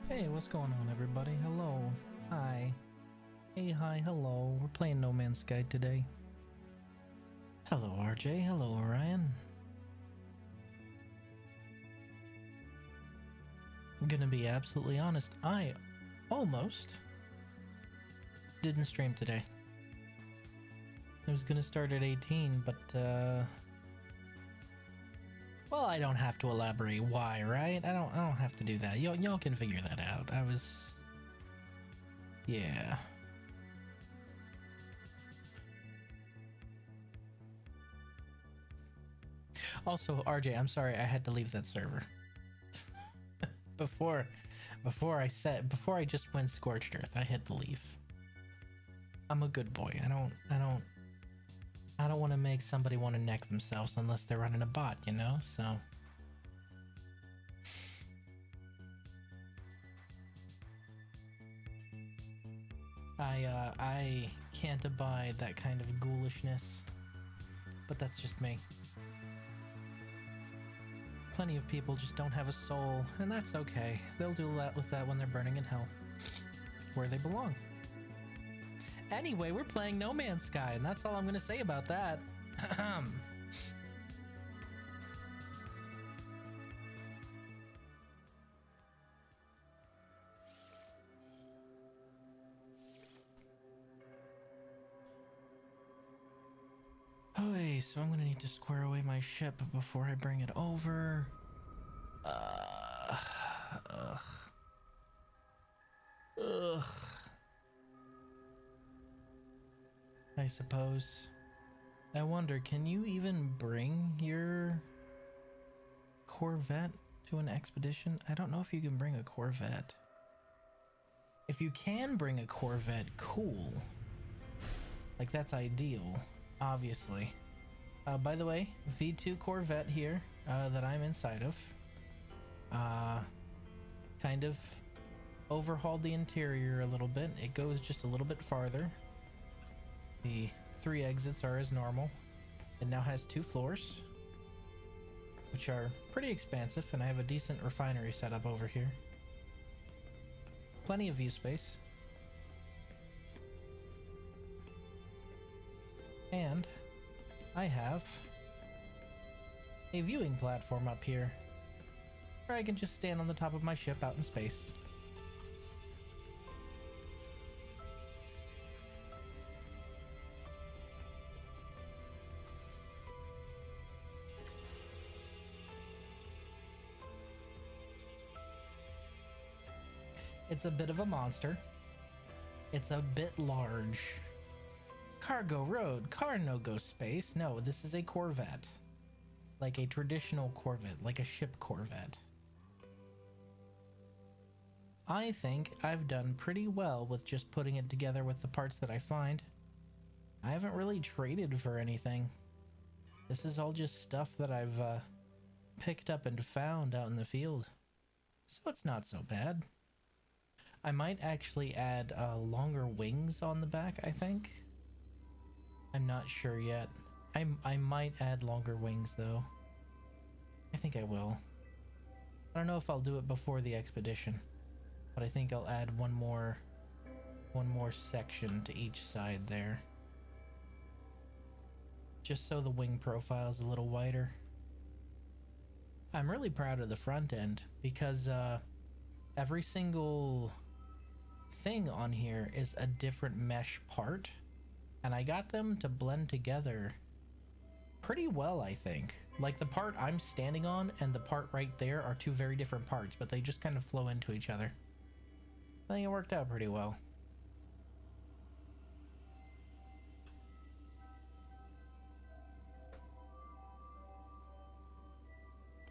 Hey, what's going on, everybody? Hello. Hi. Hey, hi, hello. We're playing No Man's Sky today. Hello, RJ. Hello, Orion. I'm gonna be absolutely honest. I almost didn't stream today. I was gonna start at 18, but, well, I don't have to elaborate why, right? I don't have to do that. Y'all can figure that out. Yeah. Also, RJ, I'm sorry I had to leave that server. before before I just went scorched earth, I had to leave. I'm a good boy. I don't want to make somebody want to neck themselves unless they're running a bot, you know? So I can't abide that kind of ghoulishness. But that's just me. Plenty of people just don't have a soul, and that's okay. They'll do that with that when they're burning in hell, where they belong. Anyway, we're playing No Man's Sky, and that's all I'm gonna say about that. Okay, so I'm gonna need to square away my ship before I bring it over. Ugh. Ugh. I suppose. I wonder, can you even bring your Corvette to an expedition? I don't know if you can bring a Corvette. If you can bring a Corvette, cool. Like, that's ideal, obviously. By the way, V2 Corvette here, that I'm inside of. Kind of overhauled the interior a little bit. It goes just a little bit farther. The 3 exits are as normal. It now has 2 floors, which are pretty expansive, and I have a decent refinery set up over here. Plenty of view space. And I have a viewing platform up here where I can just stand on the top of my ship out in space. It's a bit of a monster. It's a bit large. Cargo road, car no-go space. No, this is a Corvette. Like a traditional Corvette, like a ship Corvette. I think I've done pretty well with just putting it together with the parts that I find. I haven't really traded for anything. This is all just stuff that I've picked up and found out in the field. So it's not so bad. I might actually add longer wings on the back, I think. I'm not sure yet. I might add longer wings, though. I think I will. I don't know if I'll do it before the expedition, but I think I'll add one more section to each side there. Just so the wing profile is a little wider. I'm really proud of the front end because every single thing on here is a different mesh part, and I got them to blend together pretty well, I think. Like, the part I'm standing on and the part right there are 2 very different parts, but they just kind of flow into each other. I think it worked out pretty well.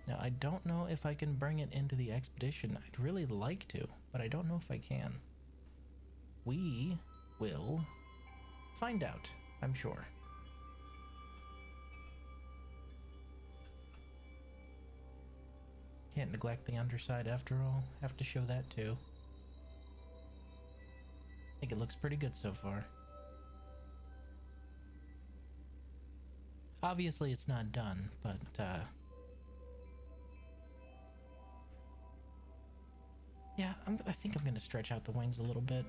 Now, I don't know if I can bring it into the expedition. I'd really like to, but I don't know if I can. We will find out, I'm sure. Can't neglect the underside after all. Have to show that too. I think it looks pretty good so far. Obviously it's not done, but yeah, I'm I think I'm gonna stretch out the wings a little bit.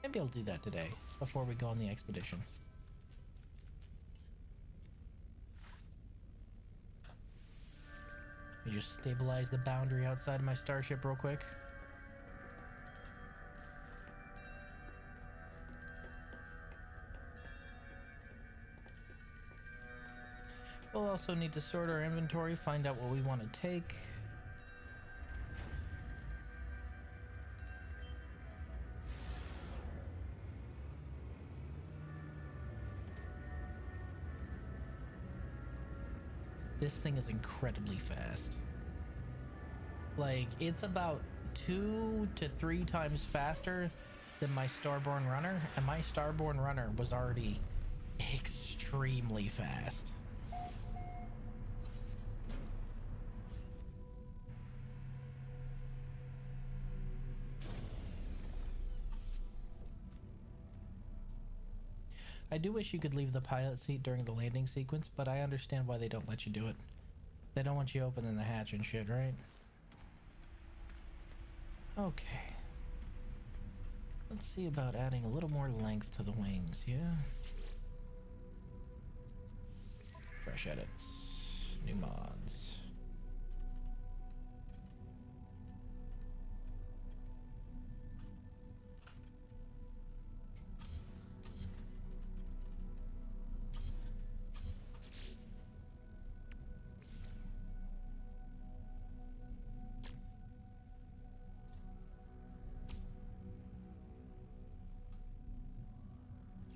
Maybe I'll do that today before we go on the expedition. You just stabilize the boundary outside of my starship real quick. We'll also need to sort our inventory, find out what we want to take. This thing is incredibly fast. Like, it's about 2 to 3 times faster than my Starborn runner, and my Starborn runner was already extremely fast. I do wish you could leave the pilot seat during the landing sequence, but I understand why they don't let you do it. They don't want you opening the hatch and shit, right? Okay. Let's see about adding a little more length to the wings, yeah? Fresh edits. New mods.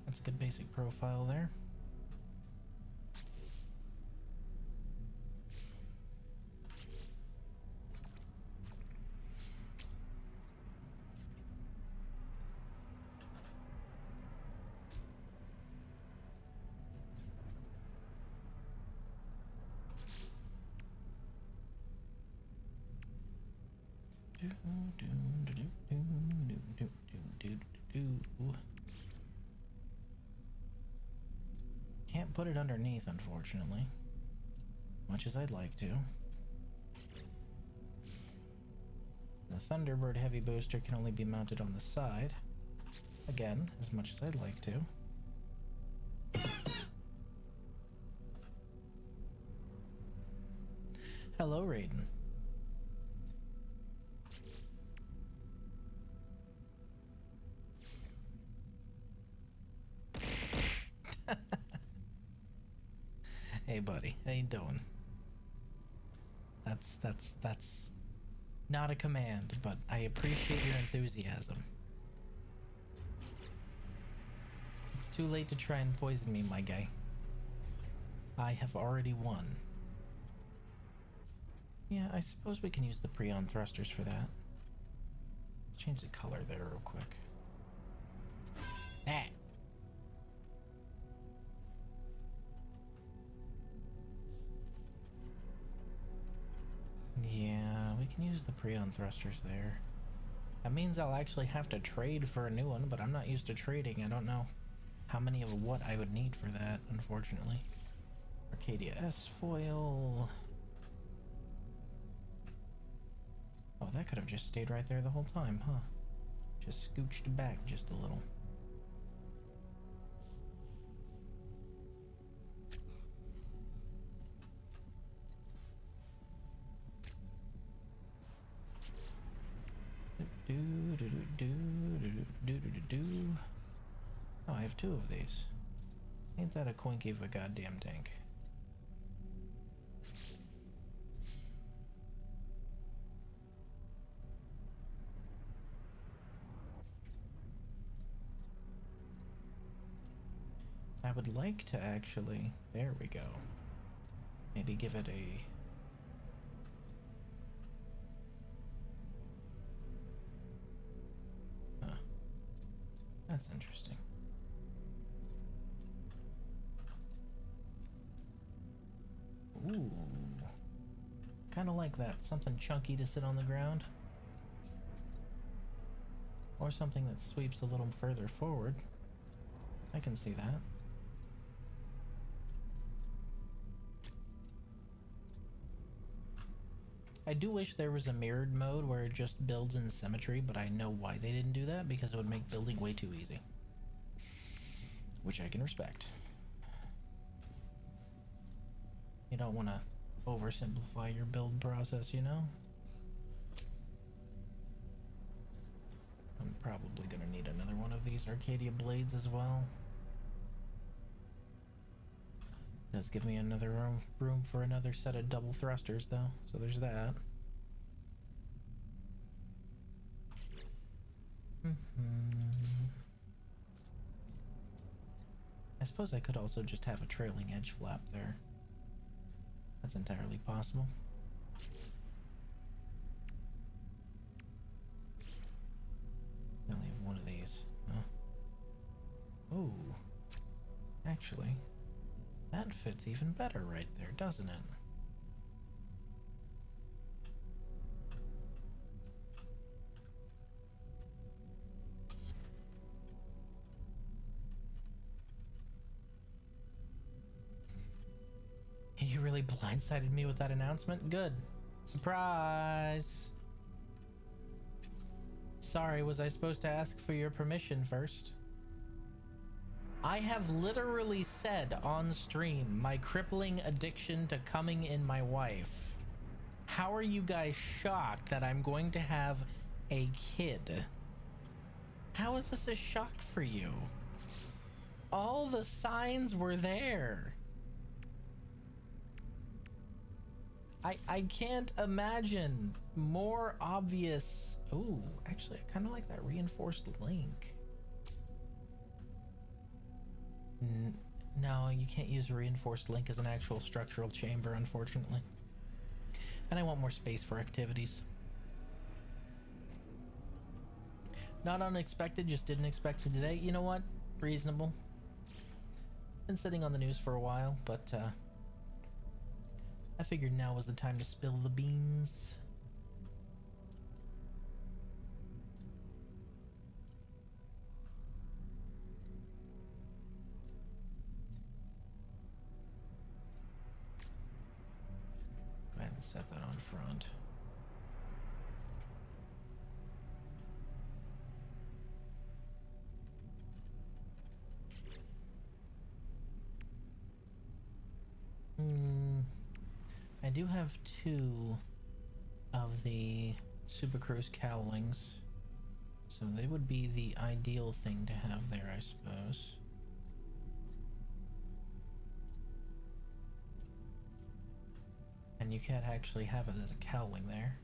That's a good basic profile there. Can't put it underneath, unfortunately. Much as I'd like to. The Thunderbird Heavy Booster can only be mounted on the side. Again, as much as I'd like to. Hello, Raiden. Hey buddy, how you doing? That's not a command, but I appreciate your enthusiasm. It's too late to try and poison me, my guy. I have already won. Yeah, I suppose we can use the Preon thrusters for that. Let's change the color there real quick. Ah! Yeah, we can use the Preon thrusters there. That means I'll actually have to trade for a new one, but I'm not used to trading. I don't know how many of what I would need for that, unfortunately. Arcadia S foil. Oh, that could have just stayed right there the whole time, huh? Just scooched back just a little. Oh, I have 2 of these. Ain't that a quinky of a goddamn tank? I would like to actually... There we go. Maybe give it a... Huh. That's interesting. Ooh. Kind of like that. Something chunky to sit on the ground. Or something that sweeps a little further forward. I can see that. I do wish there was a mirrored mode where it just builds in symmetry, but I know why they didn't do that, because it would make building way too easy. Which I can respect. You don't want to oversimplify your build process, you know? I'm probably gonna need another one of these Arcadia blades as well. Does give me another room for another set of double thrusters though, so there's that. I suppose I could also just have a trailing edge flap there. That's entirely possible. I only have one of these. Huh? Ooh. Actually, that fits even better right there, doesn't it? You really blindsided me with that announcement? Good. Surprise! Sorry, was I supposed to ask for your permission first? I have literally said on stream my crippling addiction to coming in my wife. How are you guys shocked that I'm going to have a kid? How is this a shock for you? All the signs were there. I can't imagine more obvious. Ooh, actually, I kind of like that reinforced link. No, you can't use a reinforced link as an actual structural chamber, unfortunately. And I want more space for activities. Not unexpected, just didn't expect it today. You know what? Reasonable. Been sitting on the news for a while, but I figured now was the time to spill the beans. Go ahead and set that on front. I do have 2 of the Super Cruise cowlings, so they would be the ideal thing to have there, I suppose. And you can't actually have it as a cowling there.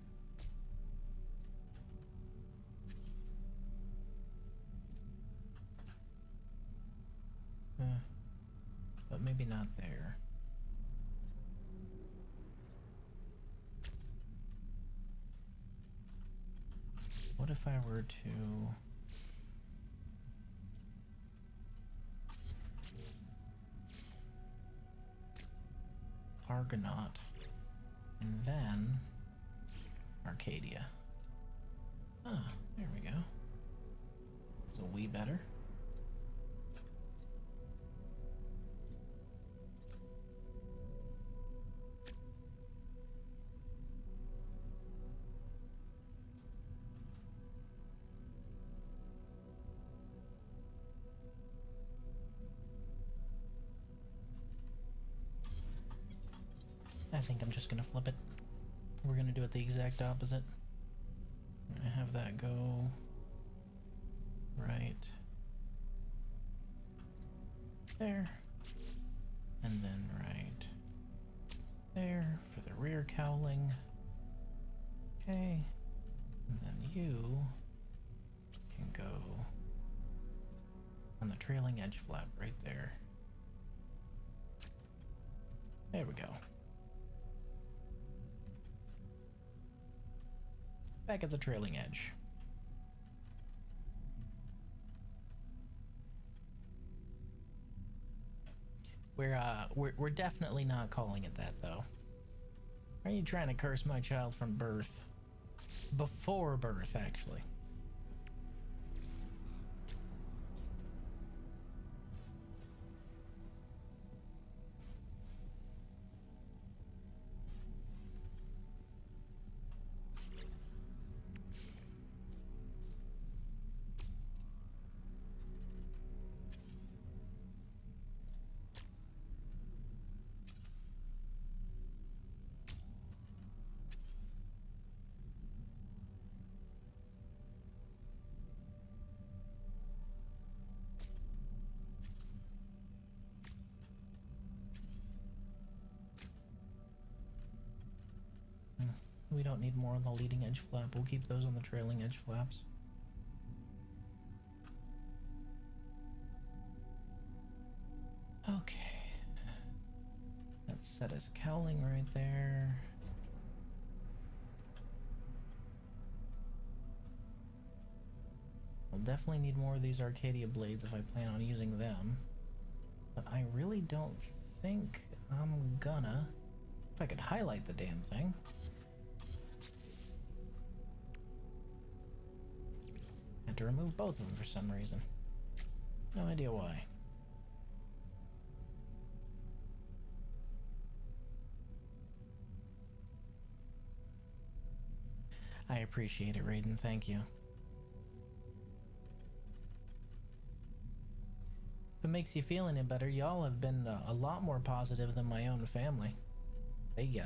But maybe not there. What if I were to Argonaut and then Arcadia? Ah, there we go. It's a wee better. I think I'm just gonna flip it. We're gonna do it the exact opposite. I'm gonna have that go right there, and then right there for the rear cowling. Okay, and then you can go on the trailing edge flap right there. There we go. Back at the trailing edge. We're definitely not calling it that though. Are you trying to curse my child from birth? Before birth, actually. We don't need more on the leading edge flap. We'll keep those on the trailing edge flaps. Okay. Let's set his cowling right there. I'll definitely need more of these Arcadia blades if I plan on using them. But I really don't think I'm gonna. If I could highlight the damn thing. Had to remove both of them for some reason. No idea why. I appreciate it, Raiden. Thank you. If it makes you feel any better, y'all have been a lot more positive than my own family. They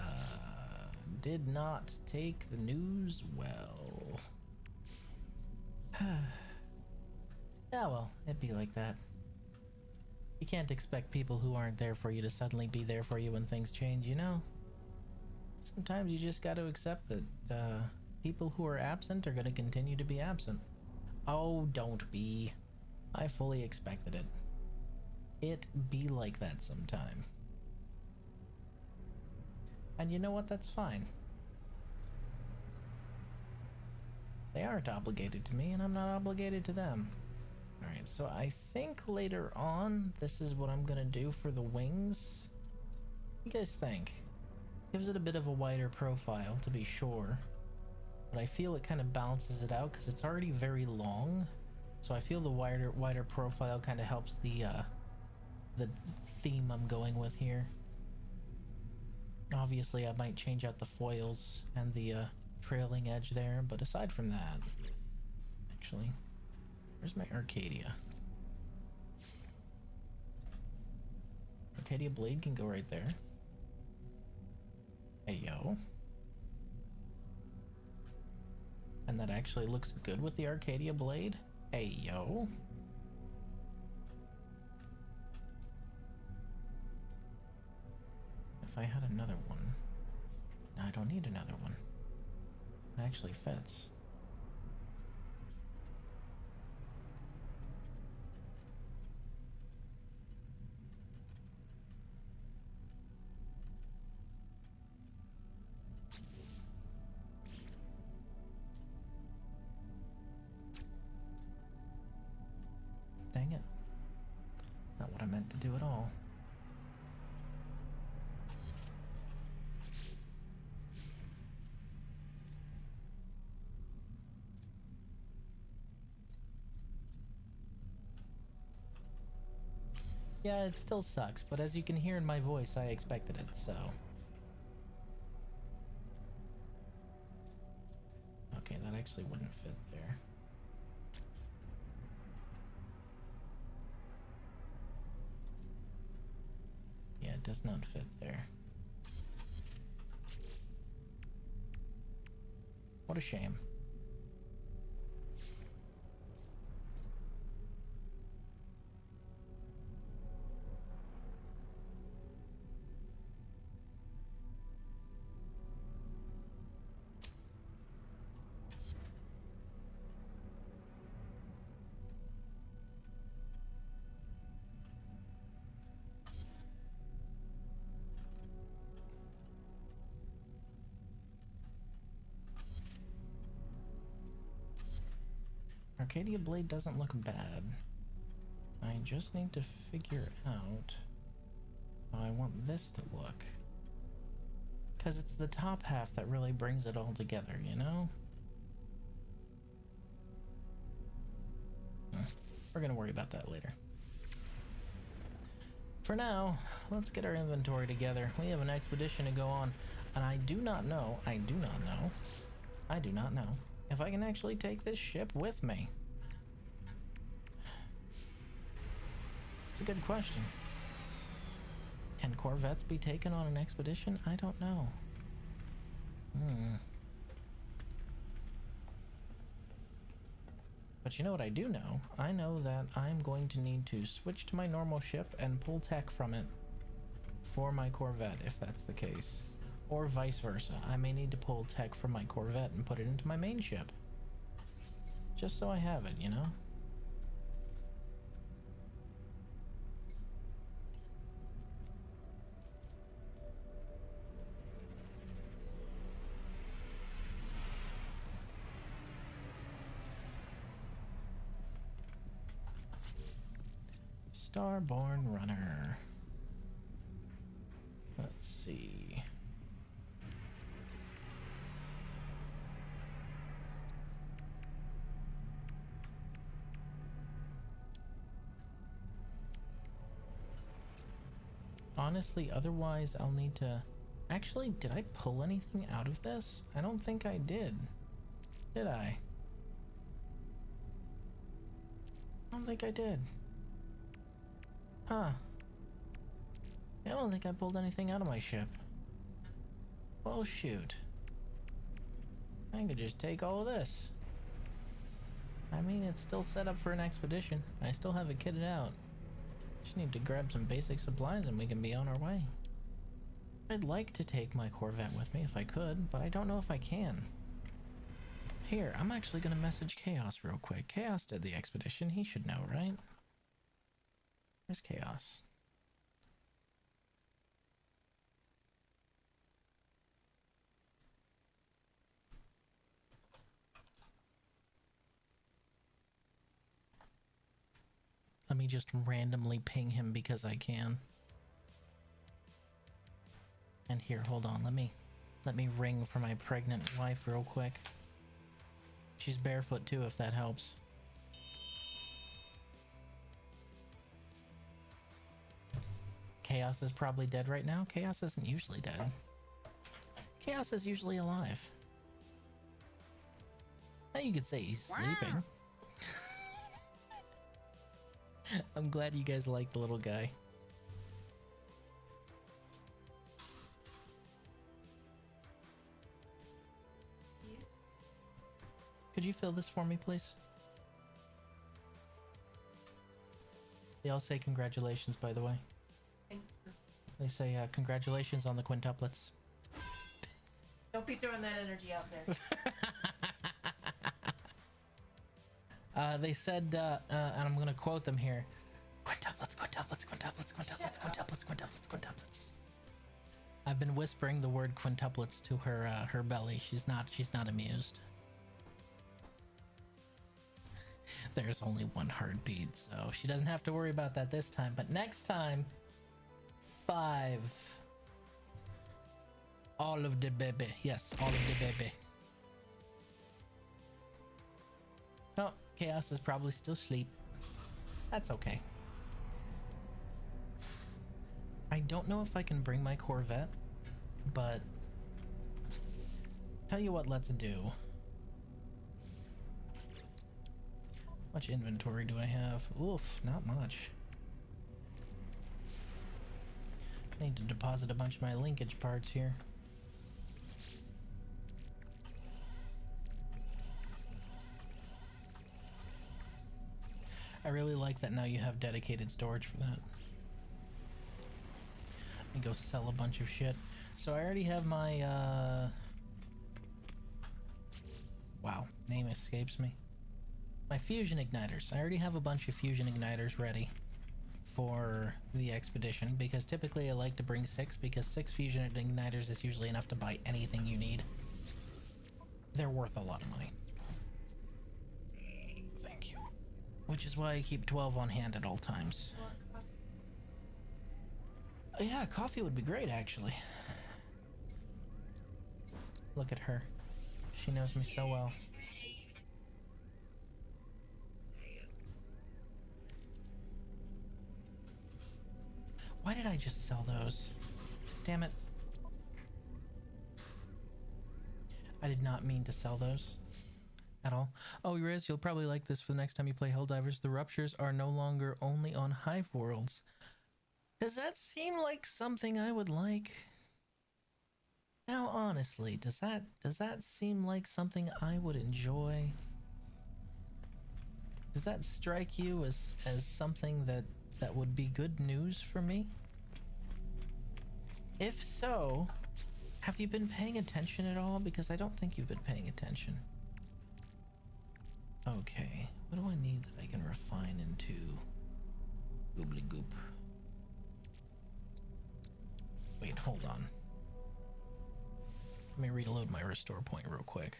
did not take the news well. Yeah, well, it'd be like that. You can't expect people who aren't there for you to suddenly be there for you when things change, you know? Sometimes you just got to accept that people who are absent are going to continue to be absent. Oh, don't be. I fully expected it. It be like that sometime. And you know what? That's fine. They aren't obligated to me, and I'm not obligated to them. Alright, so I think later on, this is what I'm gonna do for the wings. What do you guys think? Gives it a bit of a wider profile, to be sure. But I feel it kind of balances it out, because it's already very long. So I feel the wider profile kind of helps the theme I'm going with here. Obviously, I might change out the foils and the trailing edge there, but aside from that, actually, where's my Arcadia? Arcadia blade can go right there. Hey, yo. And that actually looks good with the Arcadia blade. Hey, yo. If I had another one. No, I don't need another one. It actually fits. Dang it. Not what I meant to do at all. Yeah, it still sucks, but as you can hear in my voice, I expected it, so. Okay, that actually wouldn't fit there. Yeah, it does not fit there. What a shame. Arcadia blade doesn't look bad. I just need to figure out how I want this to look. Because it's the top half that really brings it all together, you know? We're gonna worry about that later. For now, let's get our inventory together. We have an expedition to go on, and I do not know if I can actually take this ship with me. It's a good question. Can corvettes be taken on an expedition? I don't know. But you know what I do know? I know that I'm going to need to switch to my normal ship and pull tech from it for my corvette, if that's the case. Or vice versa. I may need to pull tech from my Corvette and put it into my main ship. Just so I have it, you know? Starborn Runner. Let's see. Honestly, otherwise I'll need to... Actually, did I pull anything out of this? I don't think I did. Did I? I don't think I did. Huh. I don't think I pulled anything out of my ship. Well, shoot. I could just take all of this. I mean, it's still set up for an expedition. I still have it kitted out. Just need to grab some basic supplies and we can be on our way. I'd like to take my Corvette with me if I could, but I don't know if I can. Here, I'm actually gonna message Chaos real quick. Chaos did the expedition. He should know, right? Where's Chaos? Let me just randomly ping him because I can. And here, hold on, let me ring for my pregnant wife real quick. She's barefoot too, if that helps. Chaos is probably dead right now. Chaos isn't usually dead. Chaos is usually alive. Now you could say he's sleeping. I'm glad you guys like the little guy. Could you fill this for me, please? They all say congratulations, by the way. Thank you. They say congratulations on the quintuplets. Don't be throwing that energy out there. They said, and I'm gonna quote them here: quintuplets, quintuplets, quintuplets, quintuplets, quintuplets, quintuplets, quintuplets. I've been whispering the word quintuplets to her belly. She's not amused. There's only one heartbeat, so she doesn't have to worry about that this time. But next time, 5. All of the baby. Yes, all of the baby. Oh, Chaos is probably still asleep. That's okay. I don't know if I can bring my Corvette, but tell you what, let's do. How much inventory do I have? Oof, not much. I need to deposit a bunch of my linkage parts here. I really like that now you have dedicated storage for that. Let me go sell a bunch of shit. So I already have my, wow, name escapes me. My fusion igniters. I already have a bunch of fusion igniters ready for the expedition because typically I like to bring 6 because 6 fusion igniters is usually enough to buy anything you need. They're worth a lot of money. Thank you. Which is why I keep 12 on hand at all times. Yeah, coffee would be great actually. Look at her. She knows me so well. Why did I just sell those? Damn it. I did not mean to sell those at all. Oh, Riz, you'll probably like this for the next time you play Helldivers. The ruptures are no longer only on hive worlds. Does that seem like something I would like? Now, honestly, does that seem like something I would enjoy? Does that strike you as something that would be good news for me? If so, Have you been paying attention at all? Because I don't think you've been paying attention. Okay, what do I need that I can refine into goobly goop? Wait, hold on. Let me reload my restore point real quick.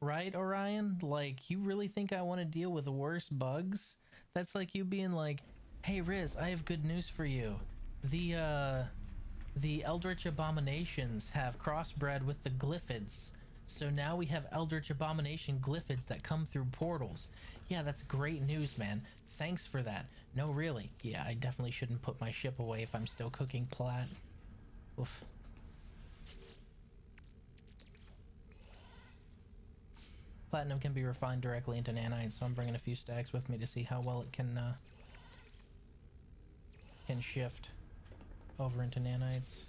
Right, Orion? Like, you really think I want to deal with worse bugs? That's like you being like, hey Riz, I have good news for you. The Eldritch Abominations have crossbred with the Glyphids. So now we have Eldritch Abomination Glyphids that come through portals. Yeah, that's great news, man. Thanks for that. No, really. Yeah, I definitely shouldn't put my ship away if I'm still cooking plat. Oof. Platinum can be refined directly into nanite, so I'm bringing a few stacks with me to see how well it can shift over into nanites.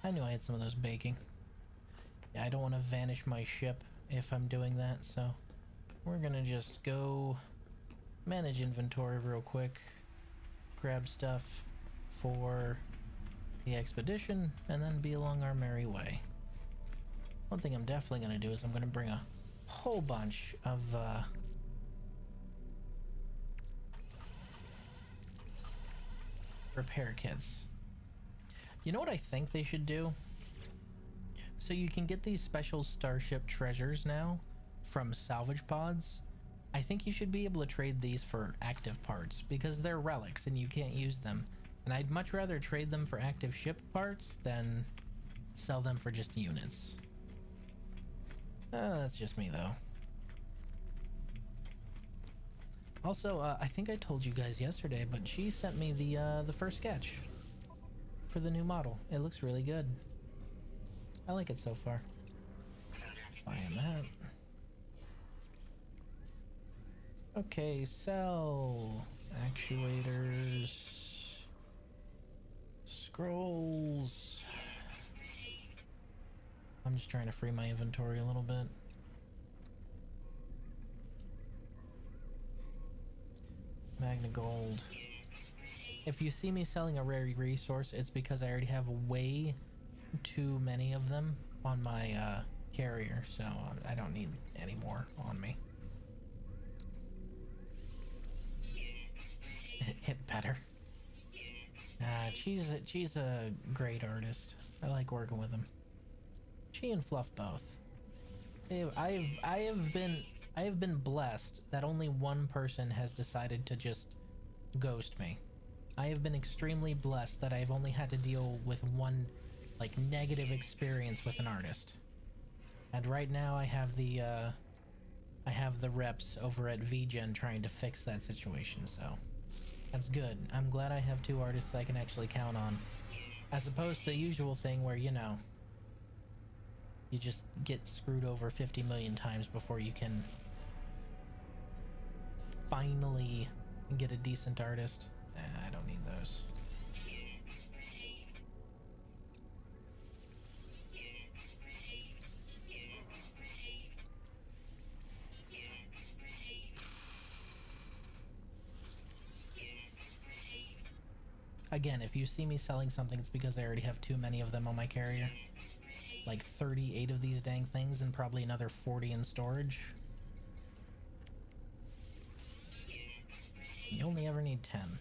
I knew I had some of those baking. Yeah, I don't want to vanish my ship if I'm doing that, so we're gonna just go manage inventory real quick, grab stuff for the expedition, and then be along our merry way. One thing I'm definitely gonna do is I'm gonna bring a whole bunch of repair kits. You know what I think they should do? So you can get these special starship treasures now from salvage pods. I think you should be able to trade these for active parts because they're relics and you can't use them. And I'd much rather trade them for active ship parts than sell them for just units. That's just me though. Also, I think I told you guys yesterday, but she sent me the first sketch for the new model. It looks really good. I like it so far. Buying that. Okay, sell actuators, scrolls. I'm just trying to free my inventory a little bit. Magna Gold. If you see me selling a rare resource, it's because I already have way too many of them on my carrier, so I don't need any more on me. Hit better. She's a great artist. I like working with him. She and Fluff both. I have been blessed that only one person has decided to just ghost me. I have been extremely blessed that I've only had to deal with one like negative experience with an artist. And right now I have the reps over at VGen trying to fix that situation, so that's good. I'm glad I have two artists I can actually count on. As opposed to the usual thing where, you know, you just get screwed over 50 million times before you can finally get a decent artist. I don't need those. Again, if you see me selling something, it's because I already have too many of them on my carrier. Like 38 of these dang things and probably another 40 in storage. You only ever need 10.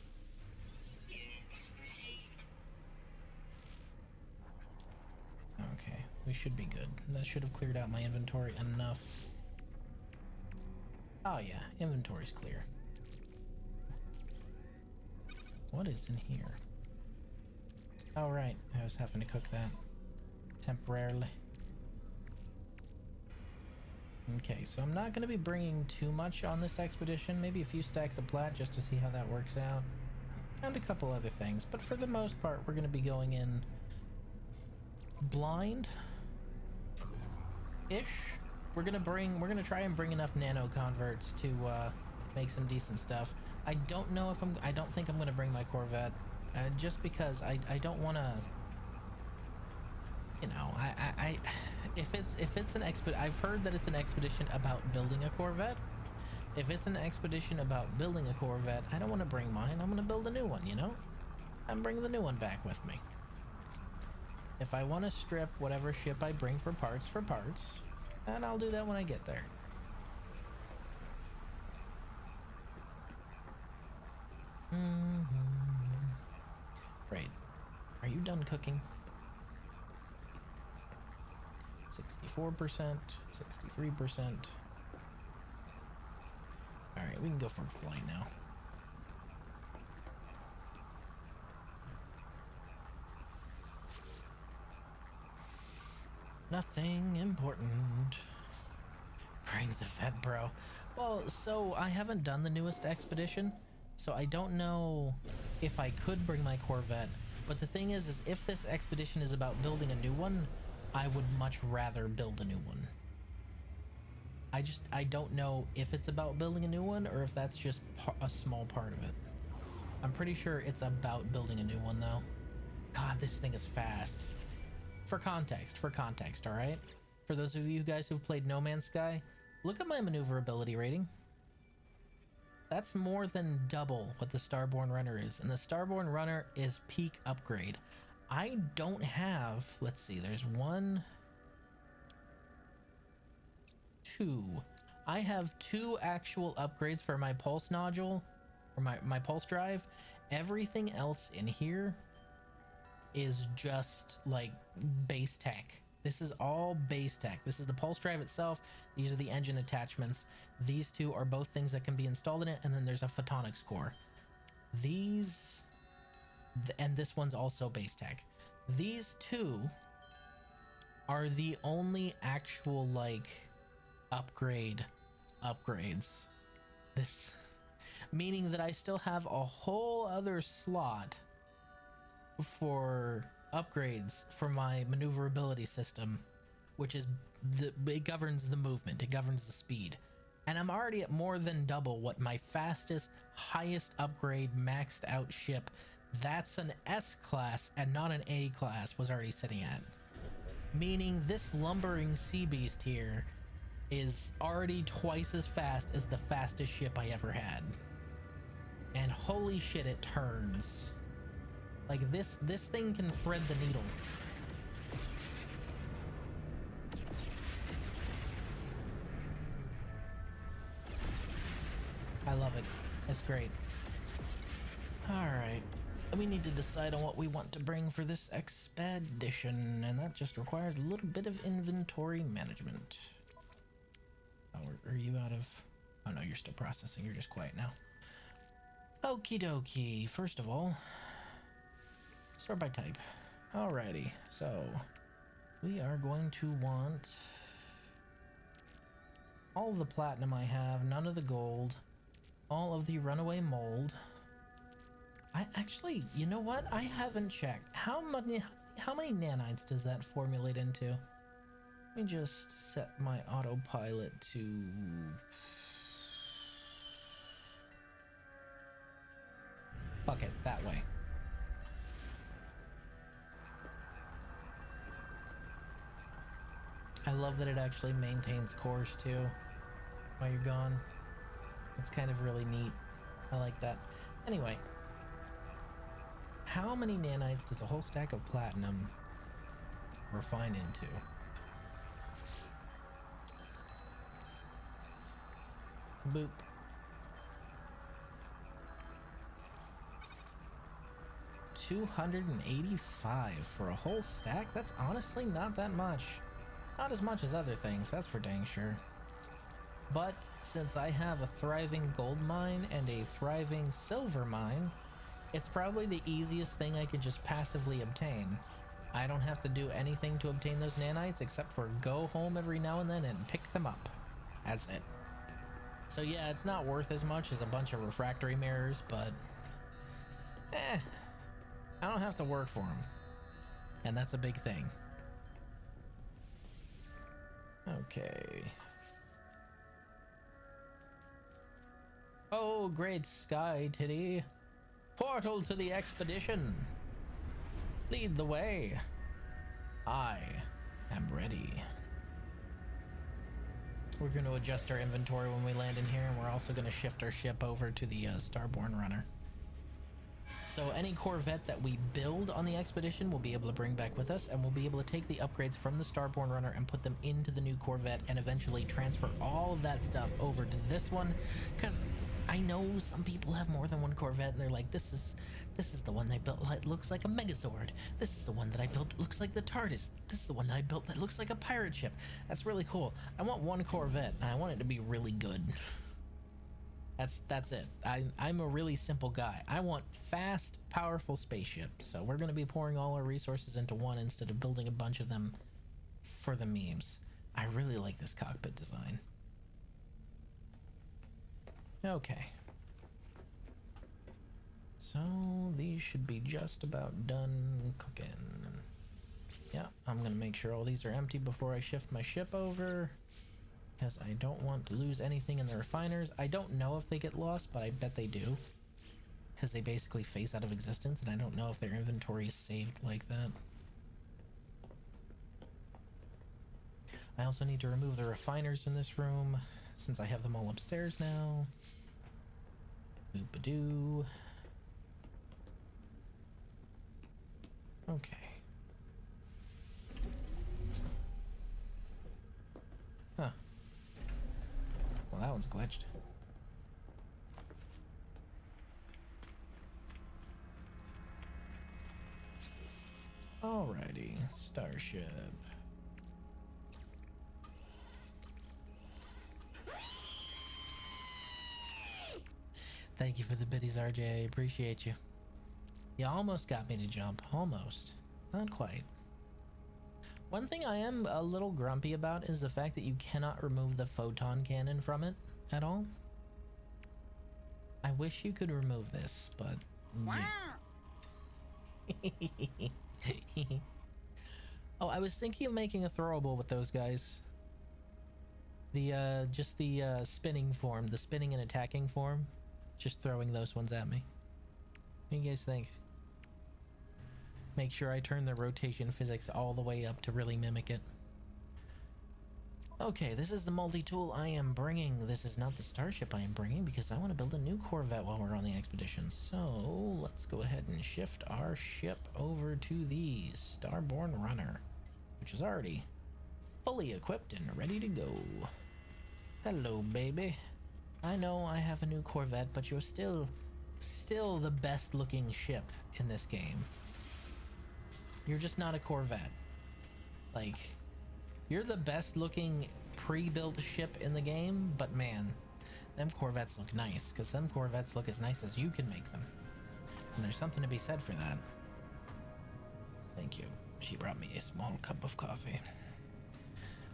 Okay, we should be good. That should have cleared out my inventory enough. Oh yeah, inventory's clear. What is in here? Oh right, I was having to cook that temporarily. Okay, so I'm not going to be bringing too much on this expedition. Maybe a few stacks of plat just to see how that works out. And a couple other things. But for the most part, we're going to be going in blind-ish. We're going to try and bring enough nano converts to make some decent stuff. I don't know if I don't think I'm going to bring my Corvette. Just because I don't want to, you know, if it's an I've heard that it's an expedition about building a Corvette, If it's an expedition about building a Corvette, I don't want to bring mine. I'm going to build a new one, you know? I'm bringing the new one back with me. If I want to strip whatever ship I bring for parts, and I'll do that when I get there. Right. Are you done cooking? 64%, 63%. Alright, we can go for a flight now. Nothing important. Bring the vet, bro. Well, so I haven't done the newest expedition, so I don't know if I could bring my Corvette. But the thing is if this expedition is about building a new one, I would much rather build a new one. I don't know if it's about building a new one or if that's just a small part of it. I'm pretty sure it's about building a new one though. God, this thing is fast. For context, all right? For those of you guys who've played No Man's Sky, look at my maneuverability rating. That's more than double what the Starborn Runner is, and the Starborn Runner is peak upgrade. I don't have, let's see, there's 1, 2. I have 2 actual upgrades for my pulse nodule, or my pulse drive. Everything else in here is just like base tech. This is all base tech. This is the pulse drive itself. These are the engine attachments. These 2 are both things that can be installed in it, and then there's a photonics core. These, and this one's also base tech. These 2 are the only actual like upgrades. This meaning that I still have a whole other slot for upgrades for my maneuverability system, which is it governs the movement, it governs the speed, and I'm already at more than double what my fastest, highest upgrade maxed out ship, that's an S class and not an A class, was already sitting at. Meaning this lumbering sea beast here is already twice as fast as the fastest ship I ever had, and holy shit, it turns. Like this thing can thread the needle. I love it. It's great. Alright. We need to decide on what we want to bring for this expedition, and that just requires a little bit of inventory management. Oh, are you out of... Oh no, you're still processing. You're just quiet now. Okie dokie. First of all, sort by type. Alrighty, so we are going to want all of the platinum I have, none of the gold, all of the runaway mold. I actually, you know what? I haven't checked. How many nanites does that formulate into? Let me just set my autopilot to... Fuck it, that way. I love that it actually maintains course too while you're gone. It's kind of really neat. I like that. Anyway, how many nanites does a whole stack of platinum refine into? Boop. $285 for a whole stack? That's honestly not that much. Not as much as other things, that's for dang sure. But since I have a thriving gold mine and a thriving silver mine, it's probably the easiest thing I could just passively obtain. I don't have to do anything to obtain those nanites except for go home every now and then and pick them up. That's it. So yeah, it's not worth as much as a bunch of refractory mirrors, but I don't have to work for them. And that's a big thing. Okay. Oh, great sky titty. Portal to the expedition. Lead the way. I am ready. We're going to adjust our inventory when we land in here, and we're also going to shift our ship over to the Starborn runner. So any Corvette that we build on the expedition we'll be able to bring back with us, and we'll be able to take the upgrades from the Starborn runner and put them into the new Corvette, and eventually transfer all of that stuff over to this one, because I know some people have more than one Corvette and they're like, this is the one they built that looks like a Megazord. This is the one that I built that looks like the TARDIS. This is the one that I built that looks like a pirate ship. That's really cool. I want one Corvette and I want it to be really good. That's it. I'm a really simple guy. I want fast, powerful spaceship. So we're going to be pouring all our resources into one instead of building a bunch of them for the memes. I really like this cockpit design. Okay. So these should be just about done cooking. Yeah, I'm gonna make sure all these are empty before I shift my ship over, because I don't want to lose anything in the refiners. I don't know if they get lost, but I bet they do, because they basically phase out of existence, and I don't know if their inventory is saved like that. I also need to remove the refiners in this room, since I have them all upstairs now. Boop-a-doo. Okay. Huh. Well, that one's glitched. Alrighty, starship. Thank you for the biddies, RJ. I appreciate you. You almost got me to jump. Almost. Not quite. One thing I am a little grumpy about is the fact that you cannot remove the photon cannon from it at all. I wish you could remove this, but... Oh, I was thinking of making a throwable with those guys. The, just the, spinning form. The spinning and attacking form. Just throwing those ones at me. What do you guys think? Make sure I turn the rotation physics all the way up to really mimic it. Okay, this is the multi-tool I am bringing. This is not the starship I am bringing because I want to build a new Corvette while we're on the expedition. So let's go ahead and shift our ship over to the Starborn runner, which is already fully equipped and ready to go. Hello, baby. I know I have a new Corvette, but you're still the best looking ship in this game. You're just not a Corvette. Like, you're the best looking pre-built ship in the game, but man, them Corvettes look nice, because them Corvettes look as nice as you can make them. And there's something to be said for that. Thank you. She brought me a small cup of coffee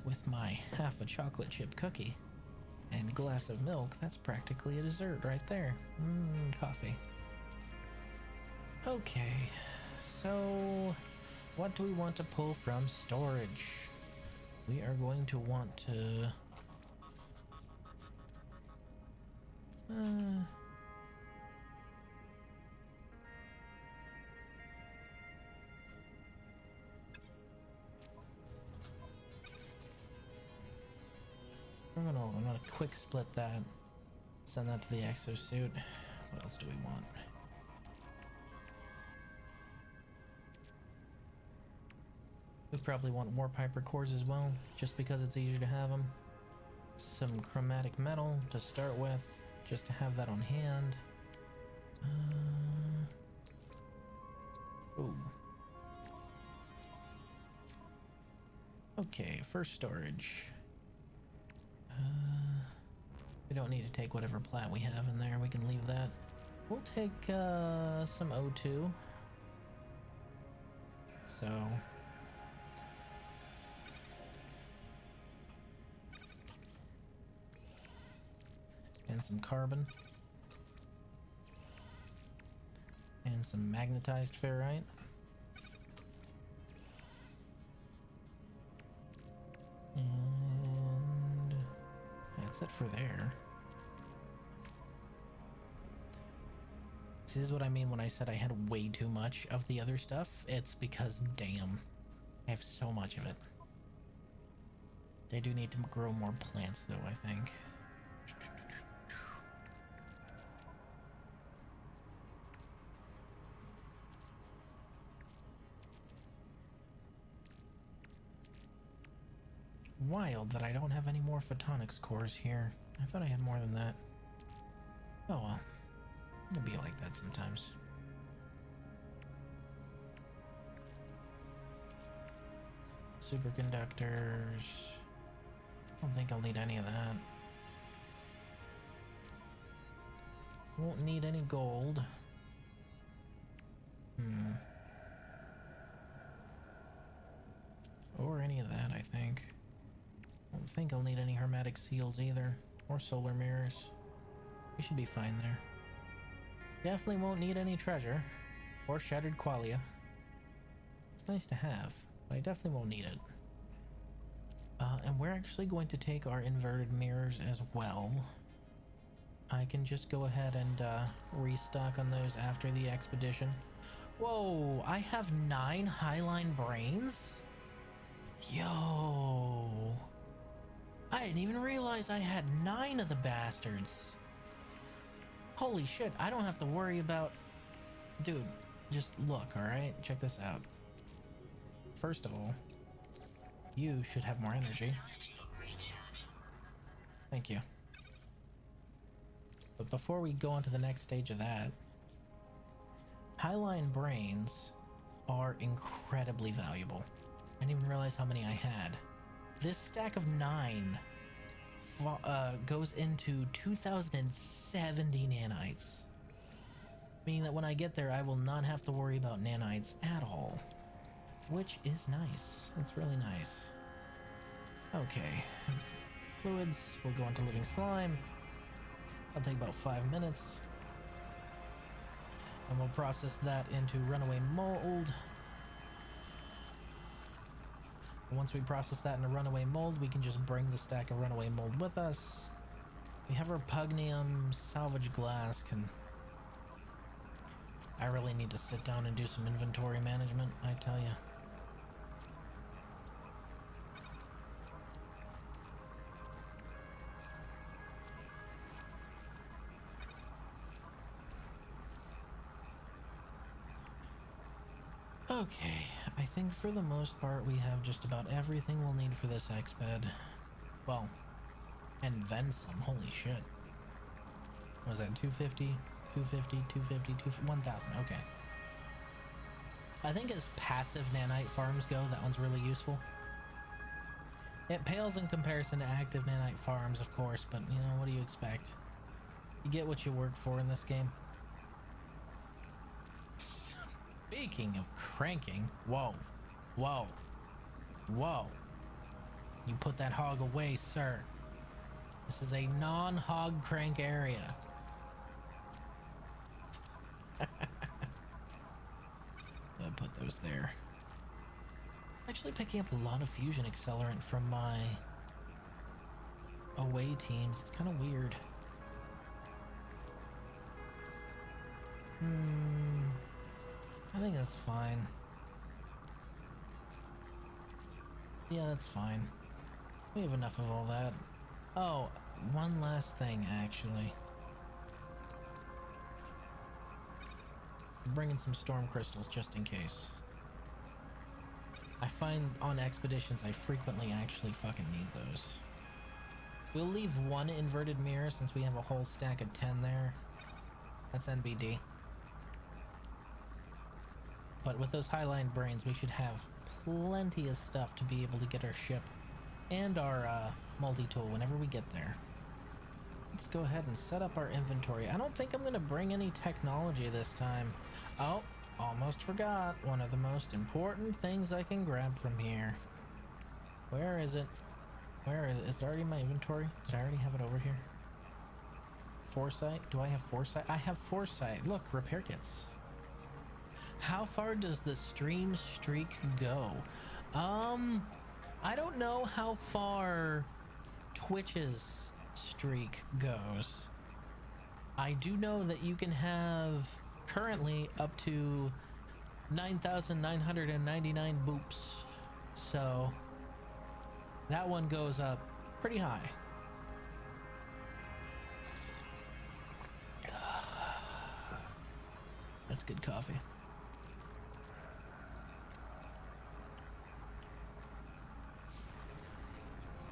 with my half a chocolate chip cookie and glass of milk. That's practically a dessert right there. Coffee. Okay, so what do we want to pull from storage? We are going to want to... I'm gonna quick split that. Send that to the exosuit. What else do we want? We probably want Warpiper cores as well, just because it's easier to have them. Some chromatic metal to start with, just to have that on hand. Ooh. Okay, first storage. We don't need to take whatever plat we have in there. We can leave that. We'll take some O2. So... and some carbon. And some magnetized ferrite. And that's it for there. This is what I mean when I said I had way too much of the other stuff. It's because, damn, I have so much of it. They do need to grow more plants, though, I think. Wild that I don't have any more photonics cores here. I thought I had more than that. Oh well. It'll be like that sometimes. Superconductors. I don't think I'll need any of that. Won't need any gold. Or any of that, I think. Don't think I'll need any hermetic seals either. Or solar mirrors. We should be fine there. Definitely won't need any treasure. Or shattered qualia. It's nice to have, but I definitely won't need it. And we're actually going to take our inverted mirrors as well. I can just go ahead and restock on those after the expedition. Whoa, I have 9 highline brains? Yo. I didn't even realize I had 9 of the bastards. Holy shit, I don't have to worry about... Dude, just look, alright? Check this out. First of all, you should have more energy. Thank you. But before we go on to the next stage of that, highline brains are incredibly valuable. I didn't even realize how many I had. This stack of 9 goes into 2,070 nanites. Meaning that when I get there, I will not have to worry about nanites at all. Which is nice. It's really nice. Okay. Fluids will go into living slime. That'll take about 5 minutes. And we'll process that into runaway mold. And once we process that into runaway mold, we can just bring the stack of runaway mold with us. We have our pugnium salvage glass. I really need to sit down and do some inventory management, I tell you. Okay, I think for the most part we have just about everything we'll need for this exped. Well, and then some, holy shit. What was that, 250, 250, 250, 1,000, okay. I think as passive nanite farms go, that one's really useful. It pales in comparison to active nanite farms, of course, but you know, what do you expect? You get what you work for in this game. Speaking of cranking, whoa, whoa, whoa. You put that hog away, sir. This is a non-hog crank area. I'll put those there. Actually picking up a lot of fusion accelerant from my away teams. It's kind of weird. I think that's fine. Yeah, that's fine. We have enough of all that. Oh, one last thing, actually. I'm bringing some storm crystals just in case. I find on expeditions I frequently actually fucking need those. We'll leave 1 inverted mirror since we have a whole stack of 10 there. That's NBD. But with those highline brains, we should have plenty of stuff to be able to get our ship and our multi-tool whenever we get there. Let's go ahead and set up our inventory. I don't think I'm going to bring any technology this time. Oh, almost forgot. One of the most important things I can grab from here. Where is it? Where is it? Is it already in my inventory? Did I already have it over here? Foresight? Do I have foresight? I have foresight. Look, repair kits. How far does the stream streak go? I don't know how far Twitch's streak goes. I do know that you can have currently up to 9,999 boops. So That one goes up pretty high. That's good coffee.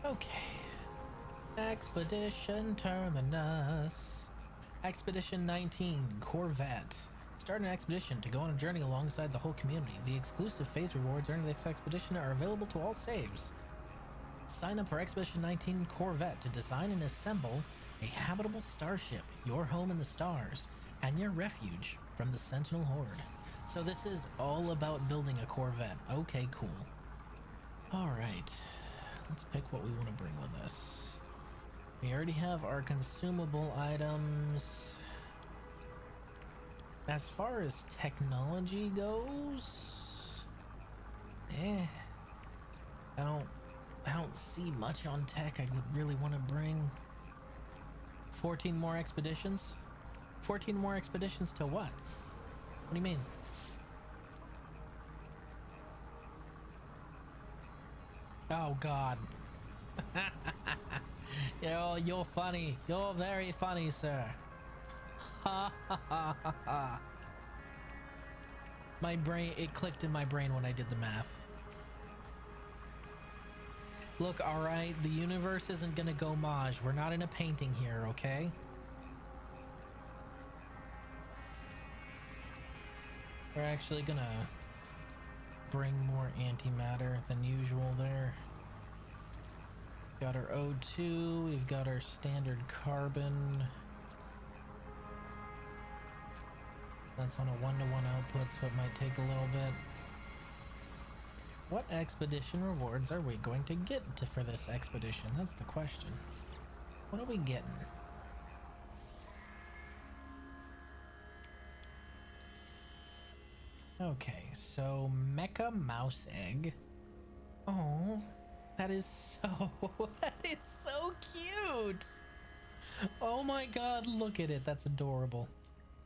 Okay. Expedition Terminus. Expedition 19, Corvette. Start an expedition to go on a journey alongside the whole community. The exclusive phase rewards earned in this expedition are available to all saves. Sign up for Expedition 19 Corvette to design and assemble a habitable starship, your home in the stars, and your refuge from the Sentinel Horde. So this is all about building a Corvette. Okay, cool. Alright, let's pick what we want to bring with us. We already have our consumable items. As far as technology goes, I don't see much on tech I would really want to bring. 14 more expeditions? 14 more expeditions to what? What do you mean? Oh God. You're funny. You're very funny, sir. Ha ha ha ha ha. My brain, it clicked in my brain when I did the math. Look, alright, the universe isn't gonna Gommage. We're not in a painting here, okay? We're actually gonna bring more antimatter than usual there. Got our O2, we've got our standard carbon. That's on a 1-to-1 output, so it might take a little bit. What expedition rewards are we going to get for this expedition? That's the question. What are we getting? Okay, so Mecha Mouse Egg. Oh, that is so cute. Oh my God, look at it. That's adorable.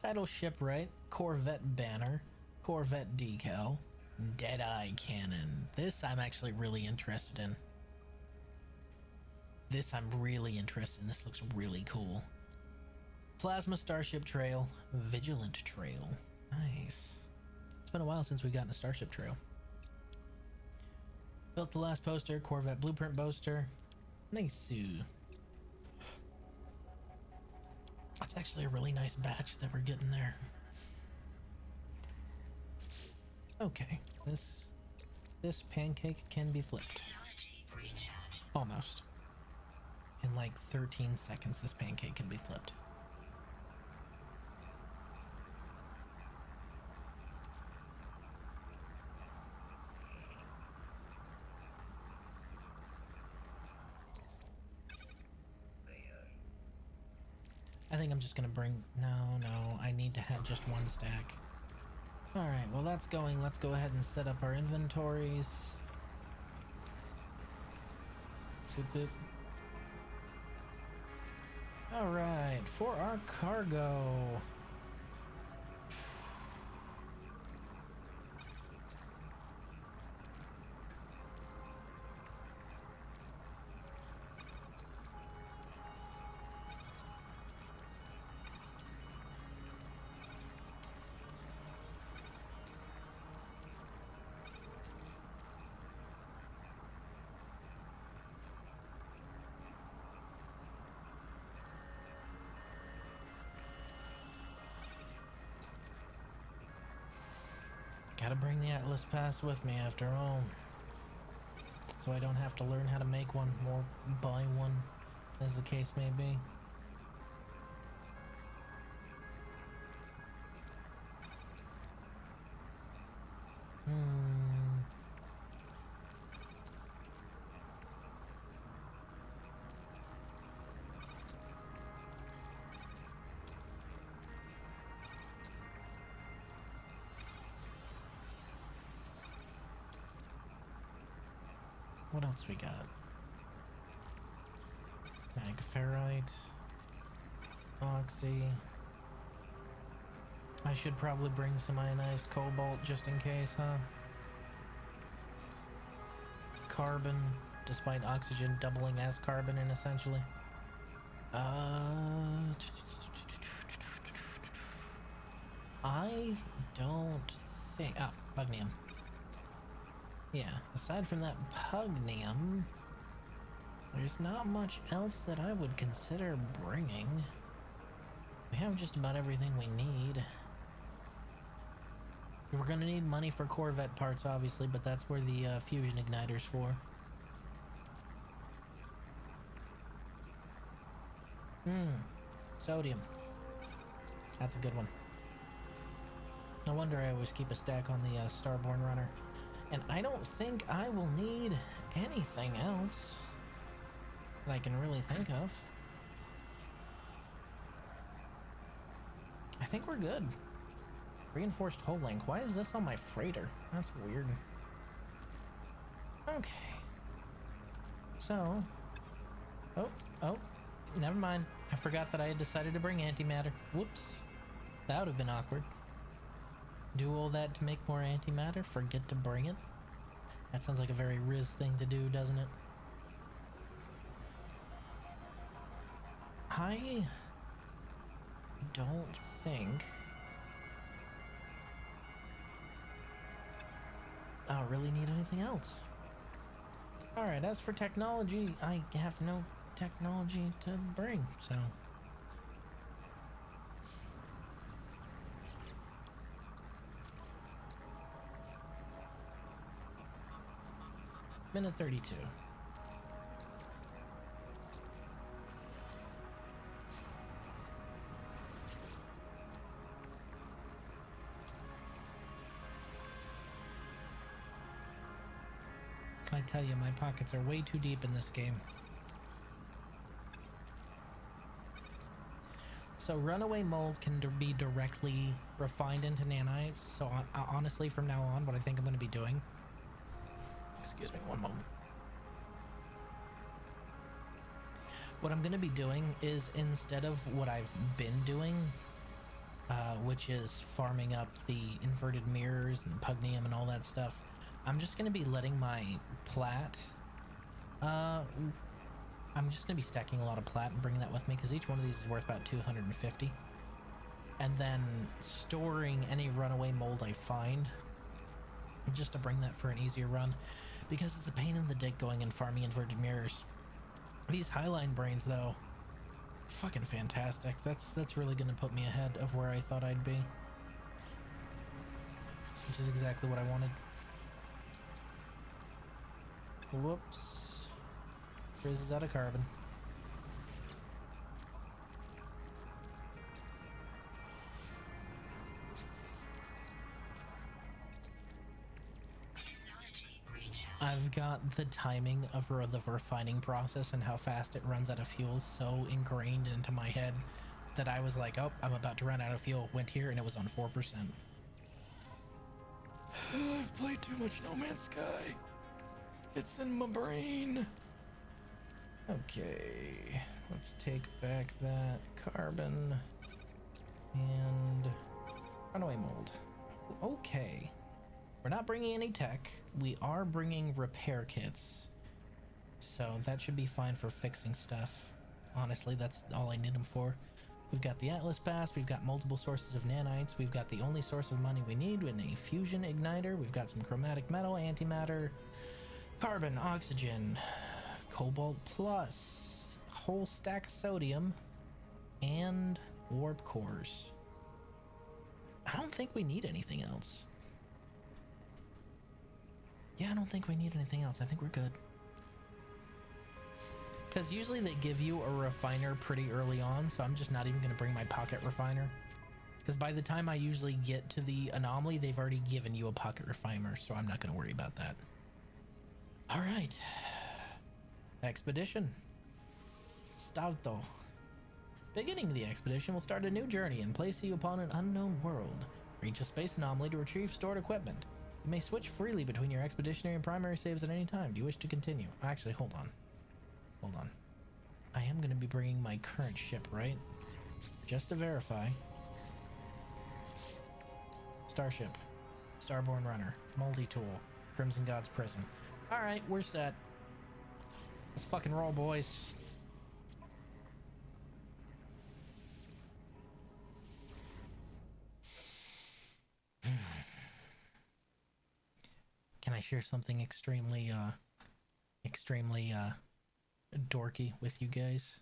Title shipwright, Corvette banner, Corvette decal, Deadeye cannon. This I'm actually really interested in. This looks really cool. Plasma Starship Trail, Vigilant Trail. Nice. It's been a while since we've gotten a Starship Trail. Built the last poster, Corvette Blueprint poster. Nice. That's actually a really nice batch that we're getting there. Okay, this pancake can be flipped. Almost. In like 13 seconds, this pancake can be flipped. I think I'm just gonna bring... No, I need to have just one stack. Alright, well that's going. Let's go ahead and set up our inventories. Boop, boop. Alright, for our cargo. Gotta bring the Atlas Pass with me after all, so I don't have to learn how to make one or buy one, as the case may be. What else we got? Magferrite, Oxy. I should probably bring some ionized cobalt just in case, huh? Carbon, despite oxygen doubling as carbon in essentially. I don't think... Ah, pugnium. Yeah, aside from that pugnium, there's not much else that I would consider bringing. We have just about everything we need. We're gonna need money for Corvette parts, obviously, but that's where the fusion igniter's for. Sodium. That's a good one. No wonder I always keep a stack on the Starborn Runner. And I don't think I will need anything else that I can really think of. I think we're good. Reinforced hull link. Why is this on my freighter? That's weird. Okay. So. Oh, never mind. I forgot that I had decided to bring antimatter. Whoops. That would have been awkward. Do all that to make more antimatter? Forget to bring it? That sounds like a very Riz thing to do, doesn't it? I don't think I'll really need anything else. Alright, as for technology, I have no technology to bring, so... Minute 32. I tell you, my pockets are way too deep in this game. So runaway mold can be directly refined into nanites. So honestly, from now on, what I think I'm going to be doing... Excuse me, one moment. What I'm going to be doing is, instead of what I've been doing, which is farming up the inverted mirrors and the pugnium and all that stuff, I'm just going to be letting my plat... I'm just going to be stacking a lot of plat and bringing that with me, because each one of these is worth about 250. And then storing any runaway mold I find, just to bring that for an easier run, because it's a pain in the dick going and farming inverted mirrors. These Highline brains, though, fucking fantastic. That's really going to put me ahead of where I thought I'd be, which is exactly what I wanted. Whoops. Riz is out of carbon. I've got the timing of the refining process and how fast it runs out of fuel so ingrained into my head that I was like, oh, I'm about to run out of fuel. Went here and it was on 4%. I've played too much No Man's Sky. It's in my brain. Okay, let's take back that carbon and runaway mold. Okay, we're not bringing any tech. We are bringing repair kits, so that should be fine for fixing stuff. Honestly, that's all I need them for. We've got the Atlas Pass, we've got multiple sources of nanites, we've got the only source of money we need with a fusion igniter, we've got some chromatic metal, antimatter, carbon, oxygen, cobalt plus, a whole stack of sodium, and warp cores. I don't think we need anything else. Yeah, I don't think we need anything else. I think we're good. Because usually they give you a refiner pretty early on, so I'm just not even going to bring my pocket refiner. Because by the time I usually get to the anomaly, they've already given you a pocket refiner, so I'm not going to worry about that. Alright. Expedition. Starto. Beginning the expedition will start a new journey and place you upon an unknown world. Reach a space anomaly to retrieve stored equipment. You may switch freely between your expeditionary and primary saves at any time. Do you wish to continue? Actually, hold on. Hold on. I am going to be bringing my current ship, right? Just to verify. Starship. Starborn Runner. Multi-tool. Crimson God's Prison. Alright, we're set. Let's fucking roll, boys. Can I share something extremely dorky with you guys?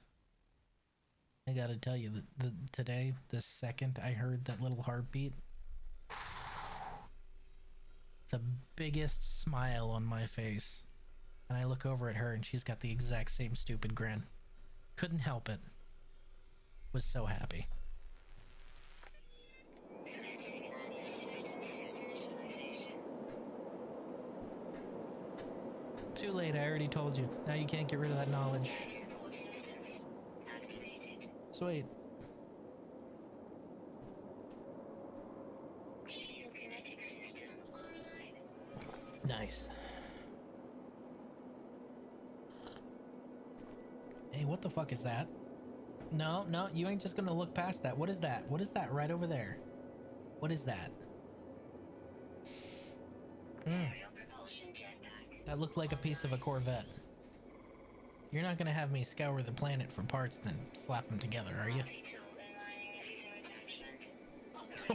I gotta tell you that today, the second I heard that little heartbeat, the biggest smile on my face. And I look over at her and she's got the exact same stupid grin. Couldn't help it. Was so happy. Too late, I already told you. Now you can't get rid of that knowledge. Sweet. Nice. Hey, what the fuck is that? No, no, you ain't just gonna look past that. What is that? What is that right over there? What is that? That looked like a piece of a Corvette. You're not gonna have me scour the planet for parts then slap them together, are you?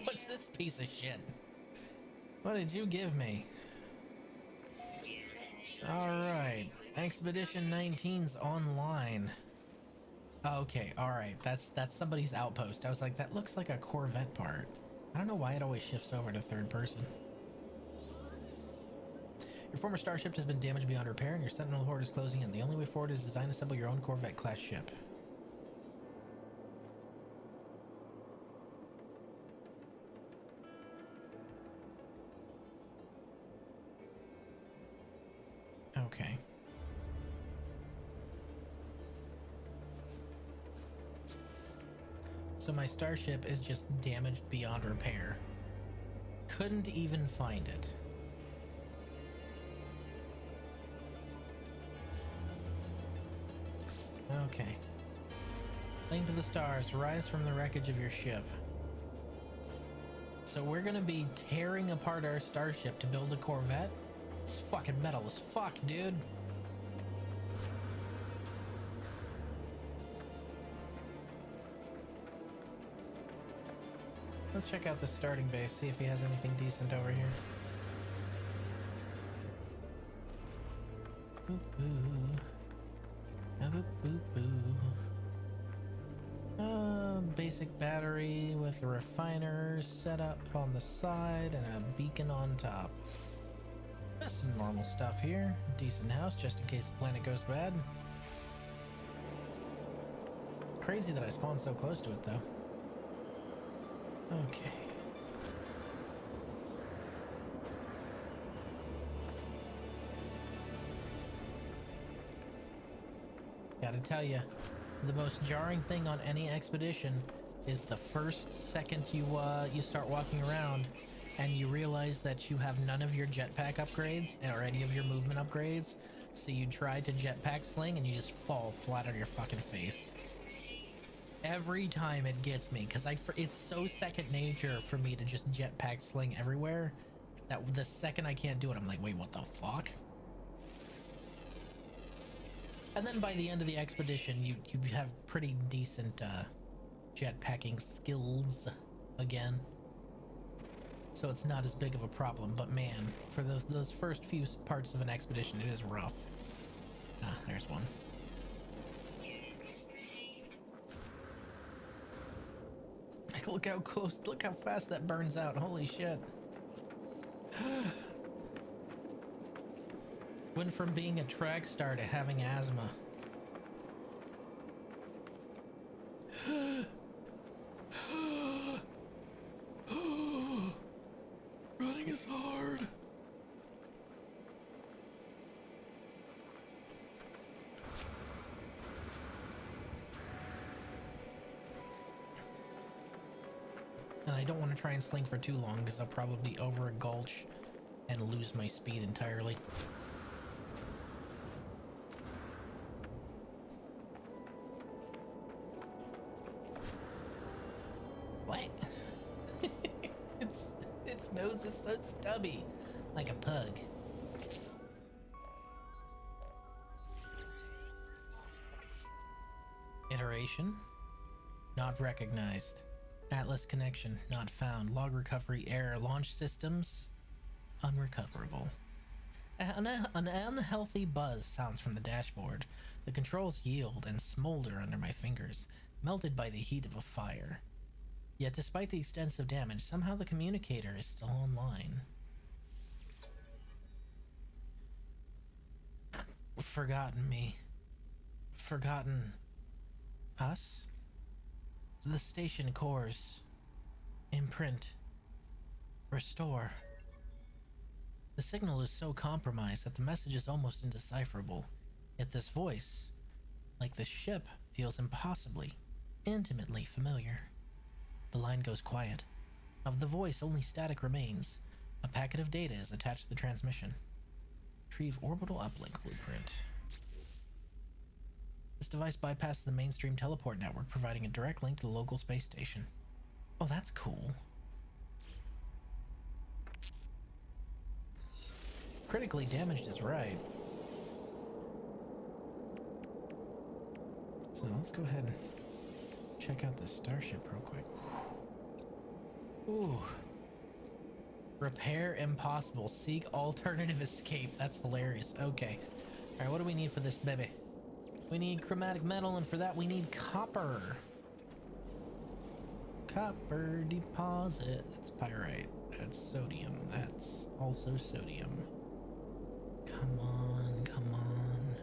What's this piece of shit? What did you give me? Alright, Expedition 19's online. Okay, alright, that's somebody's outpost. I was like, that looks like a Corvette part. I don't know why it always shifts over to third person. Your former starship has been damaged beyond repair and your Sentinel Horde is closing in. The only way forward is to design and assemble your own Corvette-class ship. Okay. So my starship is just damaged beyond repair. Couldn't even find it. Okay. Link to the stars. Rise from the wreckage of your ship. So we're gonna be tearing apart our starship to build a Corvette? It's fucking metal as fuck, dude. Let's check out the starting base, see if he has anything decent over here. Boop, boo. Boop, boop, boo. Basic battery with a refiner set up on the side and a beacon on top. That's some normal stuff here. Decent house just in case the planet goes bad. Crazy that I spawned so close to it though. Okay. Gotta tell you, the most jarring thing on any expedition is the first second you start walking around and you realize that you have none of your jetpack upgrades or any of your movement upgrades. So you try to jetpack sling and you just fall flat on your fucking face. Every time it gets me, because it's so second nature for me to just jetpack sling everywhere that the second I can't do it, I'm like, wait, what the fuck? And then by the end of the expedition, you have pretty decent jetpacking skills again. So it's not as big of a problem, but man, for those first few parts of an expedition, it is rough. Ah, there's one. Look how close, look how fast that burns out. Holy shit. Went from being a track star to having asthma. Running is hard. And I don't want to try and sling for too long because I'll probably over a gulch and lose my speed entirely. What? its nose is so stubby, like a pug. Configuration not recognized. Atlas connection not found. Log recovery error. Launch systems unrecoverable. An unhealthy buzz sounds from the dashboard. The controls yield and smolder under my fingers, melted by the heat of a fire. Yet despite the extensive damage, somehow the communicator is still online. Forgotten me. Forgotten us? The station cores. Imprint. Restore. The signal is so compromised that the message is almost indecipherable. Yet this voice, like the ship, feels impossibly, intimately familiar. The line goes quiet. Of the voice, only static remains. A packet of data is attached to the transmission. Retrieve orbital uplink blueprint. This device bypasses the mainstream teleport network, providing a direct link to the local space station. Oh, that's cool. Critically damaged is right. So let's go ahead and check out this starship real quick. Ooh. Repair impossible. Seek alternative escape. That's hilarious. Okay. Alright, what do we need for this baby? We need chromatic metal, and for that we need copper. Copper deposit. That's pyrite. That's sodium. That's also sodium. Come on, come on.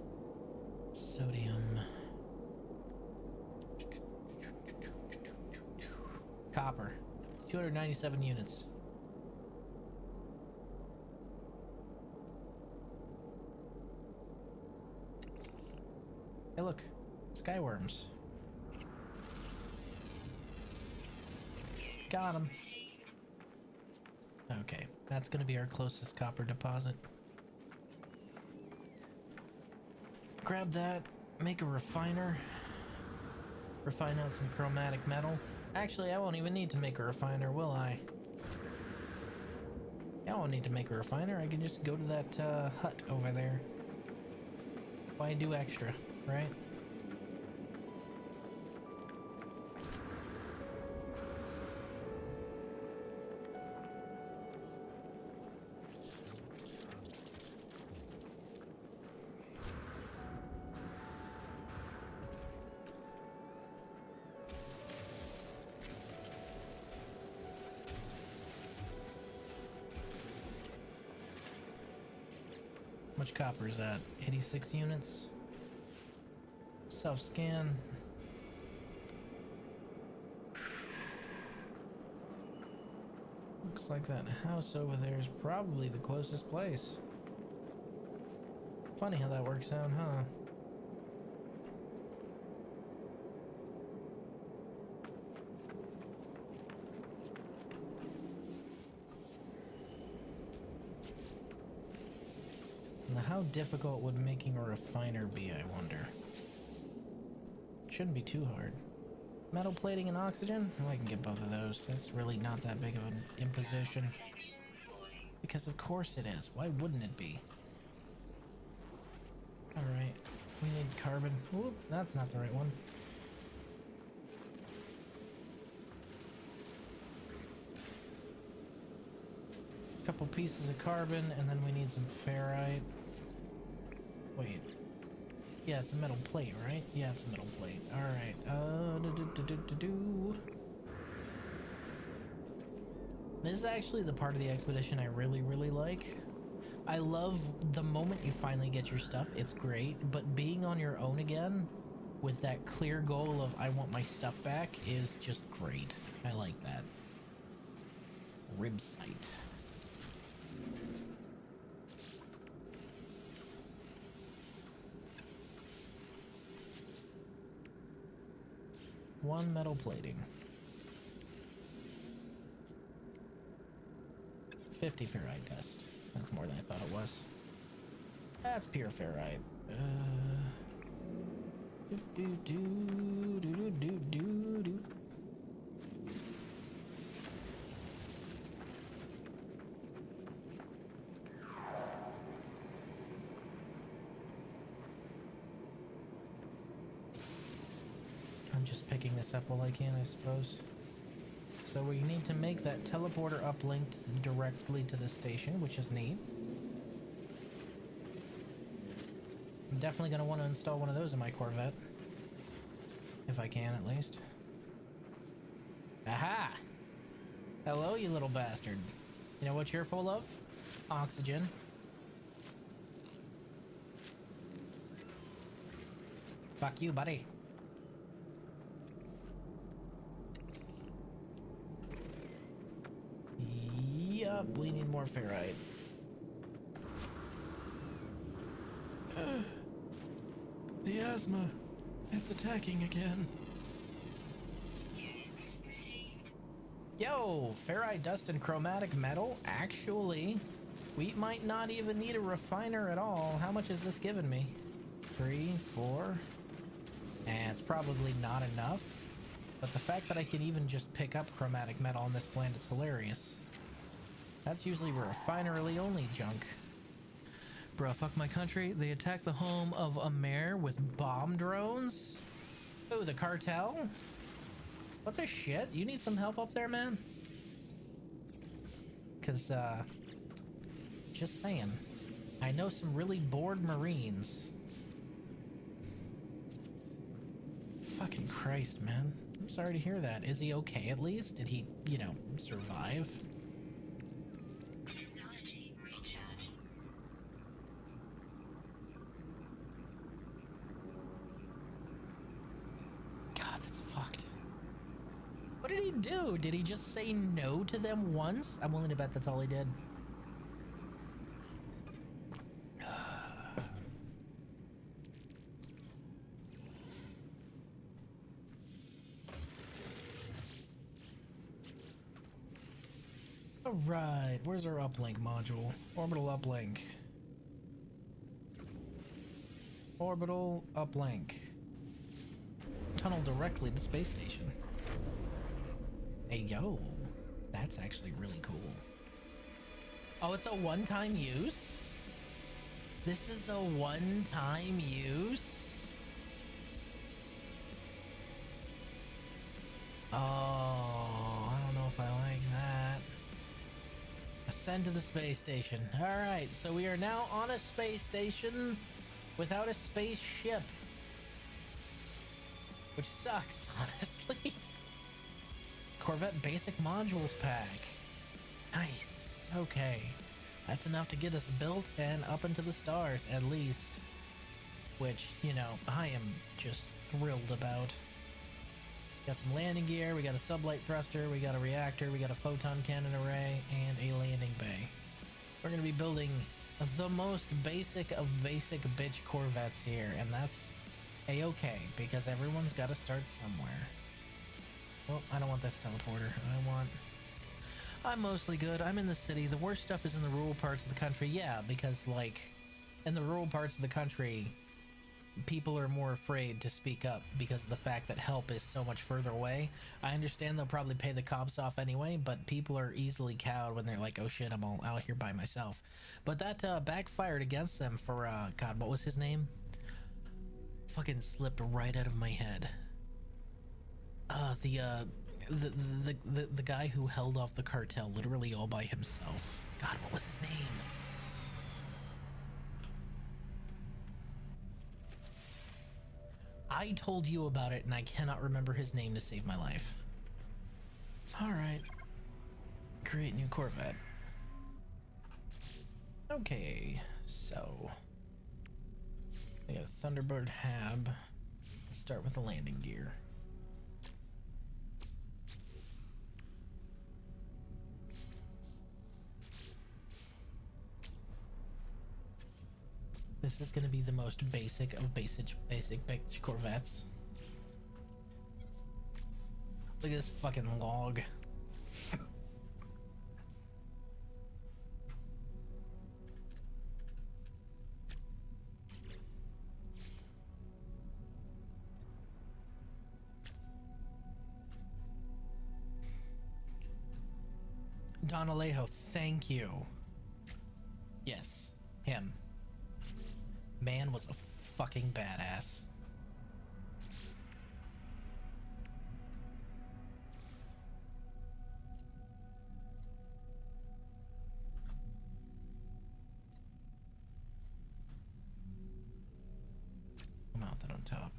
Sodium. Copper. 297 units. Hey look, skyworms. Got him. Okay, that's gonna be our closest copper deposit. Grab that, make a refiner. Refine out some chromatic metal. Actually, I won't even need to make a refiner, will I? I won't need to make a refiner. I can just go to that hut over there. Why do extra, right? How much copper is that? 86 units? Self-scan. Looks like that house over there is probably the closest place. Funny how that works out, huh? Now, how difficult would making a refiner be, I wonder? Shouldn't be too hard. Metal plating and oxygen? Oh, I can get both of those. That's really not that big of an imposition. Because of course it is. Why wouldn't it be? Alright. We need carbon. Whoop, that's not the right one. Couple pieces of carbon, and then we need some ferrite. Wait. Yeah, it's a metal plate, right? Yeah, it's a metal plate. Alright. This is actually the part of the expedition I really, really like. I love the moment you finally get your stuff. It's great. But being on your own again with that clear goal of I want my stuff back is just great. I like that. Rib site. One metal plating. 50 ferrite dust. That's more than I thought it was. That's pure ferrite. I'm just picking this up while I can, I suppose. So we need to make that teleporter uplinked directly to the station, which is neat. I'm definitely going to want to install one of those in my Corvette. If I can, at least. Aha! Hello, you little bastard. You know what you're full of? Oxygen. Fuck you, buddy. Yup, we need more ferrite. The asthma. It's attacking again. Yo, ferrite dust and chromatic metal? Actually, we might not even need a refiner at all. How much is this giving me? 3, 4. And it's probably not enough. But the fact that I can even just pick up chromatic metal on this planet is hilarious. That's usually refinery only junk. Bruh, fuck my country. They attacked the home of a mayor with bomb drones? Oh, the cartel? What the shit? You need some help up there, man? Cause, just saying. I know some really bored Marines. Fucking Christ, man. I'm sorry to hear that. Is he okay at least? Did he, you know, survive? Technology recharge. God, that's fucked. What did he do? Did he just say no to them once? I'm willing to bet that's all he did. Alright, where's our uplink module? Orbital uplink. Orbital uplink. Tunnel directly to space station. Hey, yo. That's actually really cool. Oh, it's a one-time use? This is a one-time use? Oh, I don't know if I like that. Ascend to the space station. Alright, so we are now on a space station without a spaceship. Which sucks, honestly. Corvette basic modules pack. Nice. Okay. That's enough to get us built and up into the stars, at least. Which, you know, I am just thrilled about. Got some landing gear, we got a sublight thruster, we got a reactor, we got a photon cannon array, and a landing bay. We're going to be building the most basic of basic bitch Corvettes here, and that's a-okay, because everyone's got to start somewhere. Well, I don't want this teleporter. I'm mostly good. I'm in the city. The worst stuff is in the rural parts of the country. Yeah, because, like, in the rural parts of the country, people are more afraid to speak up because of the fact that help is so much further away. I understand they'll probably pay the cops off anyway, but people are easily cowed when they're like, oh shit, I'm all out here by myself. But that backfired against them for, God, what was his name? Fucking slipped right out of my head. The guy who held off the cartel literally all by himself. God, what was his name? I told you about it and I cannot remember his name to save my life. Alright. Create new Corvette. Okay, so we got a Thunderbird hab. Let's start with the landing gear. This is going to be the most basic of basic bitch Corvettes. Look at this fucking log. Don Alejo, thank you. Yes, him. Man was a fucking badass. Mount that on top.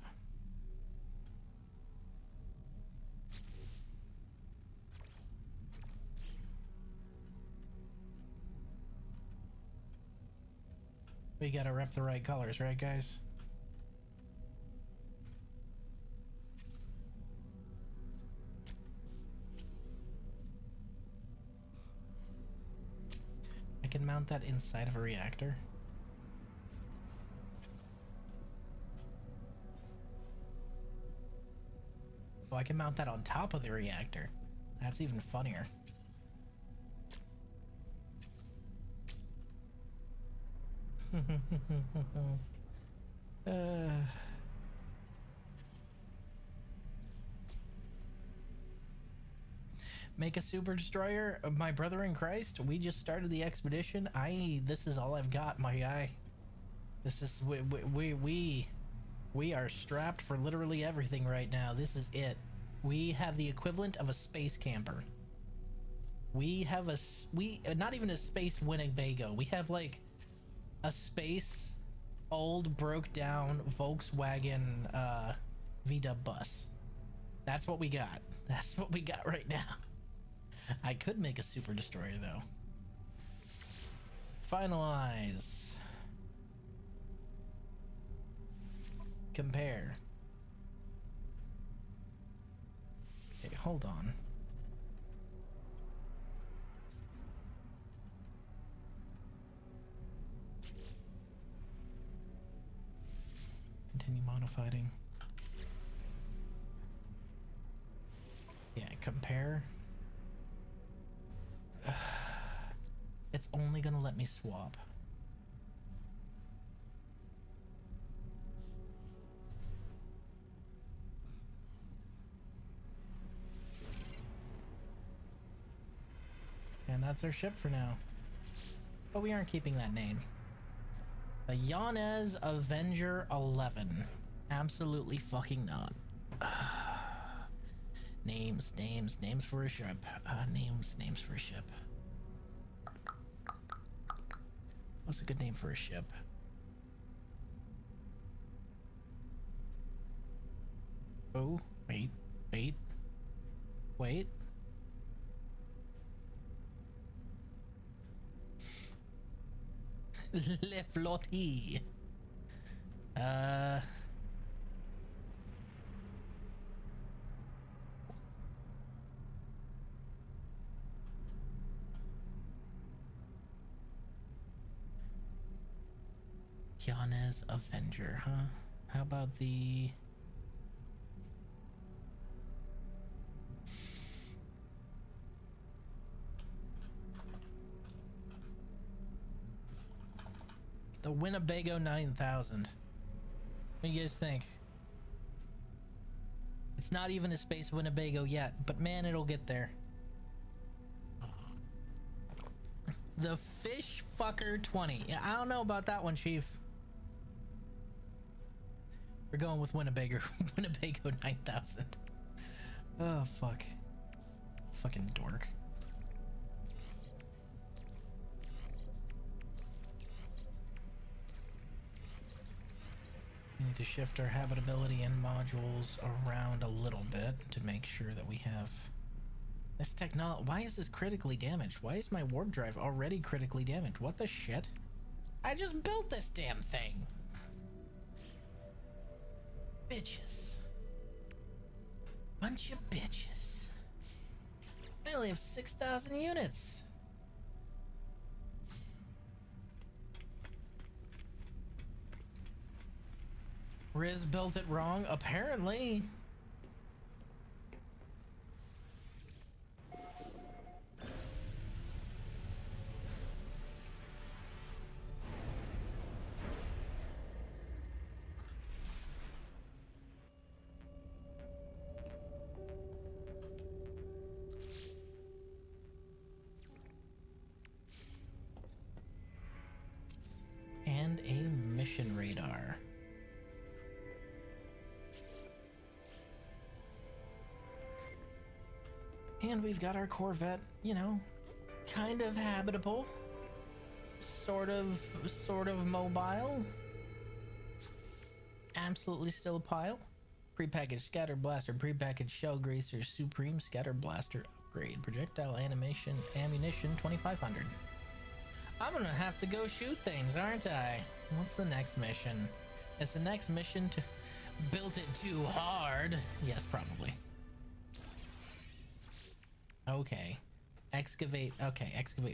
We gotta rep the right colors, right, guys? I can mount that inside of a reactor. Oh, I can mount that on top of the reactor. That's even funnier. Make a super destroyer, my brother in Christ. We just started the expedition. This is all I've got, my guy. This is we are strapped for literally everything right now. This is it. We have the equivalent of a space camper. We have not even a space Winnebago. We have like a space old broke down Volkswagen VW bus. That's what we got. That's what we got right now. I could make a super destroyer though. Finalize. Compare. Okay, hold on. Continue modifying. Yeah, compare. It's only gonna let me swap. And that's our ship for now. But we aren't keeping that name. The Yanez Avenger 11. Absolutely fucking not. Names for a ship. Names for a ship. What's a good name for a ship? Oh, wait. Le Flotti. Yanez Avenger, huh? How about the... The Winnebago 9000. What do you guys think? It's not even a space Winnebago yet, but man, it'll get there. The Fish Fucker 20. Yeah, I don't know about that one, Chief. We're going with Winnebago 9000. Oh, fuck. Fucking dork. We need to shift our habitability and modules around a little bit to make sure that we have this technology. Why is this critically damaged? Why is my warp drive already critically damaged? What the shit? I just built this damn thing. Bitches. Bunch of bitches. I only have 6,000 units. Riz built it wrong, apparently. And a mission radar. And we've got our Corvette, you know, kind of habitable, sort of mobile. absolutely still a pile. Prepackaged scatter blaster, prepackaged shell greaser, supreme scatter blaster upgrade, projectile animation, ammunition 2500. I'm gonna have to go shoot things, aren't I? What's the next mission? Is the next mission to build it too hard? Yes, probably. Okay. Excavate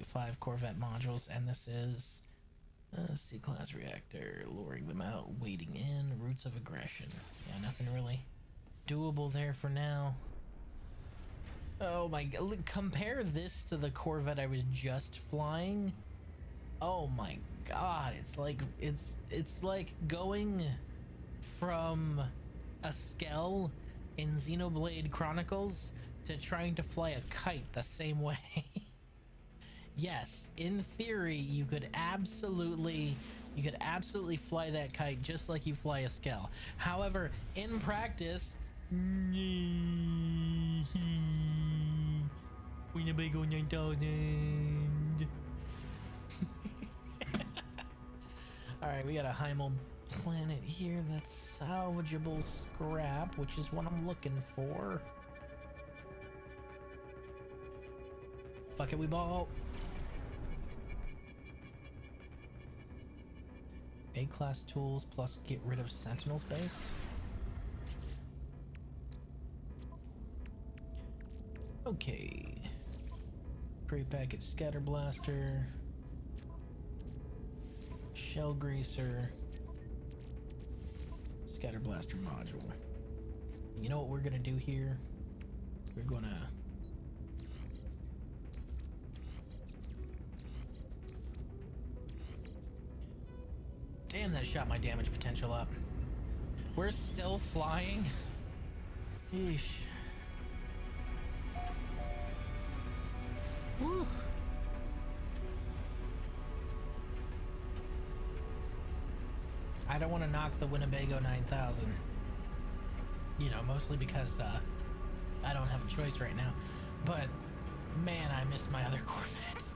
5 Corvette modules, and this is C-class reactor, luring them out, waiting in, roots of aggression. Yeah, nothing really doable there for now. Oh my god, look, compare this to the Corvette I was just flying. Oh my god, it's like going from a Skell in Xenoblade Chronicles to trying to fly a kite the same way. Yes, in theory, you could absolutely fly that kite just like you fly a Skell. However, in practice, Winnebago 9000. Alright, we got a Heimel planet here that's salvageable scrap, which is what I'm looking for. Fuck it, we ball. A-class tools plus get rid of Sentinel space. Okay. Prepackaged scatter blaster. Shell greaser. Scatter blaster module. You know what we're gonna do here? We're gonna damn, that shot my damage potential up. We're still flying. Eesh. Woo. I don't want to knock the Winnebago 9000. You know, mostly because I don't have a choice right now. But man, I miss my other Corvettes.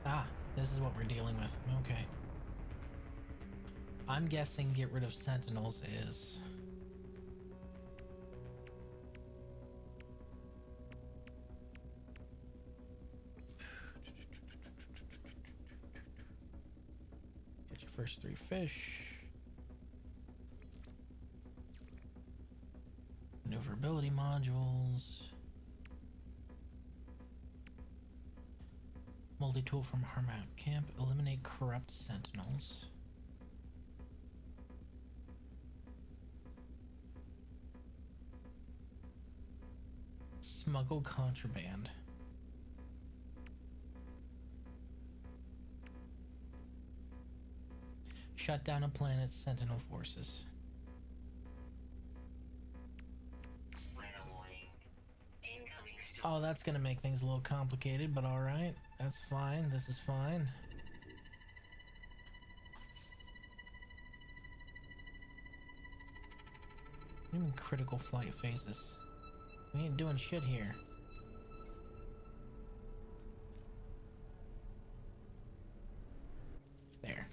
Ah, this is what we're dealing with. Okay. I'm guessing get rid of Sentinels is... Get your first 3 fish. Maneuverability modules. Multi-tool from Harmount Camp. Eliminate corrupt Sentinels. Smuggle contraband. Shut down a planet's Sentinel forces. Oh, that's gonna make things a little complicated, but alright. That's fine. This is fine. What do you mean critical flight phases? We ain't doing shit here. There.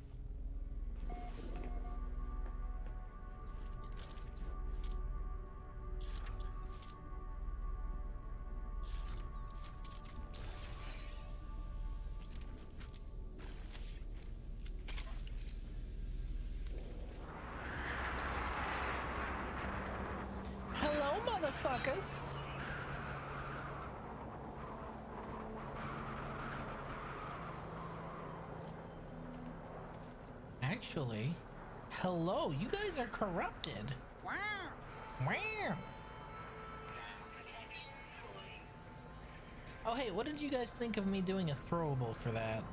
Hello, motherfuckers! Actually, hello, you guys are corrupted. Wow. Wow. Oh, hey, what did you guys think of me doing a throwable for that?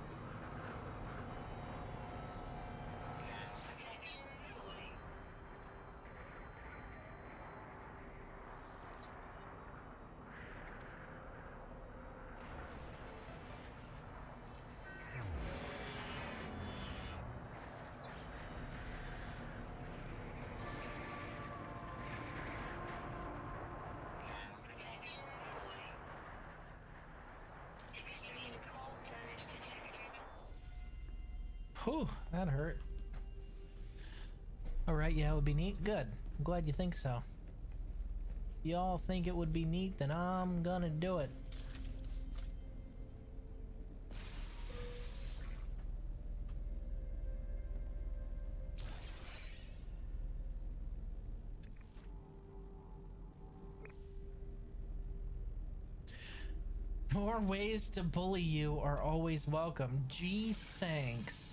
Whew, that hurt. Alright, yeah, it would be neat. Good. I'm glad you think so. Y'all think it would be neat, then I'm gonna do it. More ways to bully you are always welcome. Gee, thanks.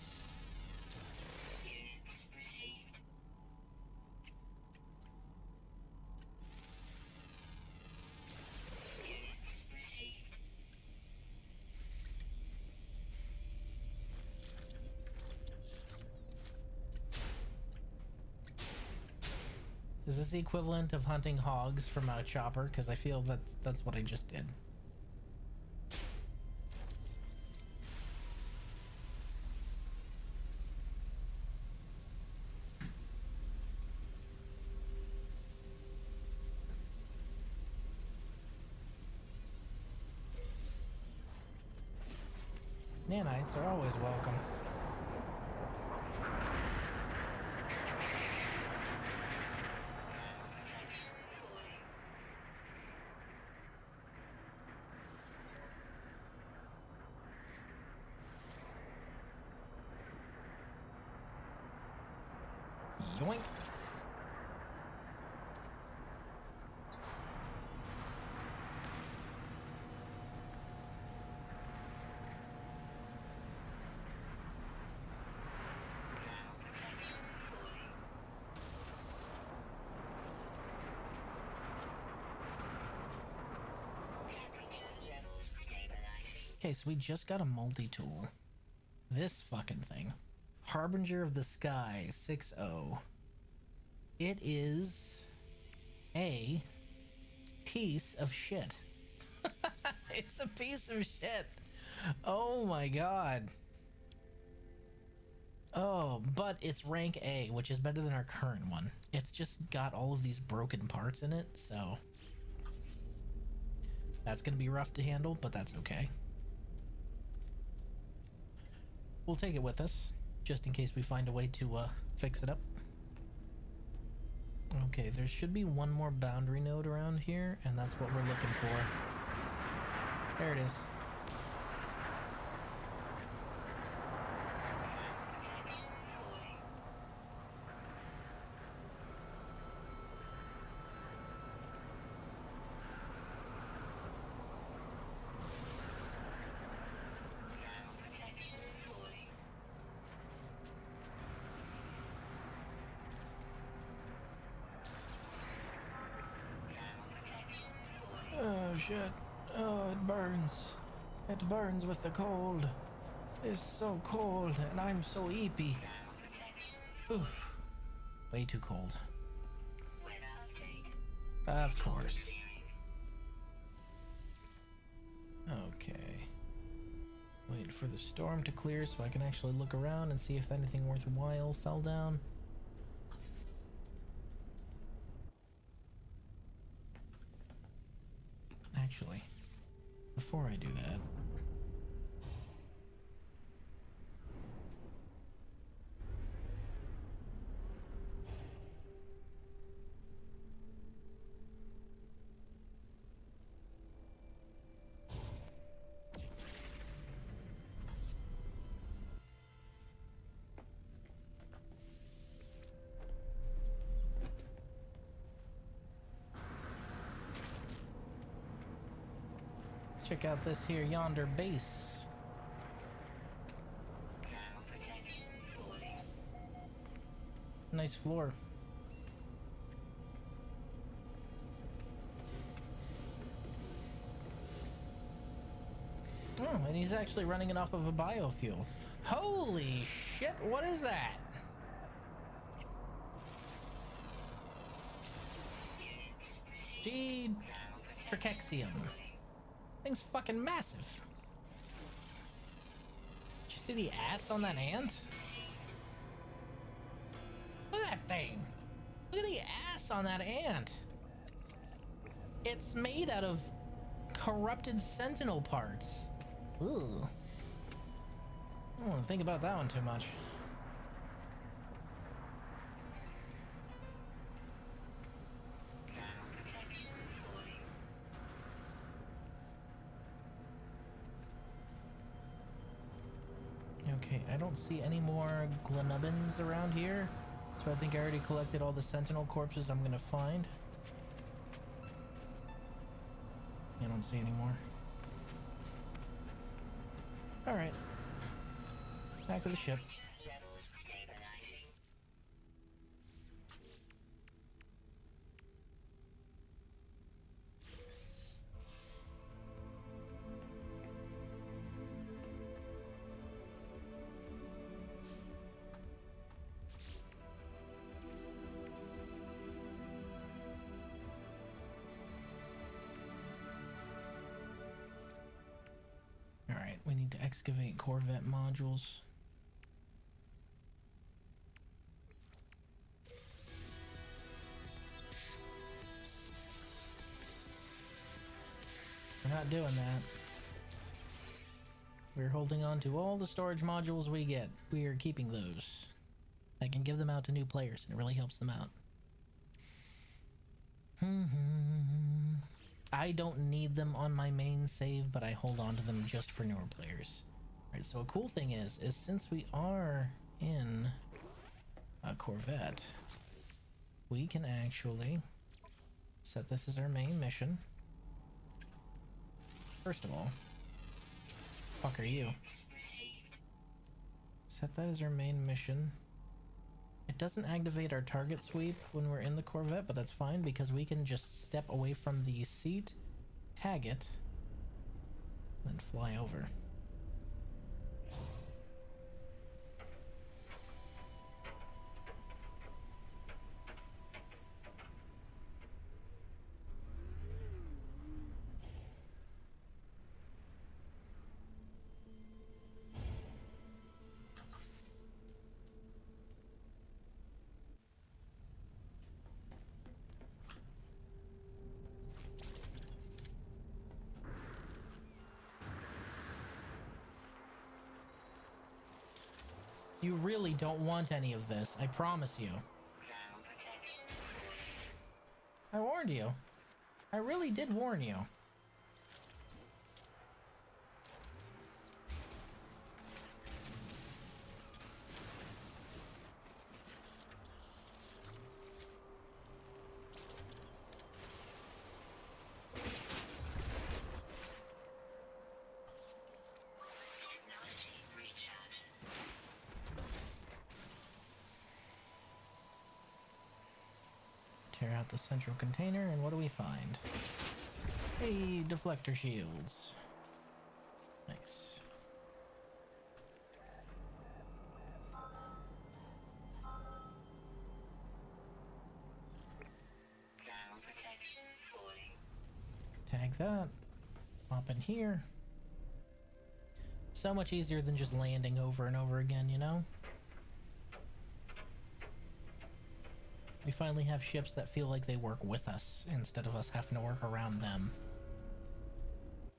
Is this the equivalent of hunting hogs from a chopper? Because I feel that that's what I just did. Nanites are always welcome. Yoink. Okay, so we just got a multi-tool. This fucking thing. Harbinger of the Sky 6-0. It is a piece of shit. It's a piece of shit. Oh my god. Oh, but it's rank A, which is better than our current one. It's just got all of these broken parts in it, so that's gonna be rough to handle, but that's okay. We'll take it with us, just in case we find a way to fix it up. Okay, there should be one more boundary node around here, and that's what we're looking for. There it is. Oh shit. Oh, it burns. It burns with the cold. It's so cold, and I'm so eepy. Oof. Way too cold. Of course. Okay. Wait for the storm to clear so I can actually look around and see if anything worthwhile fell down. Actually, before I do that, check out this here yonder base. Nice floor. Oh, and he's actually running it off of a biofuel. Holy shit, what is that? G. Trichexium. Thing's fucking massive. Did you see the ass on that ant? Look at that thing. Look at the ass on that ant. It's made out of corrupted sentinel parts. Ugh. I don't want to think about that one too much. Okay, I don't see any more Glenubbins around here, so I think I already collected all the Sentinel corpses I'm gonna find. I don't see any more. Alright. Back to the ship. Alright, we need to excavate Corvette modules. We're not doing that. We're holding on to all the storage modules we get. We are keeping those. I can give them out to new players, and it really helps them out. I don't need them on my main save, but I hold on to them just for newer players. Alright, so a cool thing is since we are in a Corvette, we can actually set this as our main mission. First of all, fuck are you? Set that as our main mission. It doesn't activate our target sweep when we're in the Corvette, but that's fine because we can just step away from the seat, tag it, and fly over. You really don't want any of this, I promise you. I warned you. I really did warn you. Tear out the central container, and what do we find? Hey, deflector shields. Nice. Tag that. Hop in here. So much easier than just landing over and over again, you know? We finally have ships that feel like they work with us instead of us having to work around them.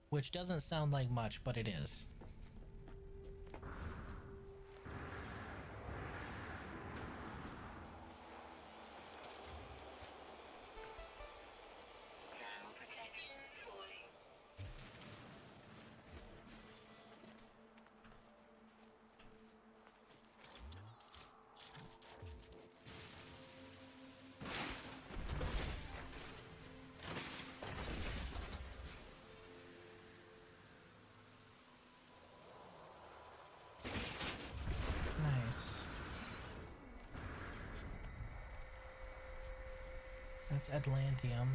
Which doesn't sound like much, but it is. That's Atlantium.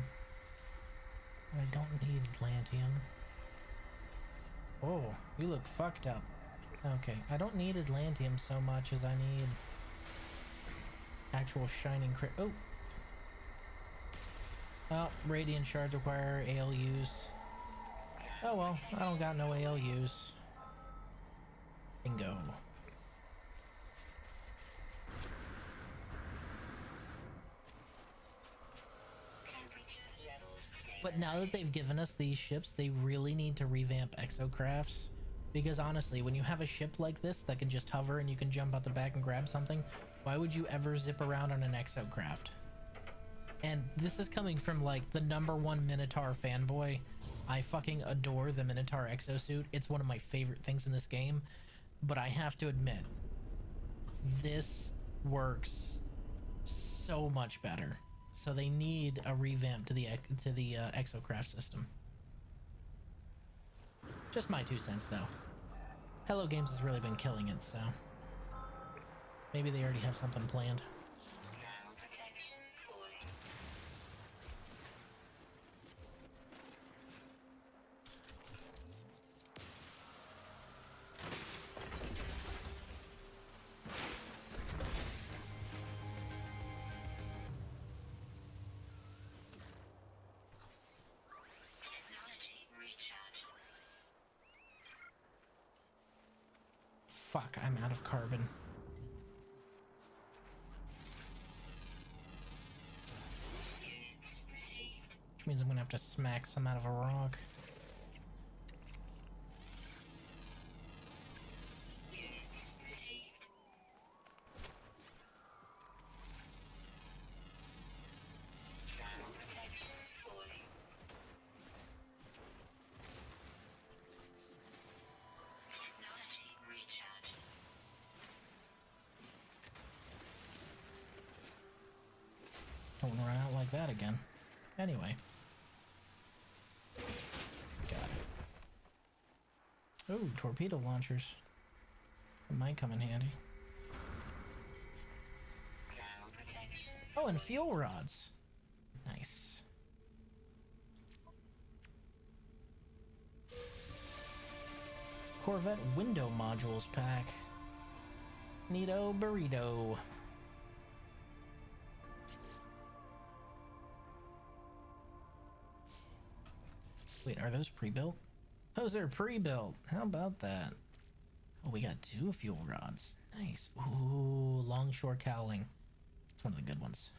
I don't need Atlantium. Oh, you look fucked up. Okay, I don't need Atlantium so much as I need actual shining crit. Oh! Oh, Radiant Shards require ALUs. Oh well, I don't got no ALUs. Bingo. But now that they've given us these ships, they really need to revamp exocrafts Because honestly, when you have a ship like this that can just hover and you can jump out the back and grab something, why would you ever zip around on an exocraft? And this is coming from like the #1 Minotaur fanboy. I fucking adore the Minotaur exosuit. It's one of my favorite things in this game. But I have to admit, this works so much better. So they need a revamp to the exocraft system. Just my 2 cents though. Hello Games has really been killing it, so maybe they already have something planned. Fuck, I'm out of carbon. Which means I'm gonna have to smack some out of a rock. Don't run out like that again. Anyway. Got it. Ooh, torpedo launchers. That might come in handy. Oh, and fuel rods. Nice. Corvette window modules pack. Neato burrito. Wait, are those pre-built? Those are pre-built. How about that? Oh, we got 2 fuel rods. Nice. Ooh, longshore cowling. It's one of the good ones.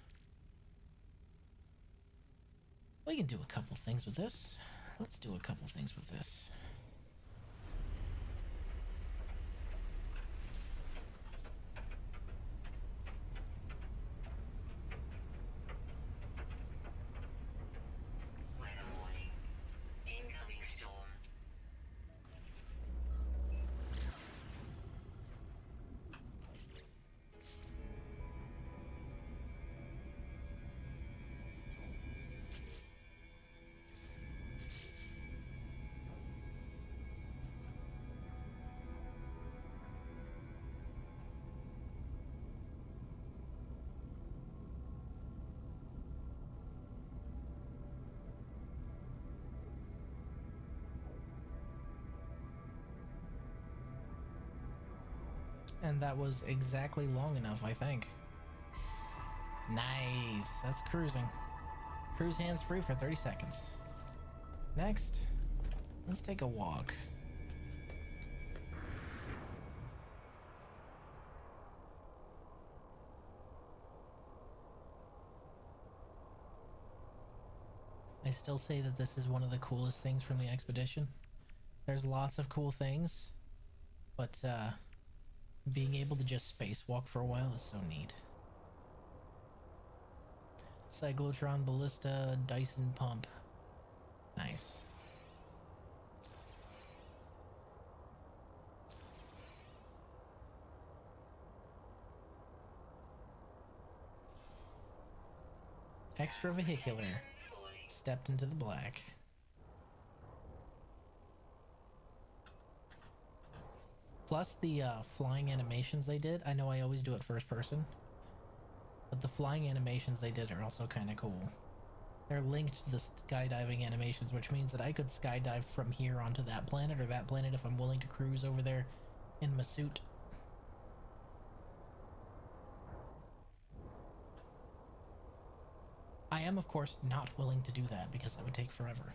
We can do a couple things with this. Let's do a couple things with this. And that was exactly long enough, I think. Nice. That's cruising. Cruise hands free for 30 seconds. Next, let's take a walk. I still say that this is one of the coolest things from the expedition. There's lots of cool things, but being able to just spacewalk for a while is so neat. Cyclotron Ballista Dyson Pump. Nice. Extravehicular. Stepped into the black. Plus the flying animations they did. I know I always do it first person, but the flying animations they did are also kind of cool. They're linked to the skydiving animations, which means that I could skydive from here onto that planet or that planet if I'm willing to cruise over there in my suit. I am, of course, not willing to do that because that would take forever.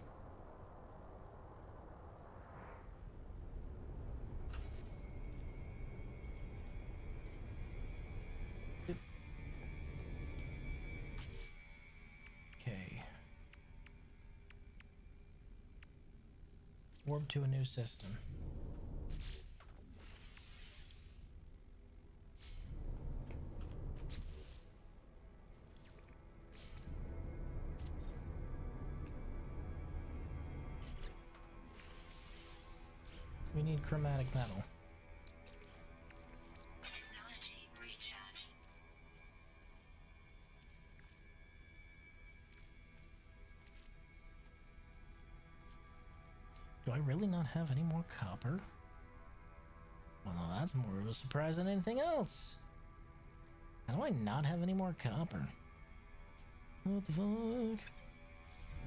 Okay. Warp to a new system. We need chromatic metal. Technology recharge. Do I really not have any more copper? Well, no, that's more of a surprise than anything else. How do I not have any more copper? What the fuck?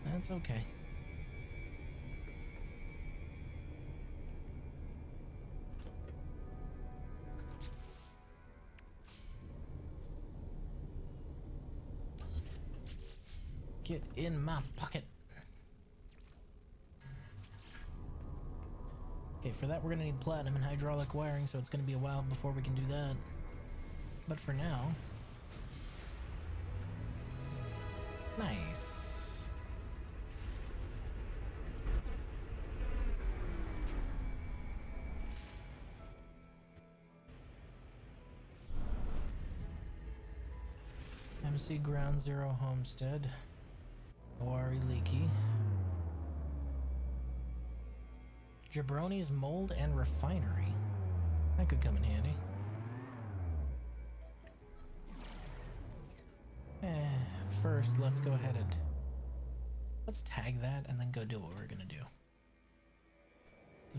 That's okay. Get in my pocket. Okay, for that we're gonna need platinum and hydraulic wiring, so it's gonna be a while before we can do that. But for now... Nice. MC Ground Zero Homestead. Owari Leaky. Jabroni's Mold and Refinery. That could come in handy. First, let's go ahead and... Let's tag that and then go do what we're gonna do.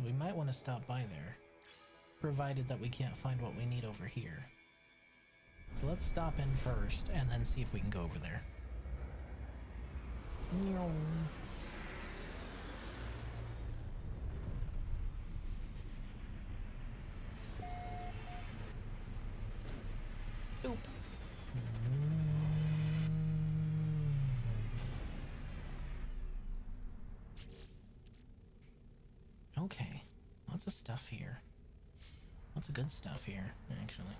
We might want to stop by there. Provided that we can't find what we need over here. So let's stop in first and then see if we can go over there. Oop. Okay, lots of stuff here. Lots of good stuff here, actually.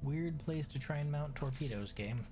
Weird place to try and mount torpedoes, game.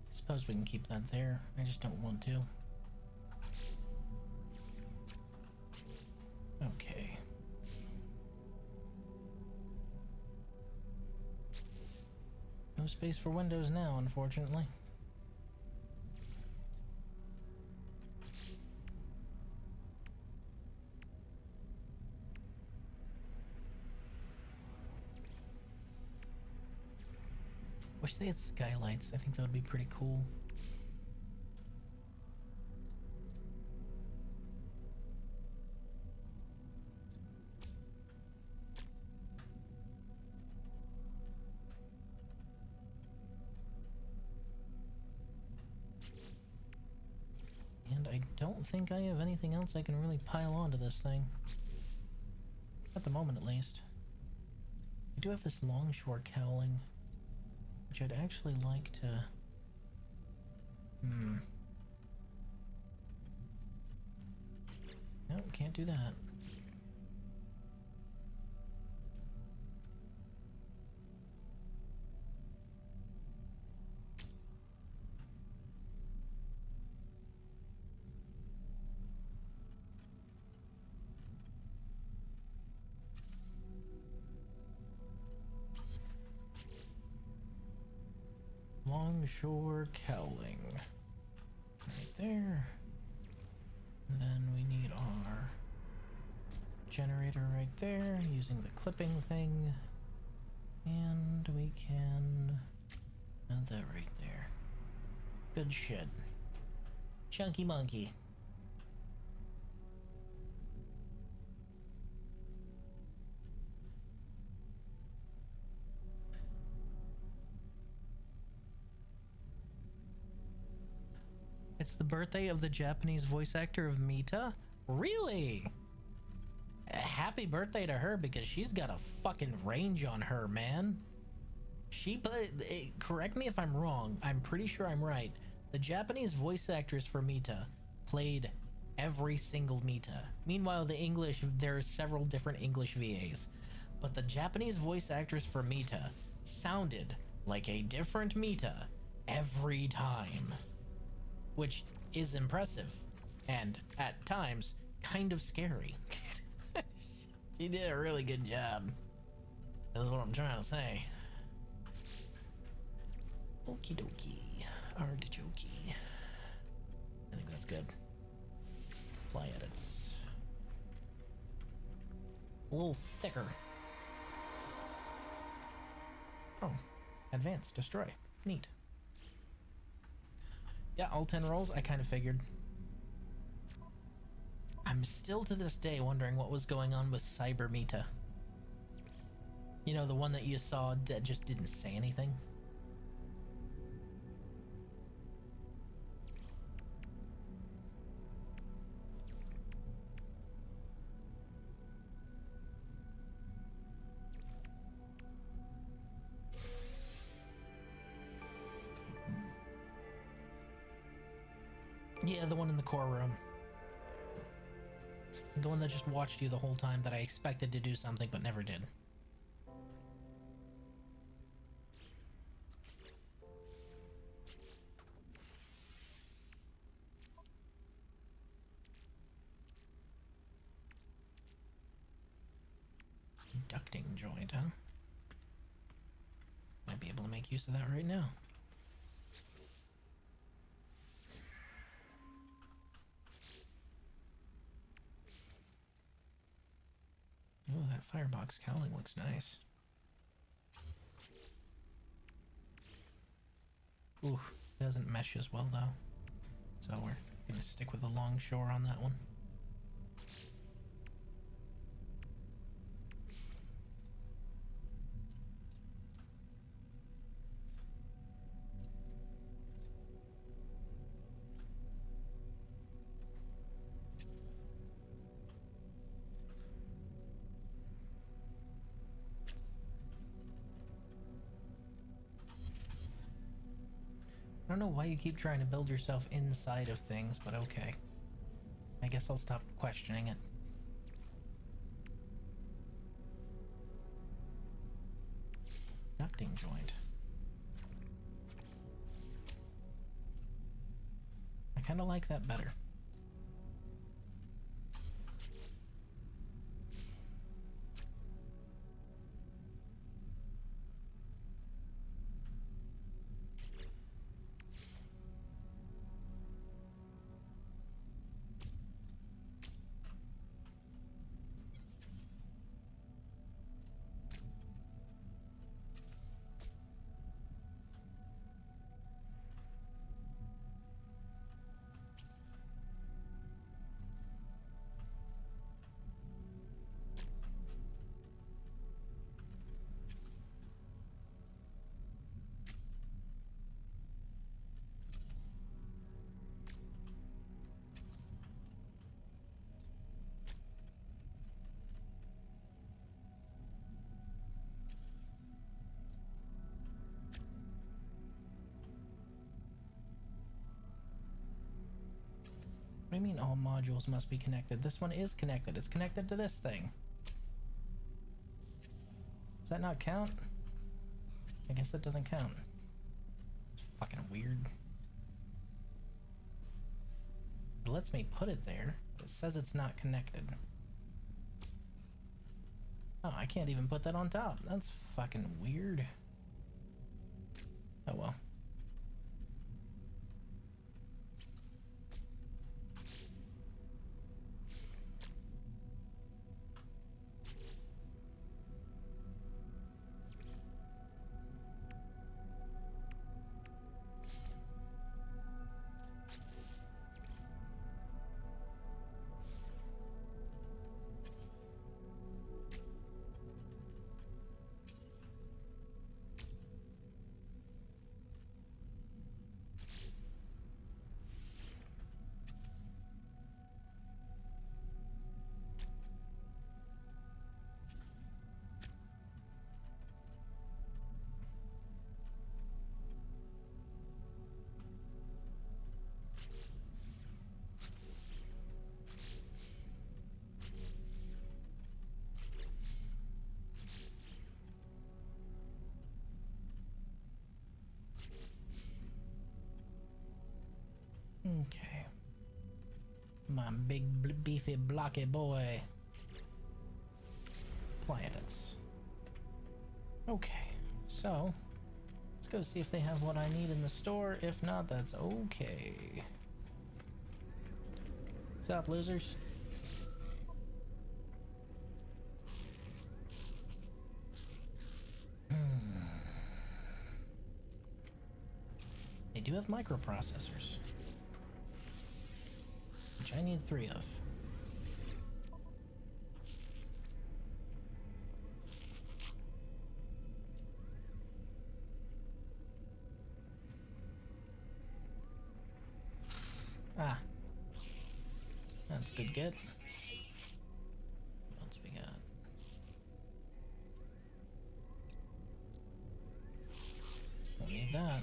Suppose we can keep that there. I just don't want to. Okay. No space for windows now, unfortunately. Wish they had skylights. I think that would be pretty cool. And I don't think I have anything else I can really pile onto this thing. At the moment, at least. I do have this longshore cowling, which I'd actually like to... No, can't do that. Longshore cowling. Right there. And then we need our generator right there, using the clipping thing. And we can add that right there. Good shit. Chunky monkey. It's the birthday of the Japanese voice actor of Mita? Really? Happy birthday to her, because she's got a fucking range on her, man. Correct me if I'm wrong, I'm pretty sure I'm right. The Japanese voice actress for Mita played every single Mita. Meanwhile, there are several different English VAs. But the Japanese voice actress for Mita sounded like a different Mita every time. Which is impressive, and at times kind of scary. She did a really good job. That's what I'm trying to say. Okie dokie. Artichoke. I think that's good. Apply edits. A little thicker. Oh. Advance. Destroy. Neat. Yeah, all 10 rolls, I kind of figured. I'm still to this day wondering what was going on with Cyber Mita. You know, the one that you saw that just didn't say anything? Yeah, the one in the core room. The one that just watched you the whole time that I expected to do something but never did. Ducting joint, huh? Might be able to make use of that right now. Oh, that firebox cowling looks nice. Ooh, doesn't mesh as well though. So we're gonna stick with the longshore on that one. I don't know why you keep trying to build yourself inside of things, but okay. I guess I'll stop questioning it. Ducting joint. I kind of like that better. do you mean all modules must be connected? This one is connected. It's connected to this thing. Does that not count? I guess that doesn't count. It's fucking weird. It lets me put it there, but it says it's not connected. Oh, I can't even put that on top. That's fucking weird. Oh well. Okay. My big beefy blocky boy. Planets. Okay, so let's go see if they have what I need in the store. If not, that's okay. What's up, losers? They do have microprocessors, which I need 3 of. Ah. That's good get. What else we got? Don't need that.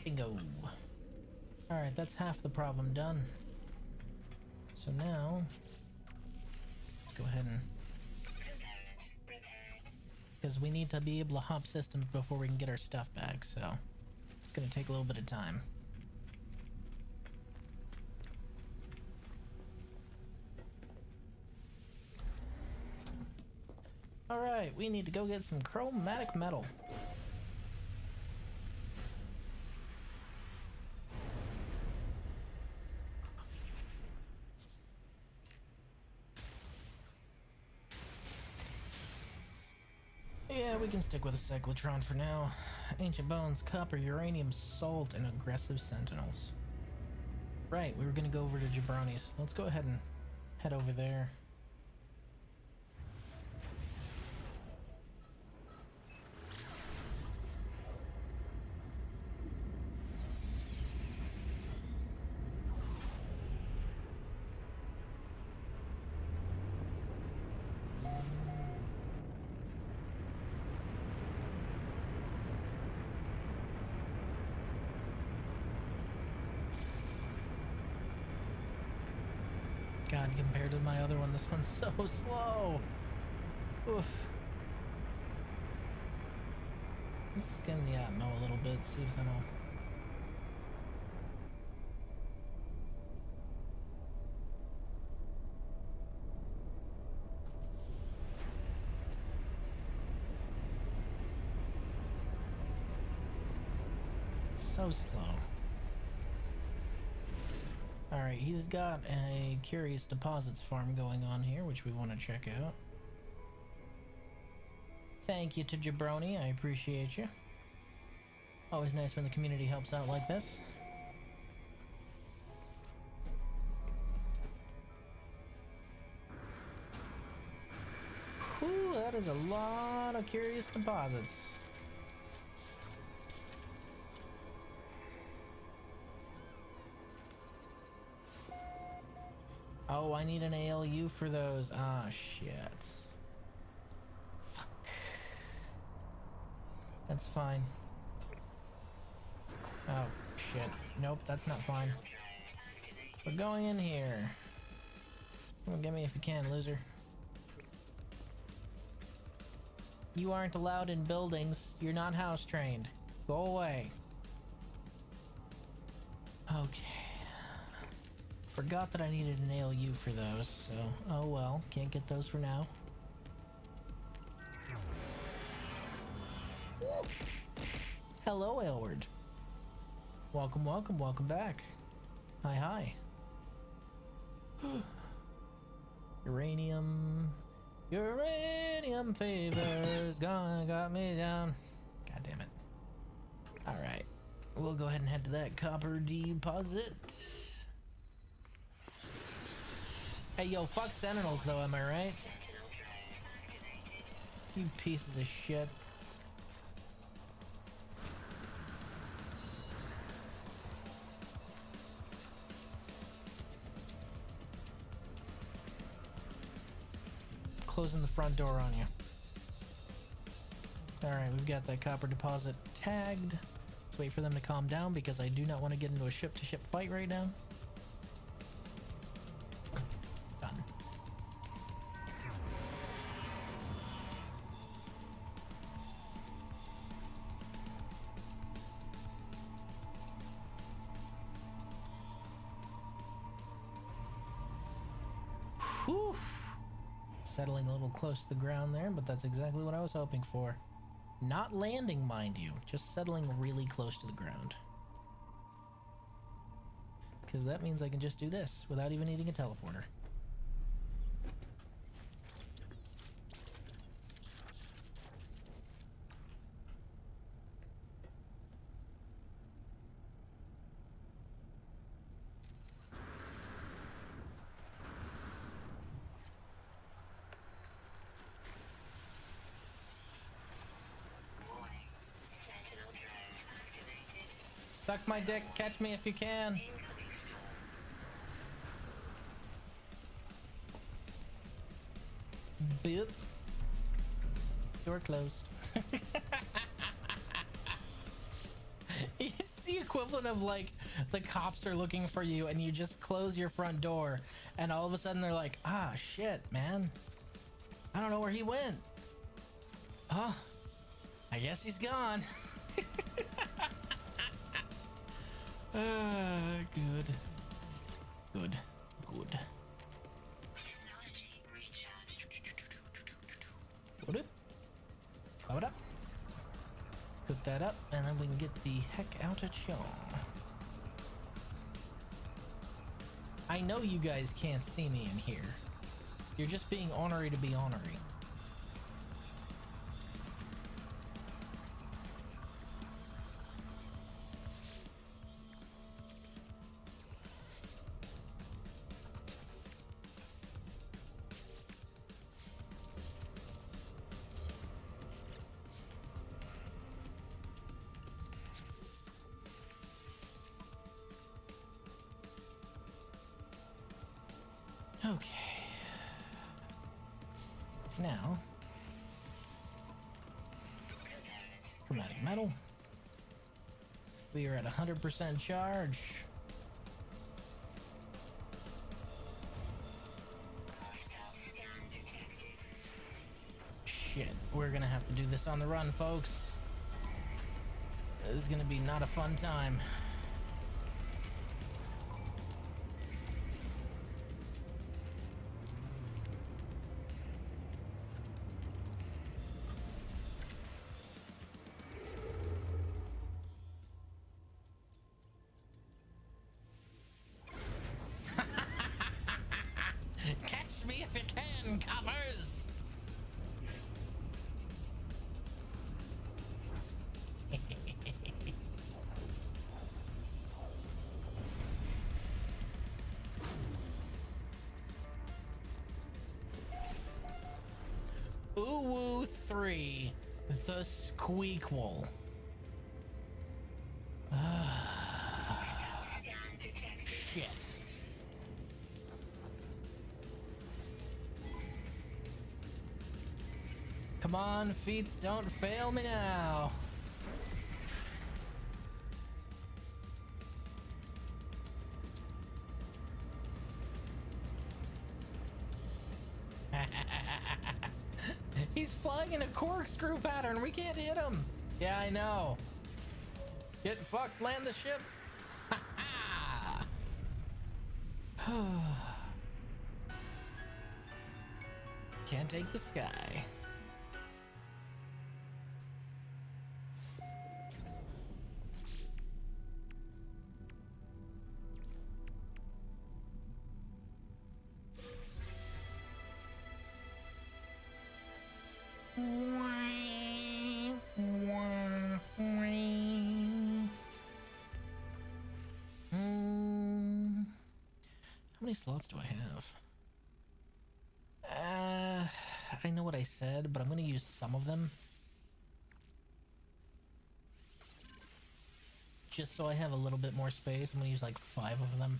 Bingo. Alright, that's half the problem done. So now, let's go ahead and... because we need to be able to hop systems before we can get our stuff back, so it's gonna take a little bit of time. Alright, we need to go get some chromatic metal. Yeah, we can stick with a cyclotron for now. Ancient bones, copper, uranium, salt, and aggressive sentinels. Right, we were gonna go over to Jabroni's. Let's go ahead and head over there. God, compared to my other one, this one's so slow. Oof. Let's skim the Atmo a little bit, see if that'll... so slow. Alright, he's got a curious deposits farm going on here, which we want to check out. Thank you to Jabroni, I appreciate you. Always nice when the community helps out like this. Whew, that is a lot of curious deposits. Oh, I need an ALU for those. Ah, shit. Fuck. That's fine. Oh, shit. Nope, that's not fine. We're going in here. Come on, get me if you can, loser. You aren't allowed in buildings. You're not house trained. Go away. Okay. Forgot that I needed an ALU for those, so oh well. Can't get those for now. Hello, Aylward. Welcome, welcome, welcome back. Hi, hi. Uranium fever's gone, got me down. God damn it. Alright. We'll go ahead and head to that copper deposit. Hey, yo, fuck Sentinels, though, am I right? You pieces of shit. Closing the front door on you. Alright, we've got that copper deposit tagged. Let's wait for them to calm down because I do not want to get into a ship-to-ship fight right now. Done. Whew. Settling a little close to the ground there, but that's exactly what I was hoping for. Not landing, mind you, just settling really close to the ground. Because that means I can just do this without even needing a teleporter. Suck my dick, catch me if you can. Boop. Door closed. It's the equivalent of like the cops are looking for you and you just close your front door and all of a sudden they're like, ah shit, man. I don't know where he went. Oh, I guess he's gone. Good. Good. Good. Technology recharge. Load it. Blow it up. Cook that up, and then we can get the heck out of Chong. I know you guys can't see me in here. You're just being ornery to be ornery. Okay. Now, chromatic metal. We are at 100% charge. Shit, we're gonna have to do this on the run, folks. This is gonna be not a fun time. Catch me if you can, coppers! Uwu 3, the Squeakquel. Shit. Come on, feats, don't fail me now. He's flying in a corkscrew pattern. We can't hit him. Yeah, I know. Get fucked, land the ship. Can't take the sky. How many slots do I have? I know what I said, but I'm gonna use some of them. Just so I have a little bit more space. I'm gonna use like 5 of them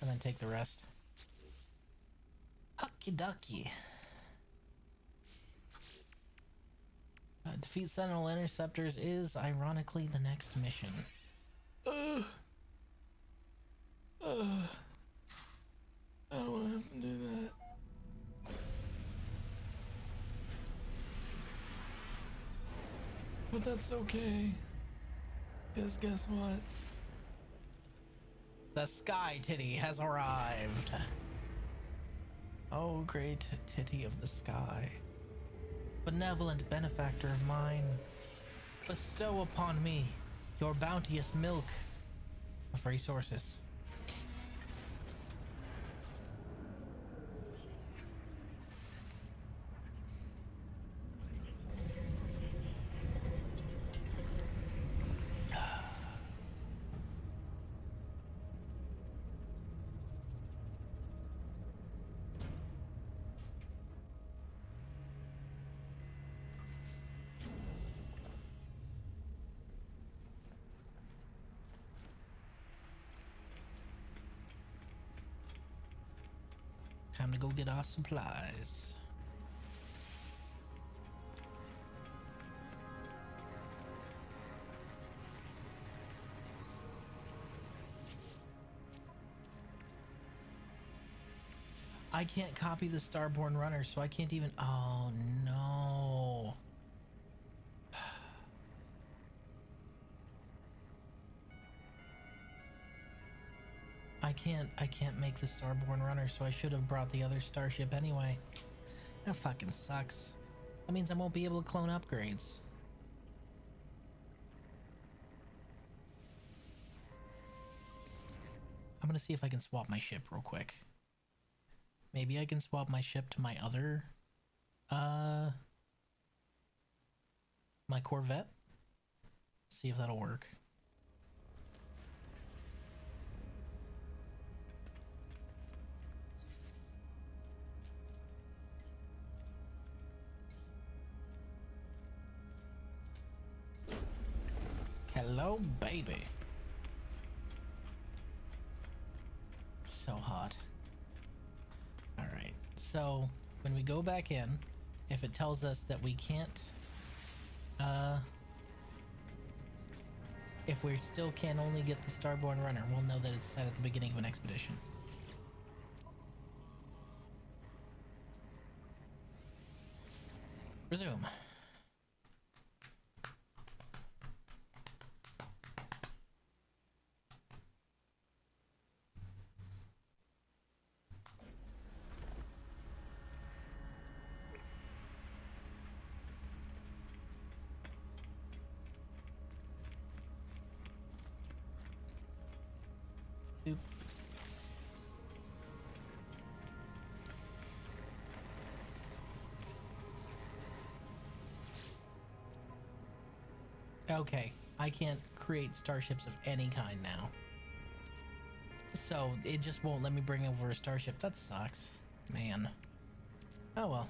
and then take the rest. Hucky ducky. Defeat Sentinel Interceptors is ironically the next mission. I don't want to have to do that. But that's okay. Because guess what? The Sky Titty has arrived. Oh, great Titty of the Sky. Benevolent benefactor of mine, bestow upon me your bounteous milk of resources. Time to go get our supplies. I can't copy the Starborn runner, so I can't even... Oh, no. I can't make the Starborn runner, so I should have brought the other starship anyway. That fucking sucks. That means I won't be able to clone upgrades. I'm gonna see if I can swap my ship real quick. Maybe I can swap my ship to my other, my Corvette. See if that'll work. Hello, baby. So hot. Alright, so when we go back in, if it tells us that we can't, if we still can only get the Starborn runner, we'll know that it's set at the beginning of an expedition. Resume. Boop. Okay, I can't create starships of any kind now. So it just won't let me bring over a starship. That sucks, man. Oh well.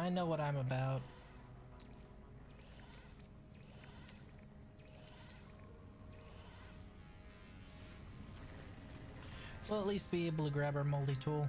I know what I'm about. We'll at least be able to grab our multi-tool.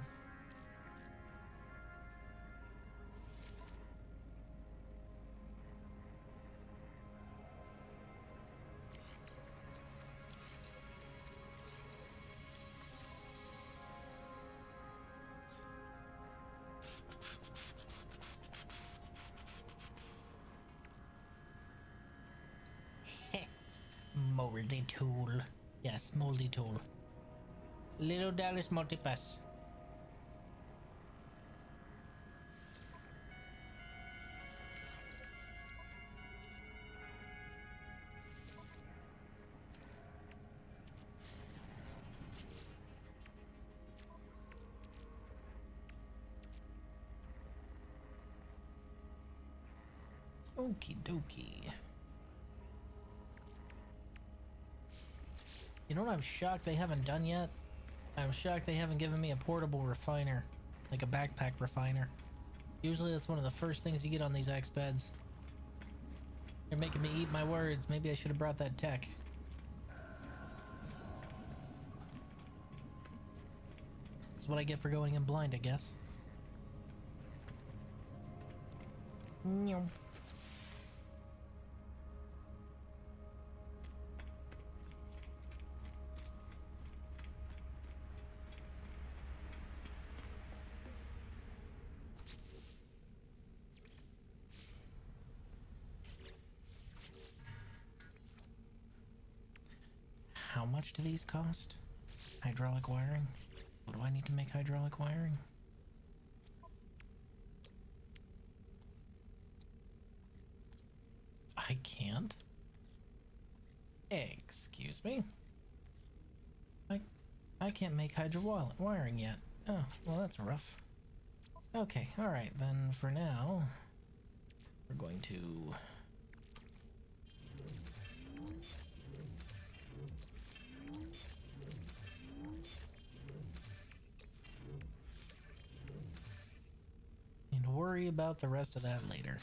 Multi-tool. Yes, multi-tool. Little Dallas multipass. Okie dokie. You know what I'm shocked they haven't done yet? I'm shocked they haven't given me a portable refiner. Like a backpack refiner. Usually that's one of the first things you get on these X-Beds. They're making me eat my words. Maybe I should have brought that tech. That's what I get for going in blind, I guess. Meow. How much do these cost? Hydraulic wiring? What do I need to make hydraulic wiring? I can't. Excuse me. I can't make hydraulic wiring yet. Oh, well that's rough. Okay, alright, then for now, we're going to... and worry about the rest of that later.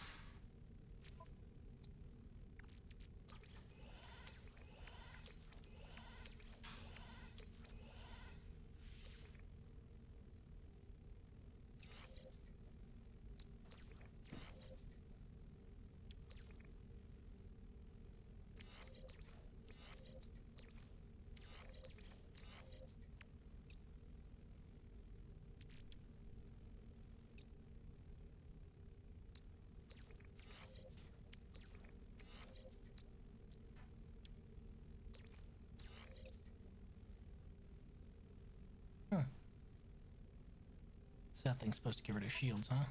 So that thing's supposed to get rid of shields, huh?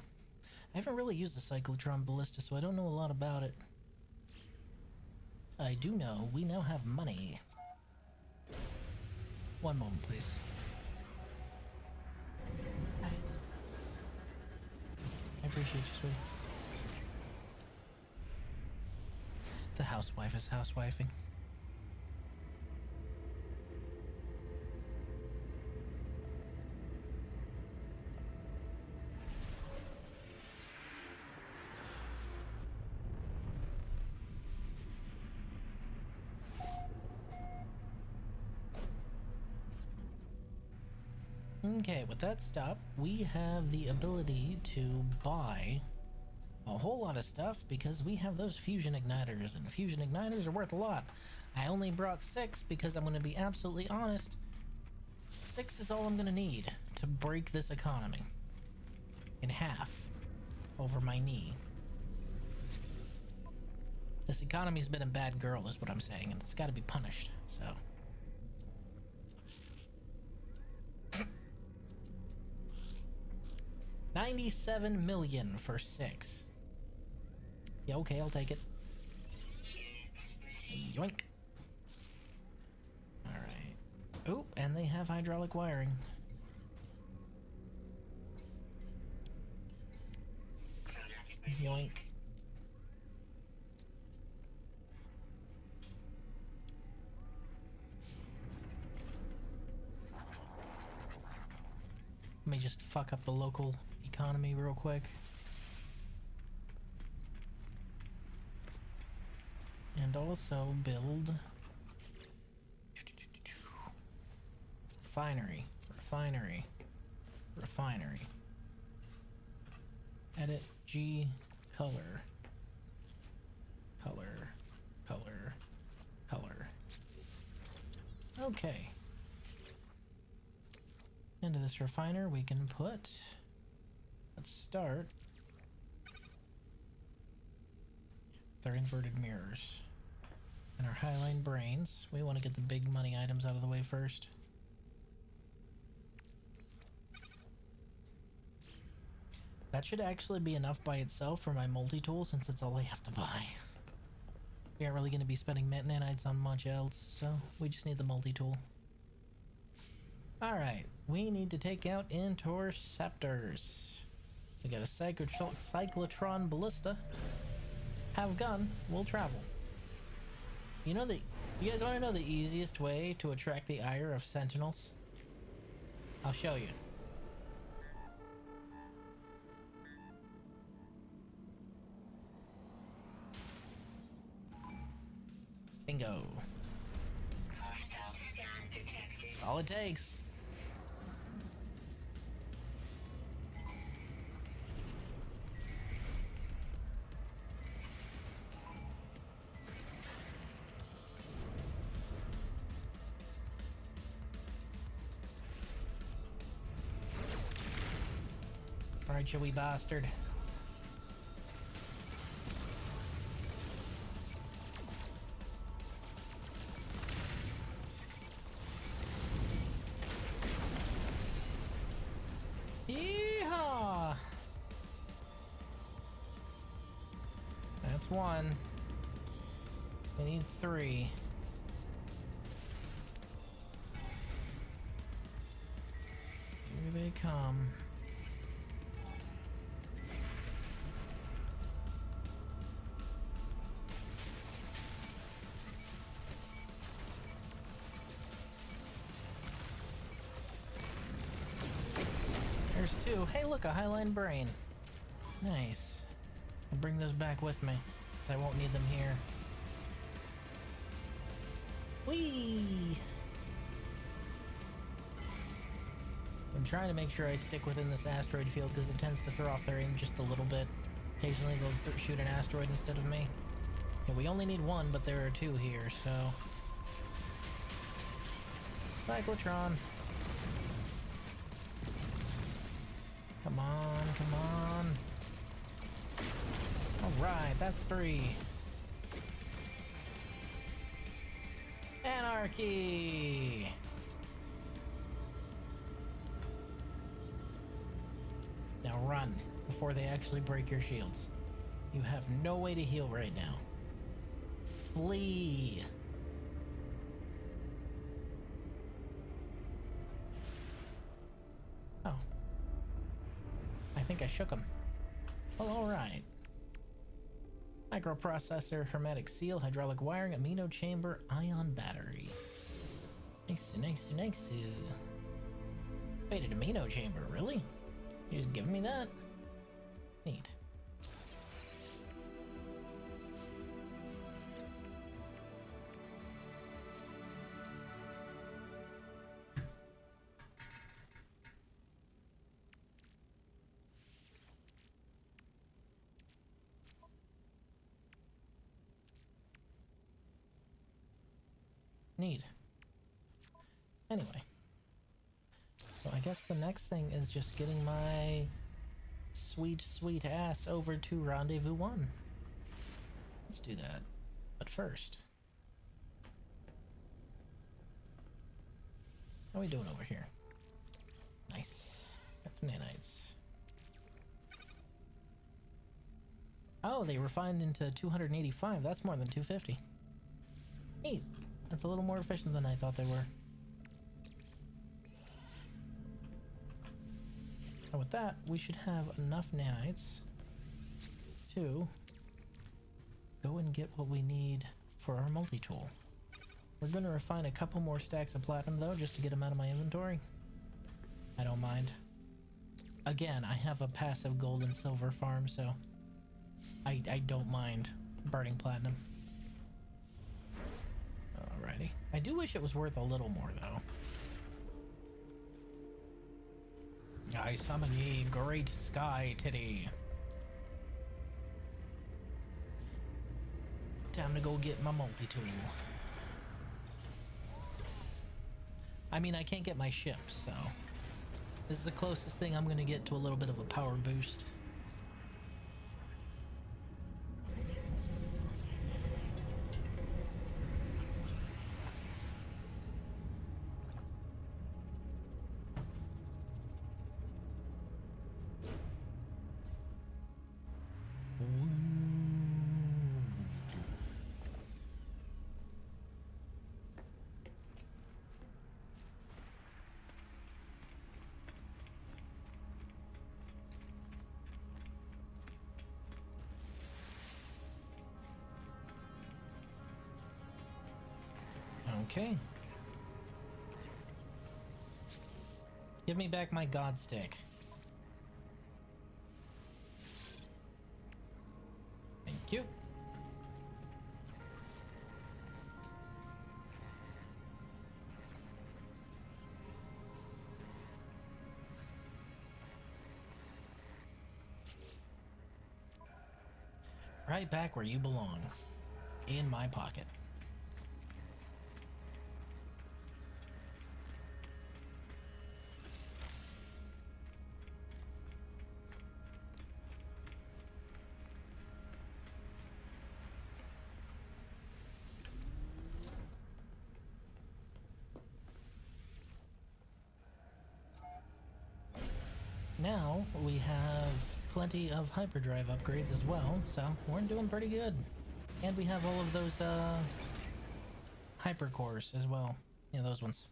I haven't really used the Cyclotron Ballista, so I don't know a lot about it. I do know we now have money. One moment, please. I appreciate you, sweetie. The housewife is housewifing. Okay, with that stop, we have the ability to buy a whole lot of stuff because we have those fusion igniters, and fusion igniters are worth a lot. I only brought 6 because I'm going to be absolutely honest. 6 is all I'm going to need to break this economy in half over my knee. This economy's been a bad girl is what I'm saying, and it's got to be punished, so... $97 million for 6. Yeah, okay, I'll take it. Yoink. Alright. Oh, and they have hydraulic wiring. Yoink. Let me just fuck up the local economy real quick. And also build refinery, refinery, refinery. Edit G color, color, color, color. Okay. Into this refiner we can put, let's start with our inverted mirrors and our highline brains. We want to get the big money items out of the way first. That should actually be enough by itself for my multi-tool, since it's all I have to buy. We aren't really going to be spending nanites on much else, so we just need the multi-tool. Alright, we need to take out interceptors. We got a cyclotron ballista. Have gun, we'll travel. You guys want to know the easiest way to attract the ire of sentinels? I'll show you. Bingo. Hostile scan detected. That's all it takes. Alright, you wee bastard. Yeehaw! That's one. We need 3. Here they come. There's 2. Hey, look, a highline brain. Nice. I'll bring those back with me, since I won't need them here. Whee! I'm trying to make sure I stick within this asteroid field, because it tends to throw off their aim just a little bit. Occasionally they'll shoot an asteroid instead of me. Yeah, we only need 1, but there are 2 here, so... Cyclotron. Come on, come on. Alright, that's 3. Anarchy! Now run, before they actually break your shields. You have no way to heal right now. Flee! Oh. I think I shook him. Well, alright. Microprocessor, hermetic seal, hydraulic wiring, amino chamber, ion battery. Nice, nice, nice. Wait, an amino chamber, really? You just giving me that? Neat. Neat. Anyway. So I guess the next thing is just getting my sweet, sweet ass over to Rendezvous 1. Let's do that. But first... how are we doing over here? Nice. Got some nanites. Oh, they refined into 285. That's more than 250. Neat. That's a little more efficient than I thought they were. And with that, we should have enough nanites to go and get what we need for our multi-tool. We're going to refine a couple more stacks of platinum, though, just to get them out of my inventory. I don't mind. Again, I have a passive gold and silver farm, so I don't mind burning platinum. I do wish it was worth a little more, though. I summon ye, great sky titty. Time to go get my multi-tool. I mean, I can't get my ship, so this is the closest thing I'm gonna get to a little bit of a power boost. Okay. Give me back my god stick. Thank you. Right back where you belong. In my pocket. Now we have plenty of hyperdrive upgrades as well, so we're doing pretty good. And we have all of those hyper cores as well. Yeah, those ones.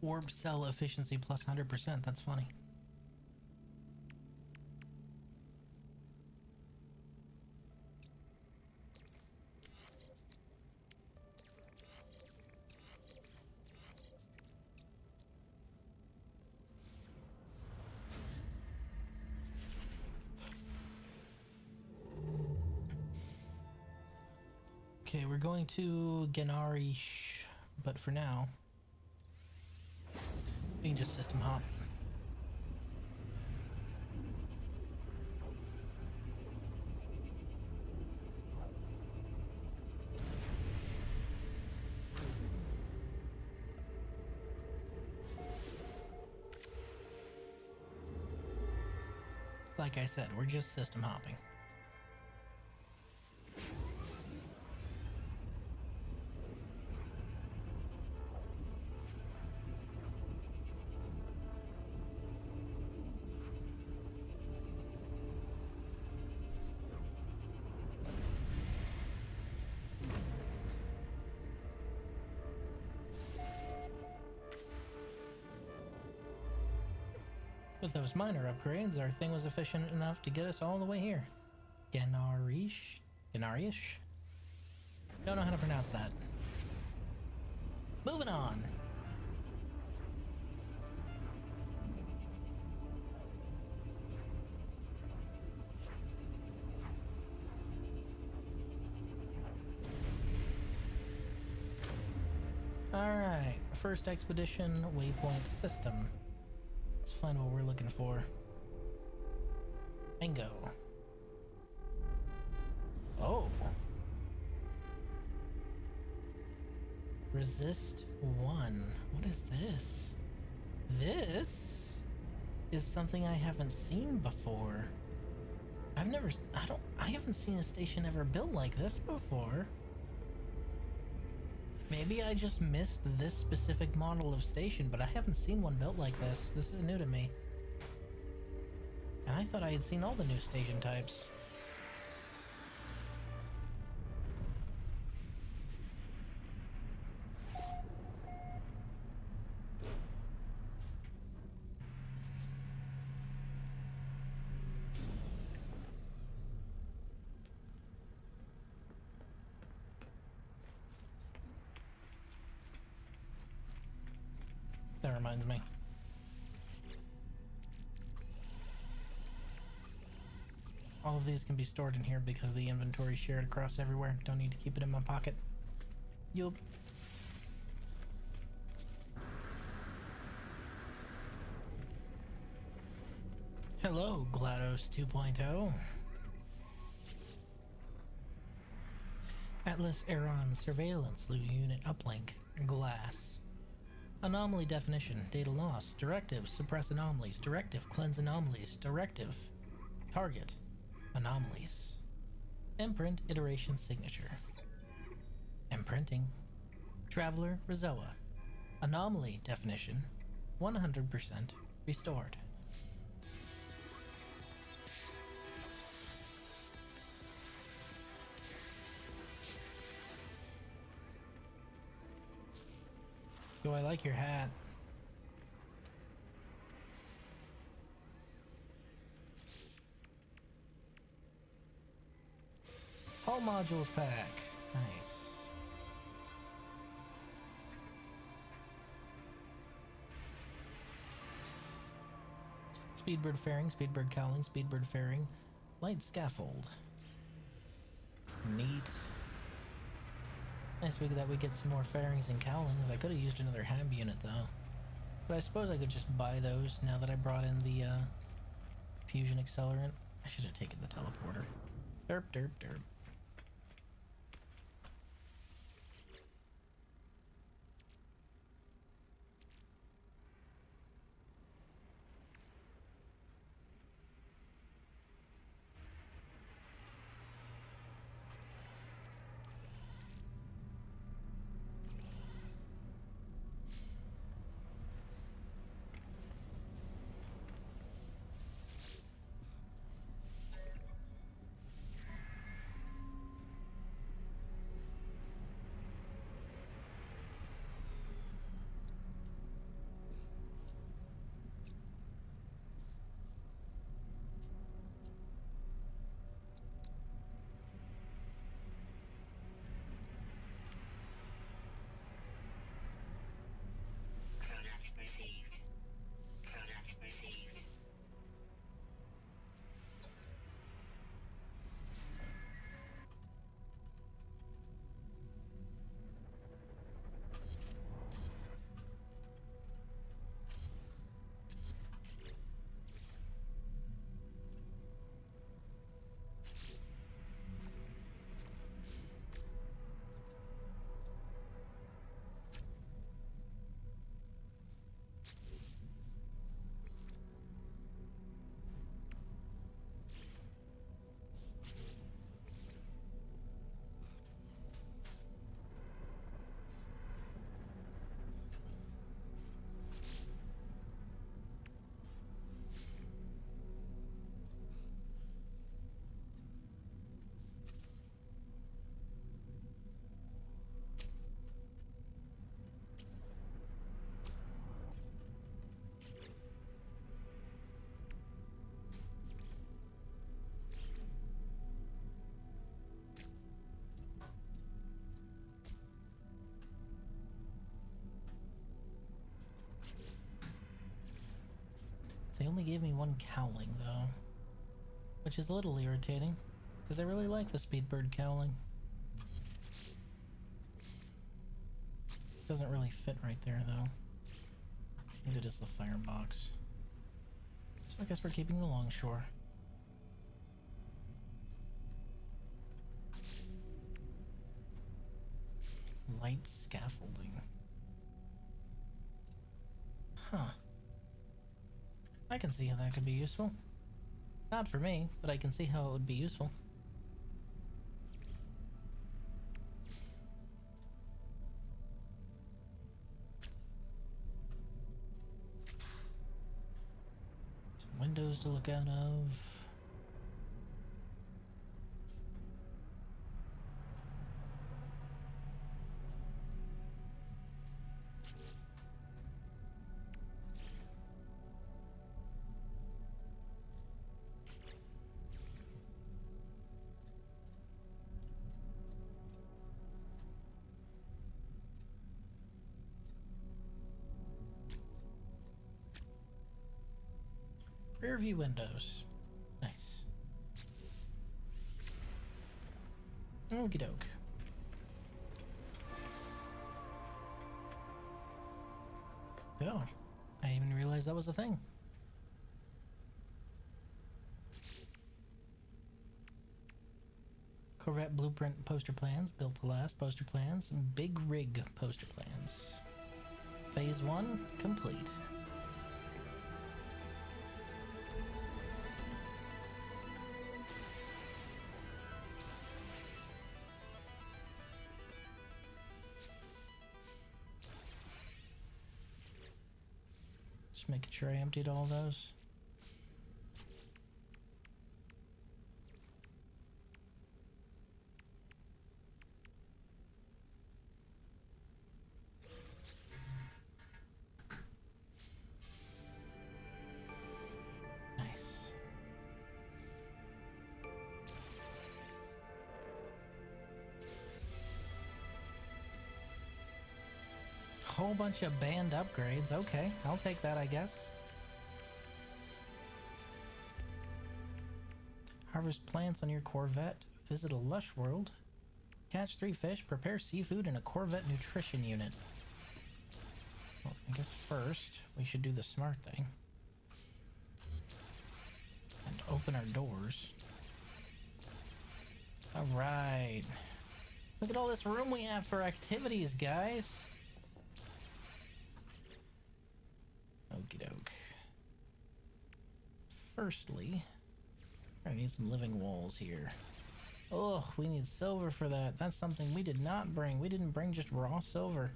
Orb cell efficiency plus 100%. That's funny. Okay, we're going to Gommage, but for now, we can just system hop. Like I said, we're just system hopping. With those minor upgrades, our thing was efficient enough to get us all the way here. Gommage? Gommage? Don't know how to pronounce that. Moving on. Alright, first expedition waypoint system. Let's find what we're looking for. Bingo. Oh. Resist 1. What is this? This is something I haven't seen before. I haven't seen a station ever built like this before. Maybe I just missed this specific model of station, but I haven't seen one built like this. This is new to me. And I thought I had seen all the new station types. That reminds me. All of these can be stored in here because the inventory is shared across everywhere. Don't need to keep it in my pocket. Yup. Hello, GLaDOS 2.0. Atlas Aeron Surveillance Unit Uplink. Glass. Anomaly definition. Data loss. Directive. Suppress anomalies. Directive. Cleanse anomalies. Directive. Target. Anomalies. Imprint. Iteration signature. Imprinting. Traveler. Rizoa. Anomaly definition. 100% restored. Oh, I like your hat. All modules pack. Nice. Speedbird fairing, speedbird cowling, speedbird fairing, light scaffold. Neat. Nice that we get some more fairings and cowlings. I could have used another hab unit though. But I suppose I could just buy those now that I brought in the fusion accelerant. I should have taken the teleporter. Derp, derp, derp. Product received. Product received. They only gave me one cowling though, which is a little irritating because I really like the speedbird cowling. Doesn't really fit right there though. Maybe it is the firebox. So I guess we're keeping the longshore. Light scaffolding. Huh. I can see how that could be useful. Not for me, but I can see how it would be useful. Some windows to look out of. Rear view windows. Nice. Okie doke. Oh, I didn't even realize that was a thing. Corvette blueprint poster plans, built to last poster plans, big rig poster plans. Phase 1 complete. Just making sure I emptied all those. Nice. Whole bunch of band upgrades. Okay, I'll take that, I guess. Harvest plants on your Corvette. Visit a lush world. Catch 3 fish. Prepare seafood in a Corvette nutrition unit. Well, I guess first we should do the smart thing. And open our doors. Alright. Look at all this room we have for activities, guys. Okie doke. Firstly, I need some living walls here. Oh, we need silver for that. That's something we did not bring. We didn't bring just raw silver.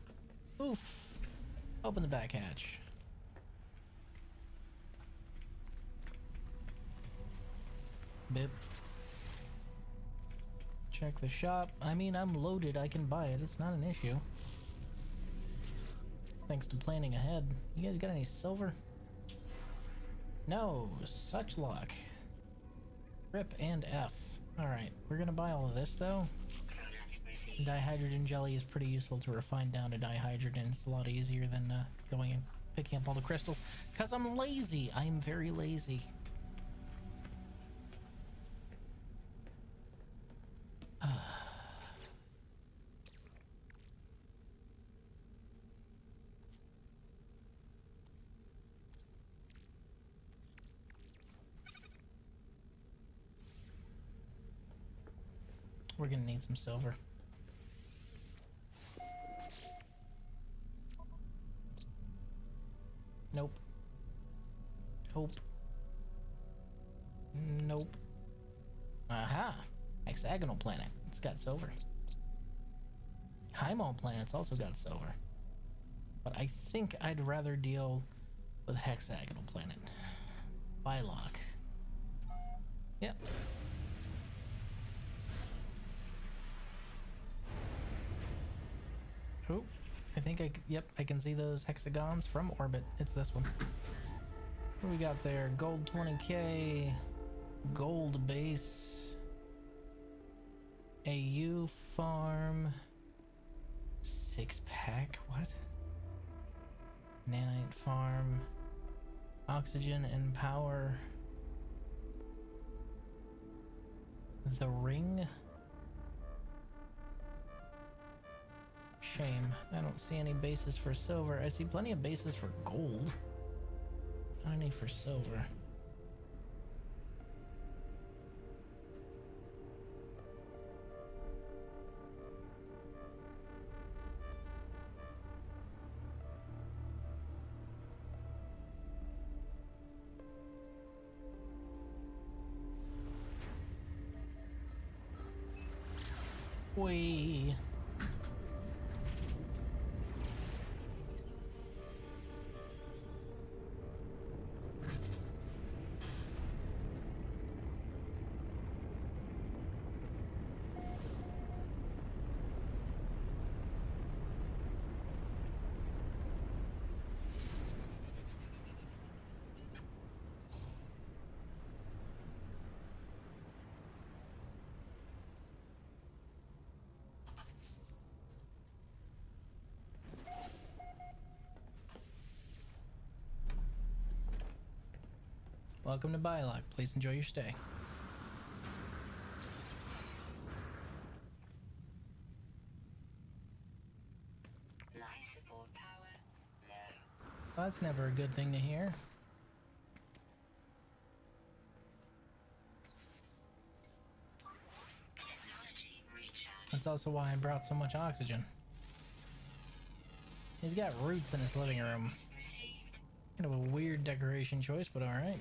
Oof. Open the back hatch. Bip. Check the shop. I mean, I'm loaded. I can buy it. It's not an issue. Thanks to planning ahead. You guys got any silver? No. Such luck. Rip and F. Alright, we're gonna buy all of this though. Dihydrogen jelly is pretty useful to refine down to dihydrogen. It's a lot easier than going and picking up all the crystals. Because I'm lazy. I am very lazy. We're gonna need some silver. Nope. Nope. Nope. Aha! Hexagonal planet. It's got silver. Highmall planet's also got silver. But I think I'd rather deal with hexagonal planet. Bylock. Yep. Oh, I think yep, I can see those hexagons from orbit. It's this one. What do we got there? Gold 20k, gold base, AU farm, 6-pack, what? Nanite farm, oxygen and power, the ring. Shame. I don't see any bases for silver. I see plenty of bases for gold. Not any for silver. Whee! Welcome to Bylock. Please enjoy your stay. Life support power low. Well, that's never a good thing to hear. Technology recharge. That's also why I brought so much oxygen. He's got roots in his living room. Received. Kind of a weird decoration choice, but alright.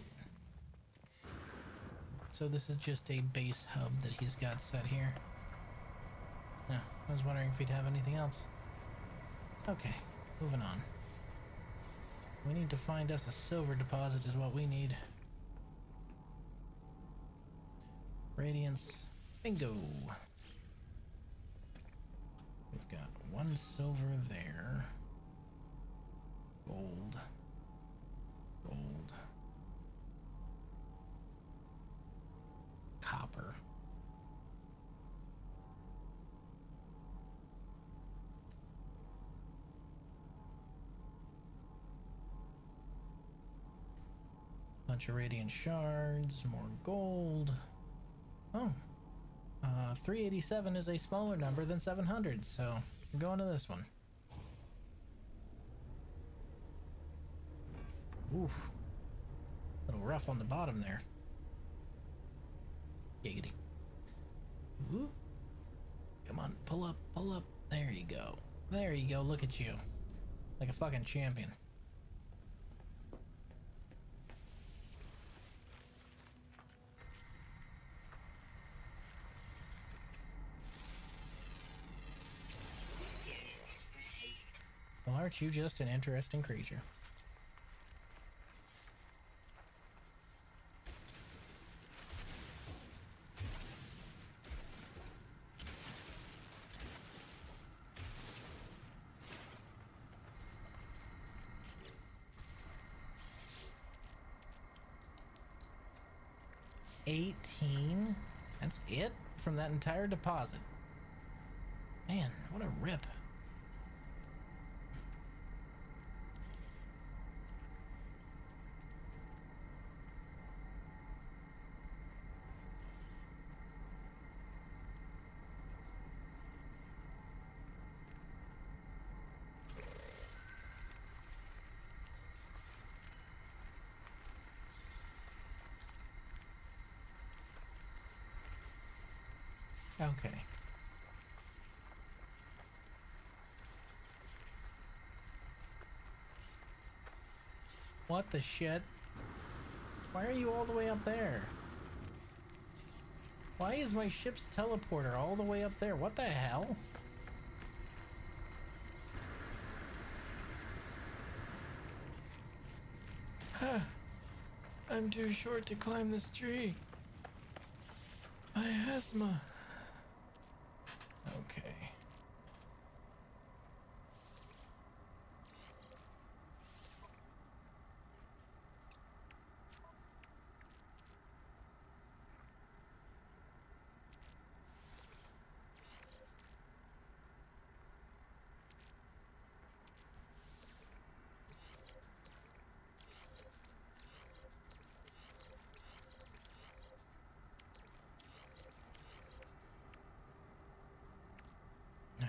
So this is just a base hub that he's got set here. No, I was wondering if he'd have anything else. Okay, moving on. We need to find us a silver deposit is what we need. Radiance. Bingo! We've got one silver there. Gold. Gold. Copper. Bunch of radiant shards, more gold. Oh. 387 is a smaller number than 700, so I'm going to this one. Oof. A little rough on the bottom there. Giggity. Whoop. Come on, pull up, pull up. There you go. There you go, look at you. Like a fucking champion. Well, aren't you just an interesting creature? $18? That's it? From that entire deposit? Man, what a rip. Okay. What the shit? Why are you all the way up there? Why is my ship's teleporter all the way up there? What the hell? I'm too short to climb this tree. My asthma. Okay. Okay.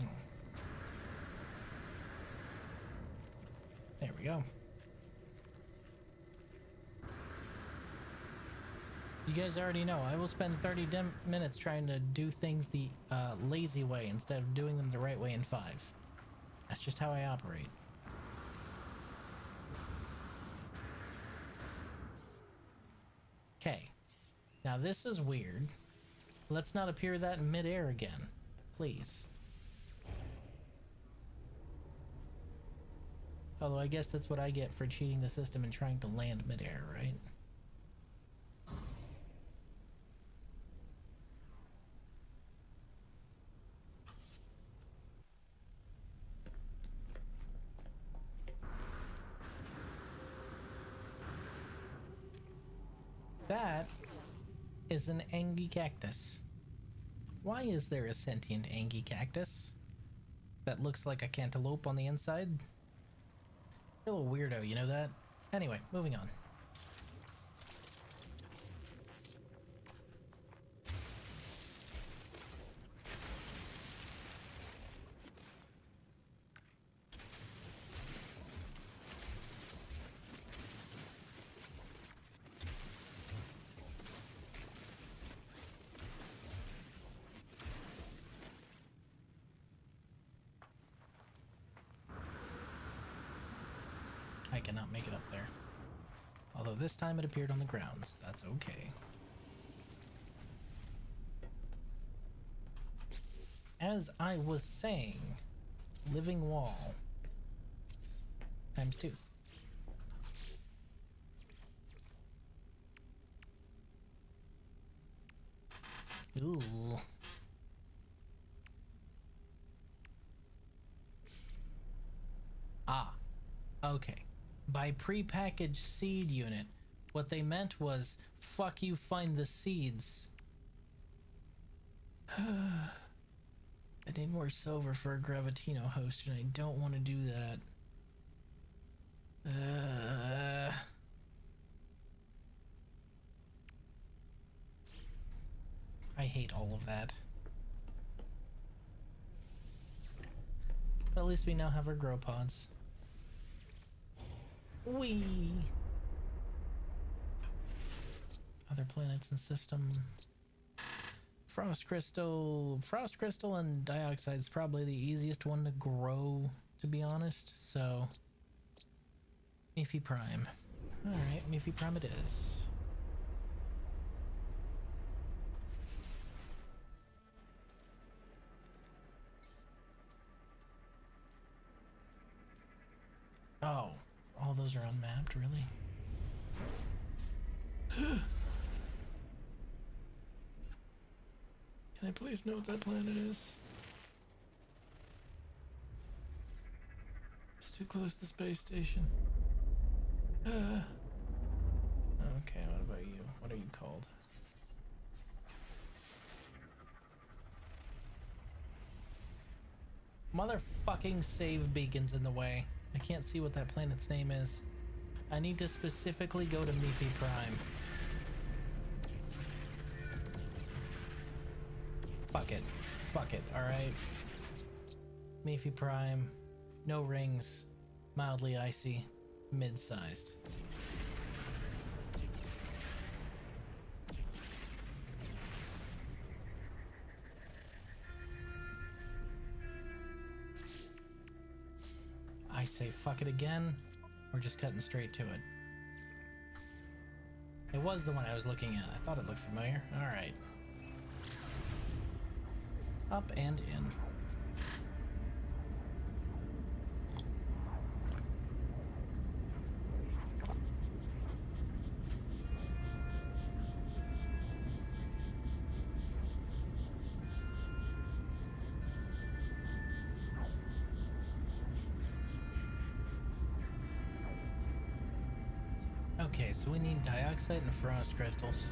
Oh. There we go. You guys already know, I will spend 30 minutes trying to do things the lazy way instead of doing them the right way in 5. That's just how I operate. Okay. Now this is weird. Let's not appear that in midair again. Please. Although I guess that's what I get for cheating the system and trying to land midair, right? That is an Angie cactus. Why is there a sentient Angie cactus that looks like a cantaloupe on the inside? You're a little weirdo, you know that? Anyway, moving on. cannot make it up there. Although this time it appeared on the grounds. That's okay. As I was saying, living wall times 2. Ooh. Ah, okay. By prepackaged seed unit, what they meant was, fuck you, find the seeds. I need more silver for a Gravitino host, and I don't want to do that. I hate all of that. But at least we now have our grow pods. Whee! Other planets in system. Frost crystal and dioxide is probably the easiest one to grow, to be honest. So, Miffy Prime. Alright, Miffy Prime it is. Oh, all those are unmapped, really? Can I please know what that planet is? It's too close to the space station. Okay, what about you? What are you called? Motherfucking save beacon's in the way. I can't see what that planet's name is. I need to specifically go to Miffy Prime. Fuck it. Fuck it, alright? Miffy Prime. No rings. Mildly icy. Mid-sized. I say fuck it again. We're just cutting straight to it. It was the one I was looking at. I thought it looked familiar. Alright. Up and in. Okay, so we need dioxide and frost crystals.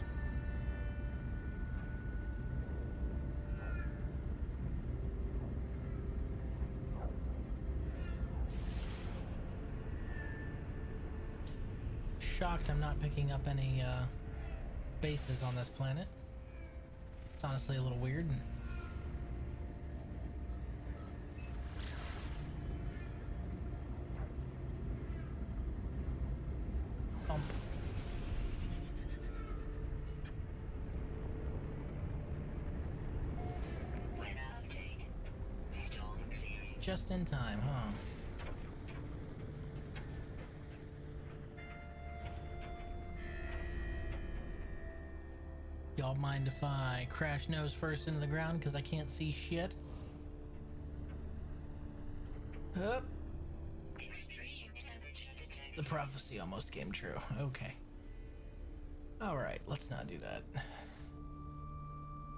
Shocked I'm not picking up any bases on this planet. It's honestly a little weird. Bump. Weather update. Storm clearing. Just in time, huh? Y'all mind if I crash nose first into the ground because I can't see shit? Up. Extreme temperature detected. The prophecy almost came true. Okay. Alright, let's not do that.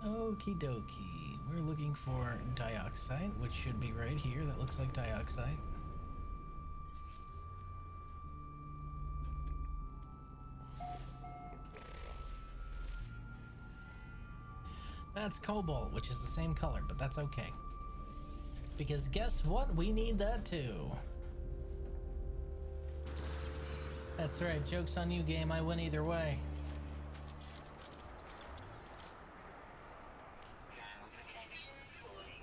Okie dokie. We're looking for dioxide, which should be right here. That looks like dioxide. That's cobalt, which is the same color, but that's okay. Because guess what? We need that too. That's right, joke's on you, game. I win either way. Thermal protection falling.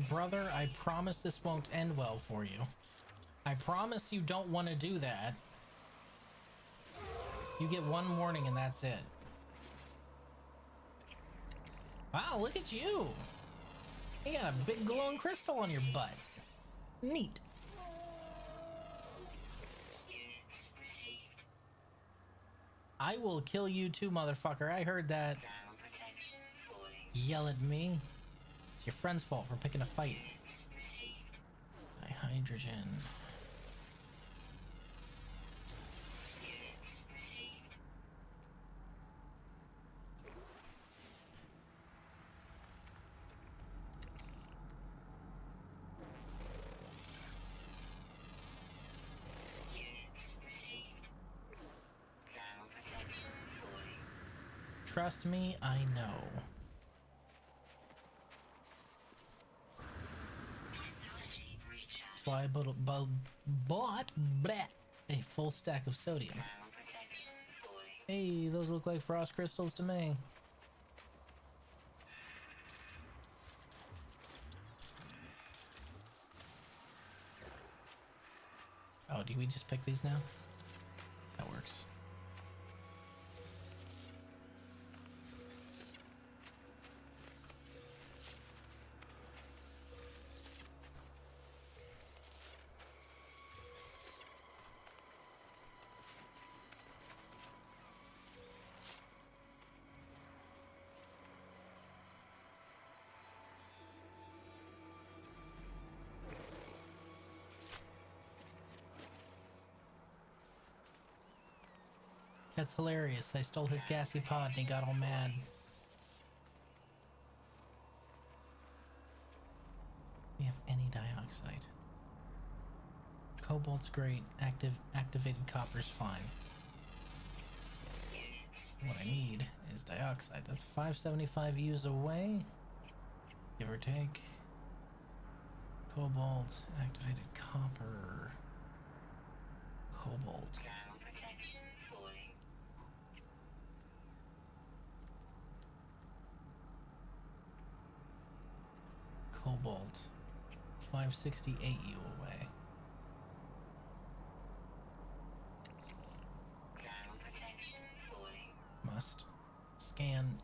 Brother, I promise this won't end well for you. I promise you don't want to do that. You get one warning and that's it. Wow, look at you. You got a big glowing crystal on your butt. Neat. Units received. I will kill you too, motherfucker. I heard that. Thermal protection falling. Yell at me. It's your friend's fault for picking a fight. Units received. Hydrogen. Units received. Units received. Thermal protection falling. Trust me, I know. Technology recharge. So I bought bleh, a full stack of sodium. Thermal protection falling. Hey, those look like frost crystals to me. Oh, do we just pick these now? That works. That's hilarious. I stole his gassy pod and he got all mad. We have any dioxide. Cobalt's great. Activated copper's fine. What I need is dioxide. That's 575 U's away. Give or take. Cobalt, activated copper. Cobalt. Thermal protection falling. Cobalt. 568 U away. Thermal protection falling. Must scan.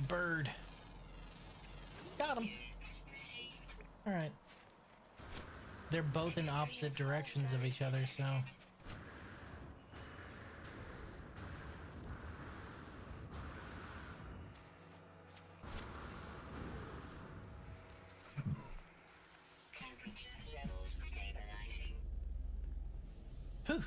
Bird. Got him. Received. Alright. They're both in opposite directions of each other, so. Temperature levels stabilizing. Whew.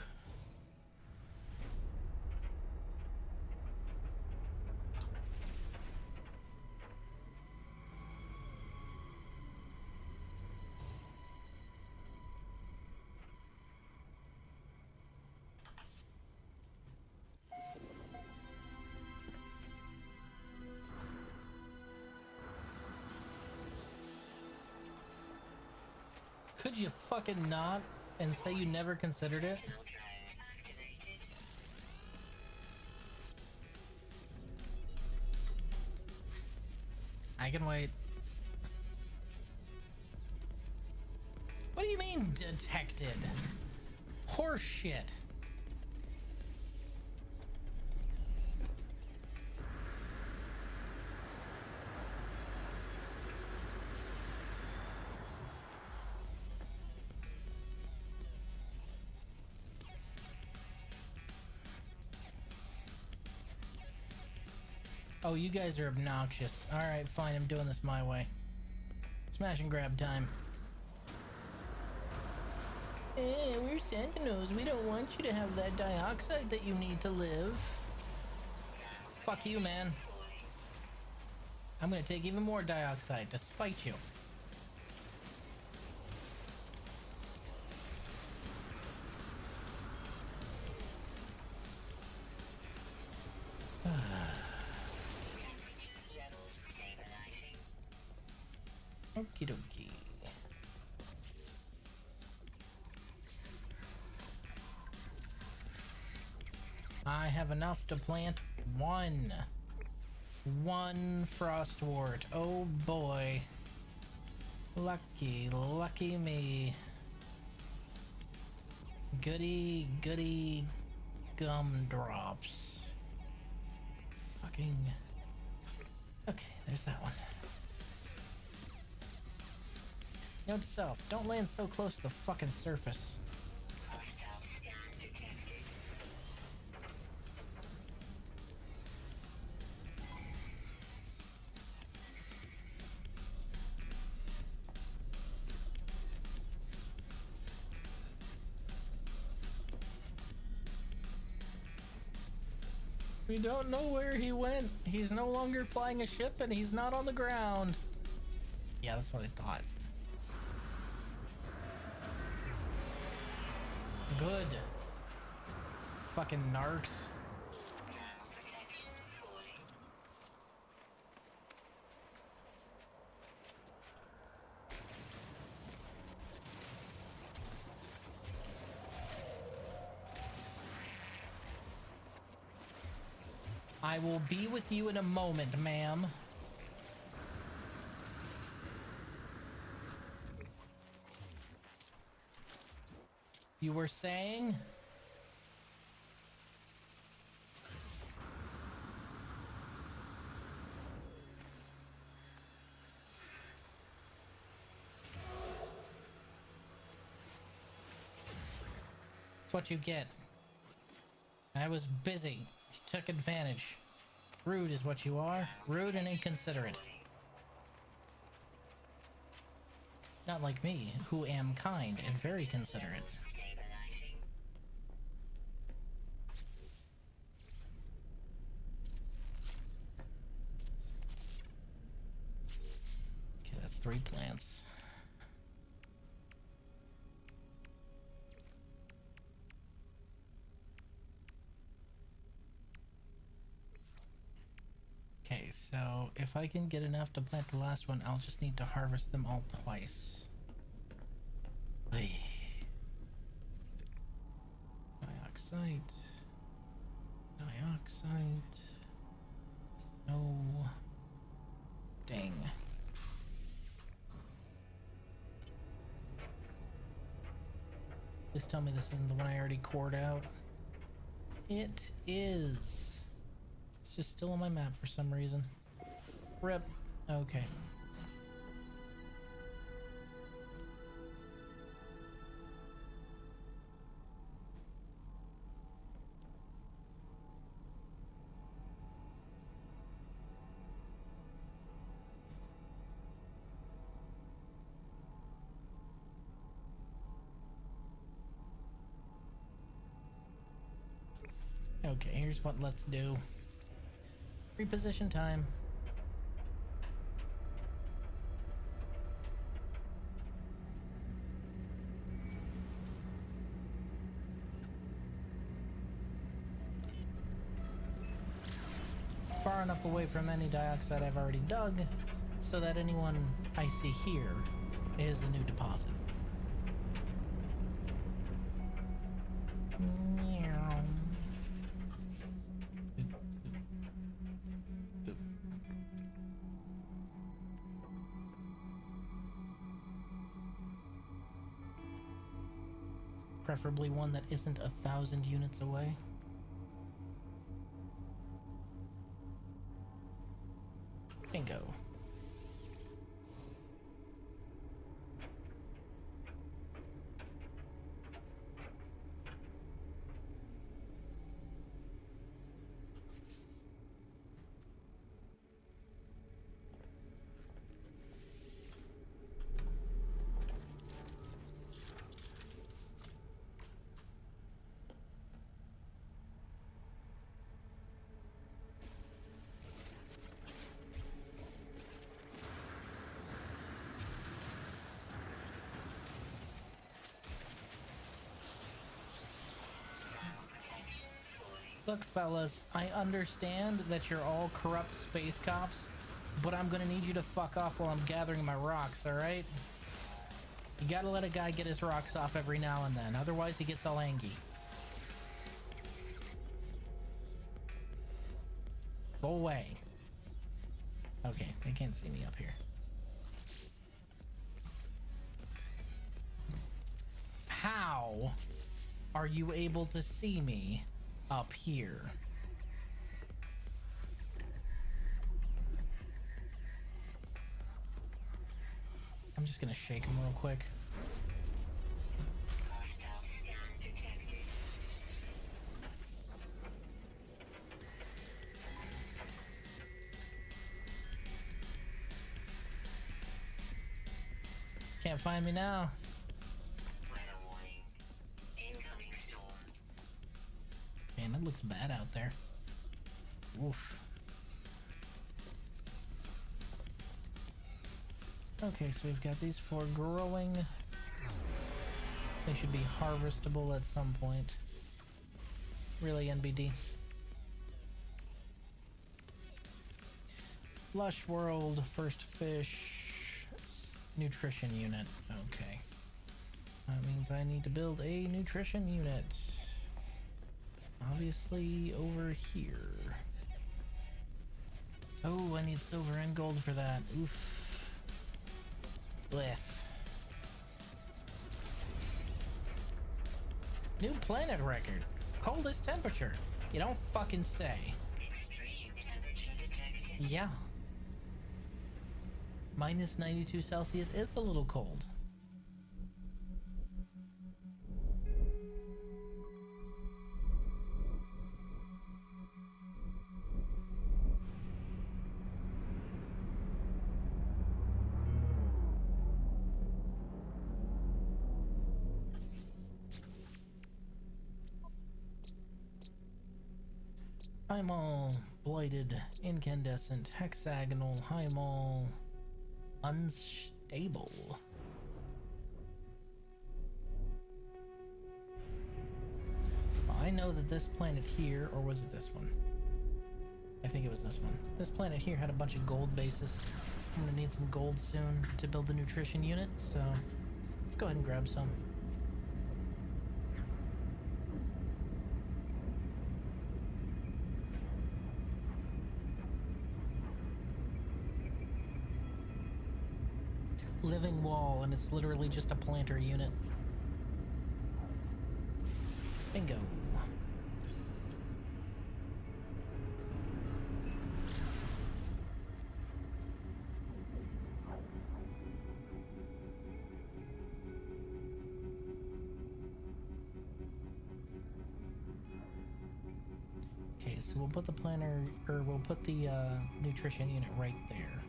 Could you fucking not and say you never considered it? Sentinel drones activated. I can wait. What do you mean detected? Horse shit. Oh, you guys are obnoxious. Alright, fine, I'm doing this my way. Smash and grab time. Hey, we're Sentinels. We don't want you to have that dioxide that you need to live. Fuck you, man. I'm gonna take even more dioxide to spite you. Temperature levels stabilizing. Okie dokie. I have enough to plant one frostwort. Oh boy. Lucky, lucky me. Goody, goody gumdrops. Fucking. Okay, there's that one. Note to self, don't land so close to the fucking surface. Hostile scan detected. We don't know where he went. He's no longer flying a ship and he's not on the ground. Yeah, that's what I thought. Good. Fucking narcs. Thermal protection falling. I will be with you in a moment, ma'am. You were saying? That's what you get. I was busy. You took advantage. Rude is what you are. Rude and inconsiderate. Not like me, who am kind and very considerate. Stabilizing. Okay, that's 3 plants. Okay, so if I can get enough to plant the last one, I'll just need to harvest them all twice. Ay. Dioxide. Dioxide. No. Dang. Please tell me this isn't the one I already cored out. It is. It's just still on my map for some reason. Rip. Okay. Okay, here's what let's do. Reposition time. Far enough away from any dioxide I've already dug, so that anyone I see here is a new deposit. Meow. Preferably one that isn't 1,000 units away. Bingo. Look, fellas, I understand that you're all corrupt space cops, but I'm gonna need you to fuck off while I'm gathering my rocks, alright? You gotta let a guy get his rocks off every now and then, otherwise he gets all angry. Go away. Okay, they can't see me up here. how are you able to see me up here? I'm just gonna shake him real quick. Hostile scan detected. Can't find me now. Weather warning. Incoming storm. Man, it looks bad out there. Oof. Okay, so we've got these 4 growing. They should be harvestable at some point. Really, NBD. Lush World, first fish, nutrition unit. Okay. That means I need to build a nutrition unit. Obviously over here. Oh, I need silver and gold for that. Oof. Blech. New planet record. Coldest temperature. You don't fucking say. Extreme temperature detected. Yeah. Minus 92 Celsius is a little cold. Highmall, blighted, incandescent, hexagonal, highmall, unstable. Well, I know that this planet here, or was it this one? I think it was this one. This planet here had a bunch of gold bases. I'm gonna need some gold soon to build the nutrition unit, so let's go ahead and grab some. Living wall, and it's literally just a planter unit. Bingo. Okay, so we'll put the planter, or we'll put the nutrition unit right there.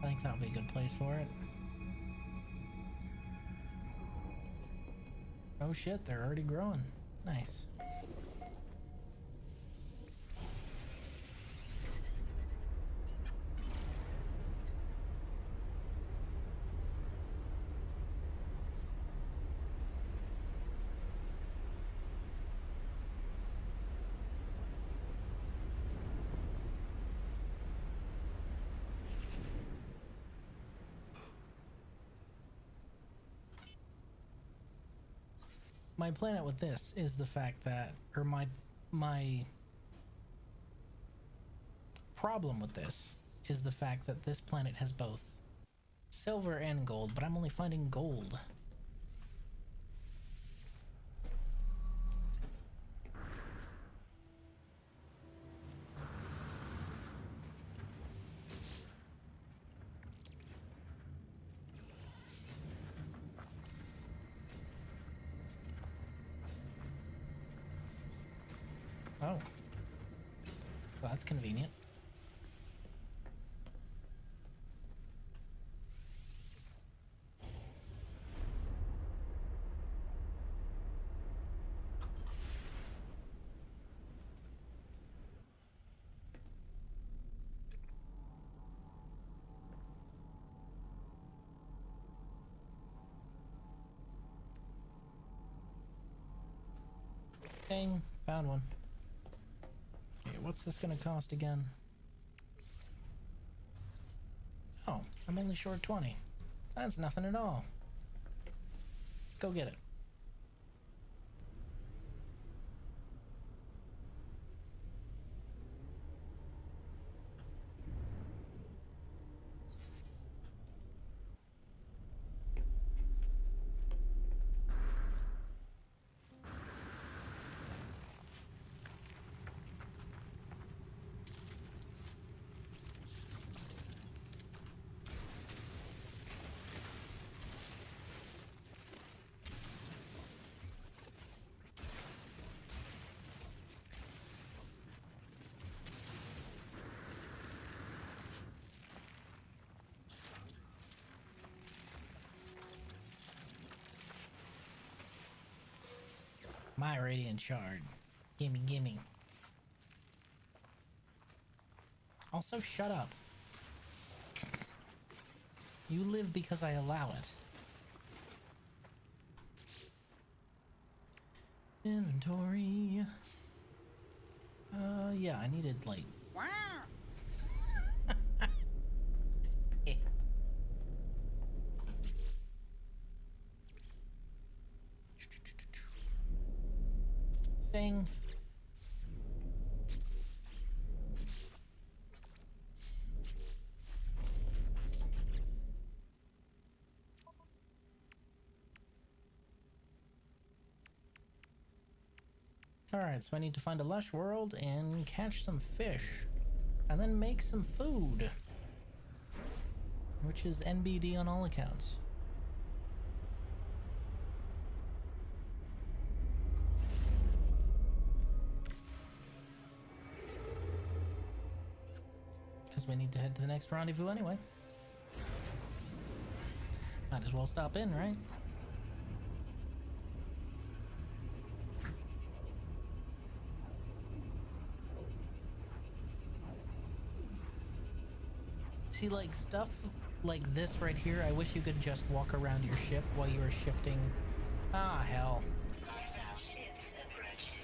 I think that'll be a good place for it. Oh shit, they're already growing. Nice. My planet with this is the fact that, or my problem with this is the fact that this planet has both silver and gold, but I'm only finding gold. Oh. Well, that's convenient. Dang, found one. Okay, what's this gonna cost again? Oh, I'm only short 20. That's nothing at all. Let's go get it. My radiant shard. Gimme, gimme. Also, shut up. You live because I allow it. Inventory. Yeah, I needed, like... Eh. Ding. Alright, so I need to find a lush world and catch some fish. And then make some food. Which is NBD on all accounts. Because we need to head to the next rendezvous anyway. Might as well stop in, right? See, like, stuff like this right here, I wish you could just walk around your ship while you were shifting. Ah, hell. Hostile ships approaching.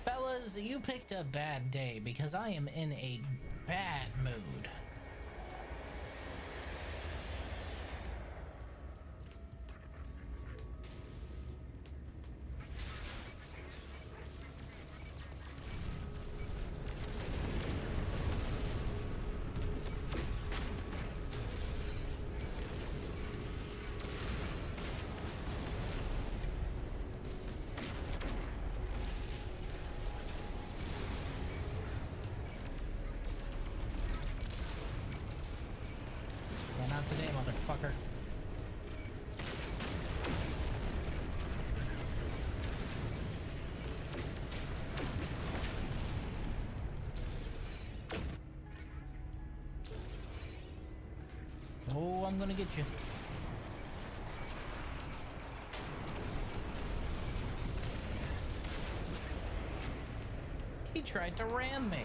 Fellas, you picked a bad day because I am in a bad mood. Yeah, not today, motherfucker. Oh, I'm gonna get you. He tried to ram me.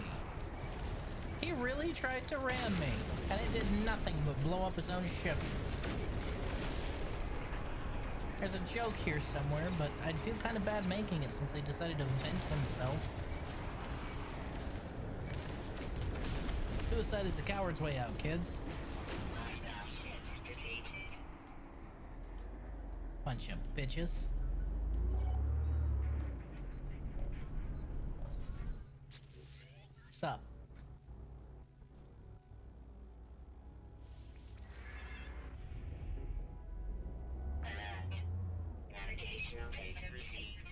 He really tried to ram me, and it did nothing but blow up his own ship. There's a joke here somewhere, but I'd feel kind of bad making it since he decided to vent himself. Suicide is the coward's way out, kids. Hostile ships defeated. Bunch of bitches. Sup? Alert. Navigational data received.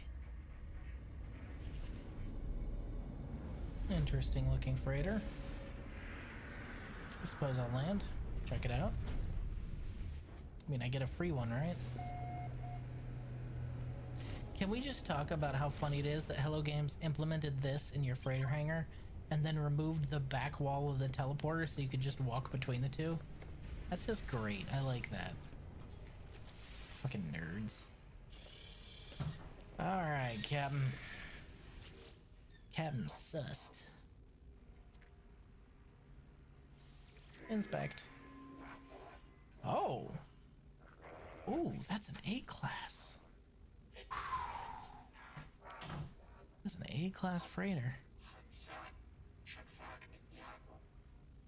Interesting looking freighter. I suppose I'll land. Check it out. I mean, I get a free one, right? Can we just talk about how funny it is that Hello Games implemented this in your freighter hangar and then removed the back wall of the teleporter so you could just walk between the two? That's just great. I like that. Fucking nerds. Alright, Captain. Captain sussed. Inspect. Oh! Ooh, that's an A-class. That's an A-class freighter.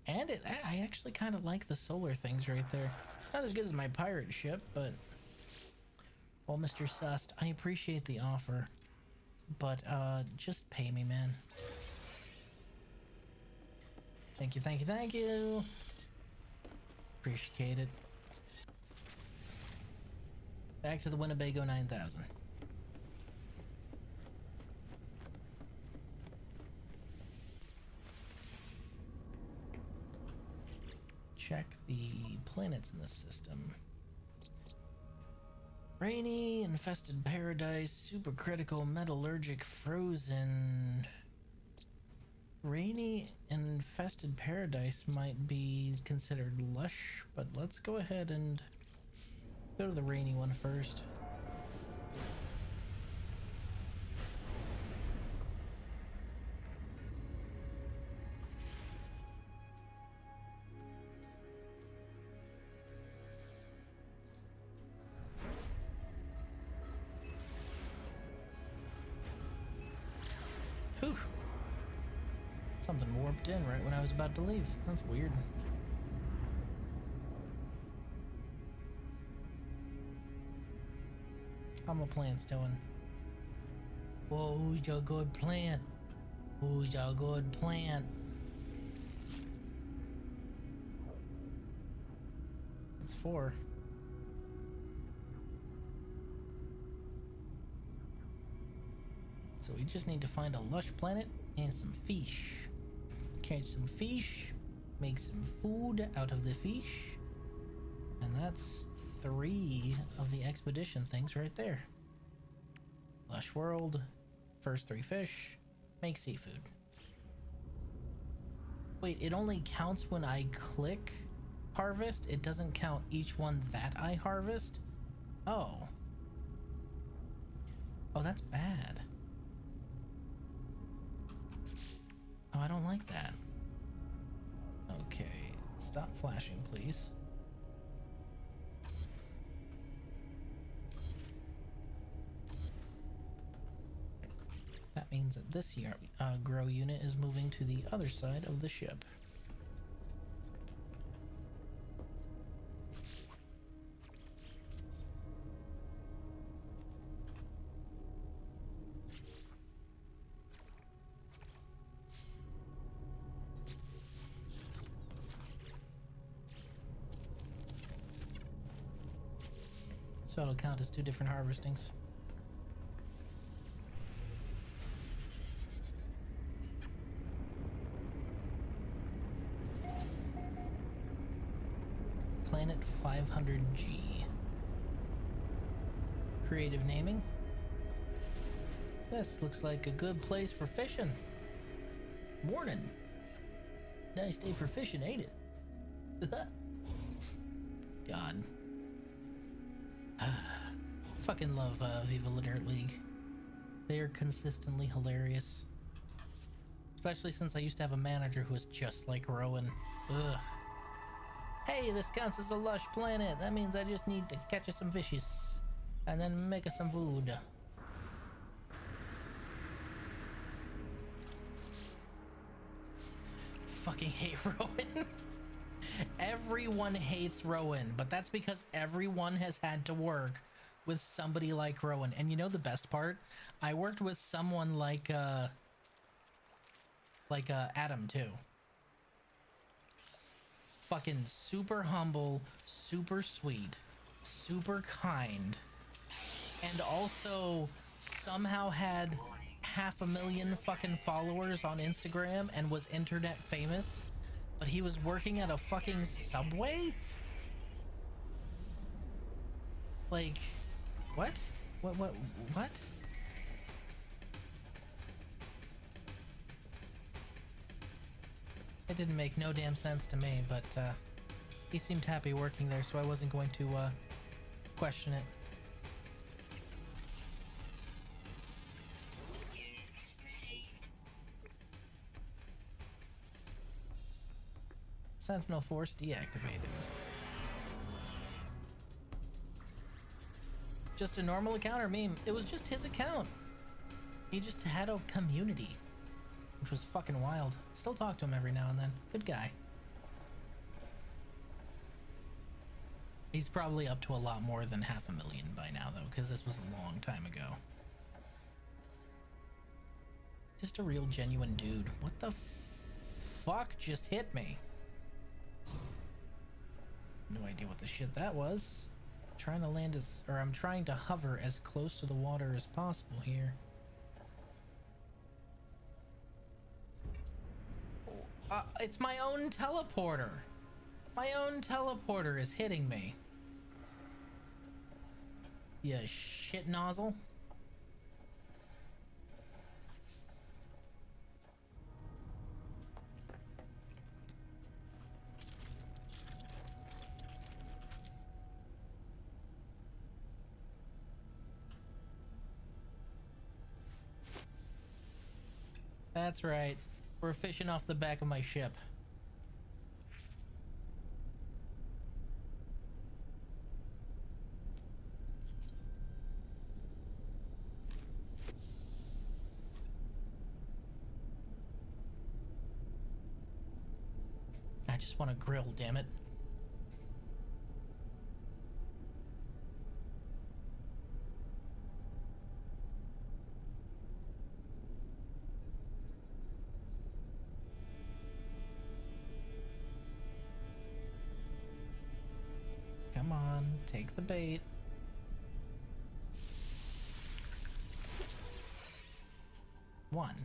And I actually kind of like the solar things right there. It's not as good as my pirate ship, but... Well, Mr. Sust, I appreciate the offer. But, just pay me, man. Thank you, thank you, thank you! Appreciate it. Back to the Winnebago 9000. Check the planets in the system. Rainy, infested paradise, supercritical, metallurgic, frozen. Rainy infested paradise might be considered lush, but let's go ahead and go to the rainy one first. Whew. Something warped in right when I was about to leave. That's weird. How my plants doing? Whoa, who's your good plant? Who's your good plant? It's 4. So we just need to find a lush planet and some fish. Catch some fish, make some food out of the fish, and that's 3 of the expedition things right there. Lush world, first 3 fish, make seafood. Wait, it only counts when I click harvest? It doesn't count each one that I harvest? Oh. Oh, that's bad. Oh, I don't like that. Okay, stop flashing, please. That means that this year, grow unit is moving to the other side of the ship. So it'll count as 2 different harvestings. Planet 500G. Creative naming. This looks like a good place for fishing. Morning. Nice day for fishing, ain't it? God. Fucking love Viva La Dirt League. They are consistently hilarious. Especially since I used to have a manager who was just like Rowan. Ugh. Hey, this counts as a lush planet. That means I just need to catch us some fishes. And then make us some food. Fucking hate Rowan. Everyone hates Rowan, but that's because everyone has had to work with somebody like Rowan. And you know the best part? I worked with someone like Adam too. Fucking super humble, super sweet, super kind, and also somehow had 500,000 fucking followers on Instagram and was internet famous, but he was working at a fucking Subway? Like, what? What? It didn't make no damn sense to me, but he seemed happy working there, so I wasn't going to question it. Sentinel Force deactivated. Just a normal account or meme? It was just his account. He just had a community, which was fucking wild. Still talk to him every now and then. Good guy. He's probably up to a lot more than 500,000 by now, though, because this was a long time ago. Just a real genuine dude. What the fuck just hit me? No idea what the shit that was. Trying to land I'm trying to hover as close to the water as possible here. It's my own teleporter. My own teleporter is hitting me. You shit nozzle. That's right. We're fishing off the back of my ship. just want to grill, damn it. Come on, take the bait. One.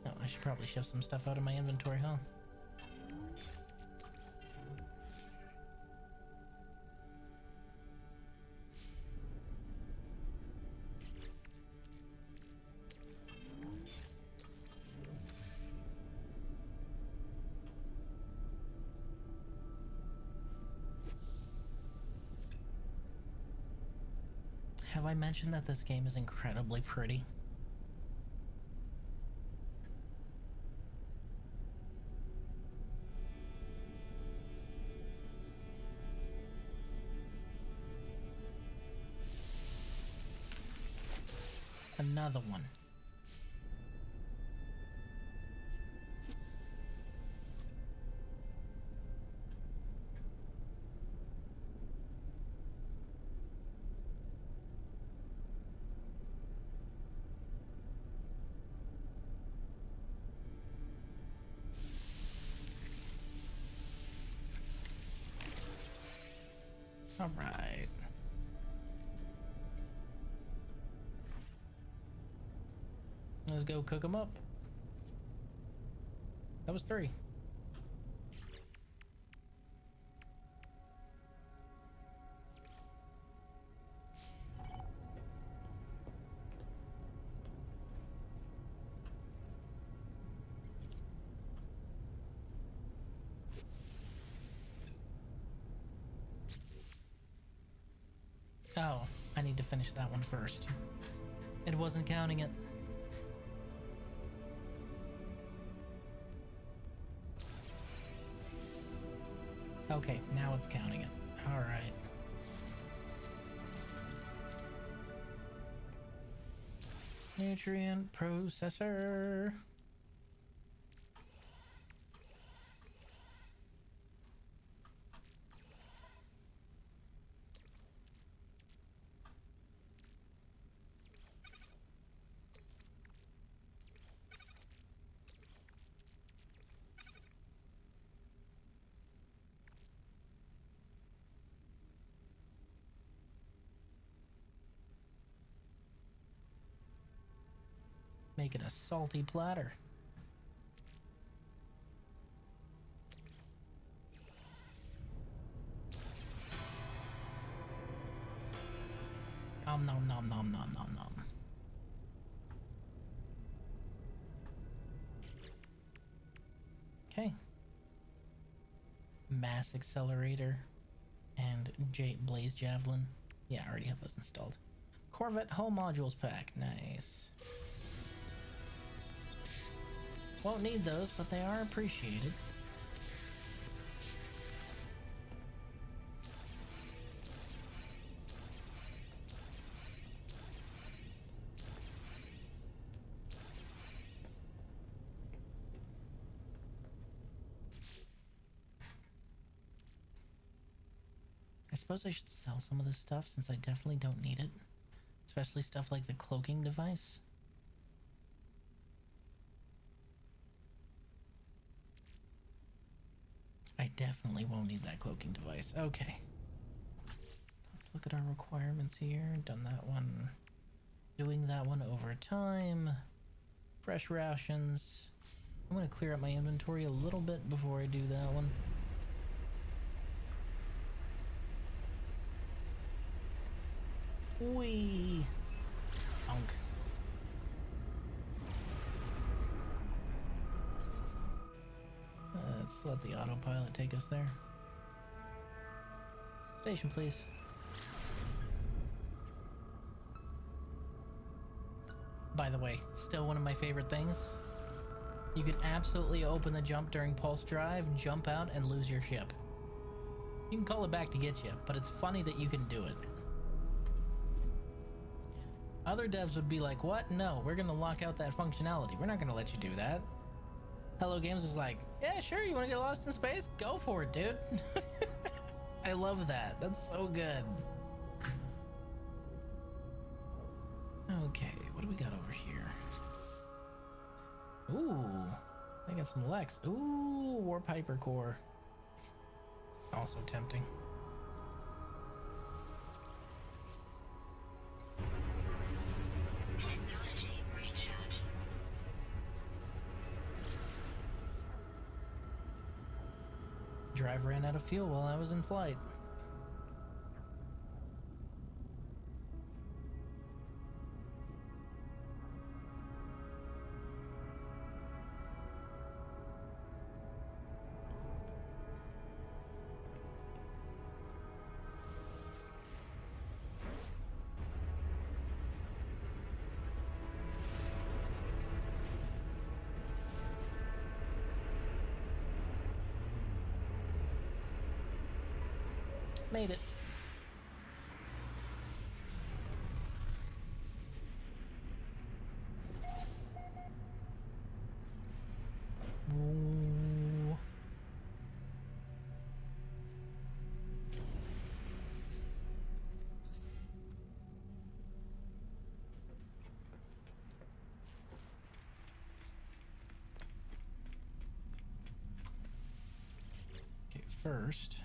Oh, I should probably shove some stuff out of my inventory, huh? Have I mentioned that this game is incredibly pretty? Another one. All right. Let's go cook them up. That was 3. Oh, I need to finish that one first. It wasn't counting it. Okay, now it's counting it. All right. Nutrient processor. Make it a salty platter. Nom nom nom nom nom nom nom. Okay. Mass accelerator and Blaze Javelin. Yeah, I already have those installed. Corvette hull modules pack. Nice. Won't need those, but they are appreciated. I suppose I should sell some of this stuff since I definitely don't need it. Especially stuff like the cloaking device. I definitely won't need that cloaking device. Okay. Let's look at our requirements here. Done that one. Doing that one over time. Fresh rations. I'm going to clear up my inventory a little bit before I do that one. Whee! Unk. Let's let the autopilot take us there. Station, please. By the way, still one of my favorite things. You can absolutely open the jump during pulse drive, jump out, and lose your ship. You can call it back to get you, but it's funny that you can do it. Other devs would be like, what? No, we're gonna lock out that functionality. We're not gonna let you do that. Hello Games was like, yeah, sure, you want to get lost in space? Go for it, dude. I love that. That's so good. Okay, what do we got over here? Ooh, I got some Lex. Ooh, Warp Hyper Core. Also tempting. Technology recharge. Drive ran out of fuel while I was in flight. Made it. Ooh. Okay, first.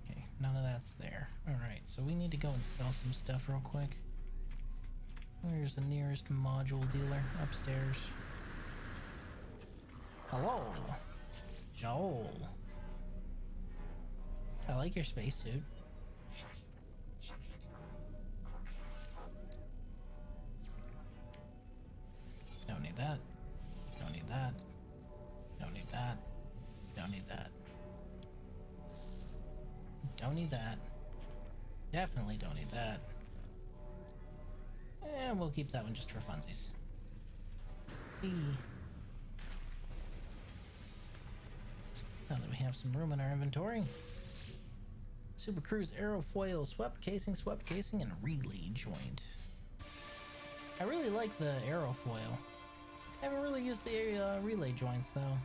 Okay, none of that's there. Alright, so we need to go and sell some stuff real quick. Where's the nearest module dealer? Upstairs. Hello, Joel. I like your spacesuit. Don't need that. Don't need that. Don't need that. Don't need that. Don't need that. Definitely don't need that. And we'll keep that one just for funsies. Now that we have some room in our inventory. Super Cruise aerofoil, swept casing, and relay joint. I really like the aerofoil. I haven't really used the relay joints though.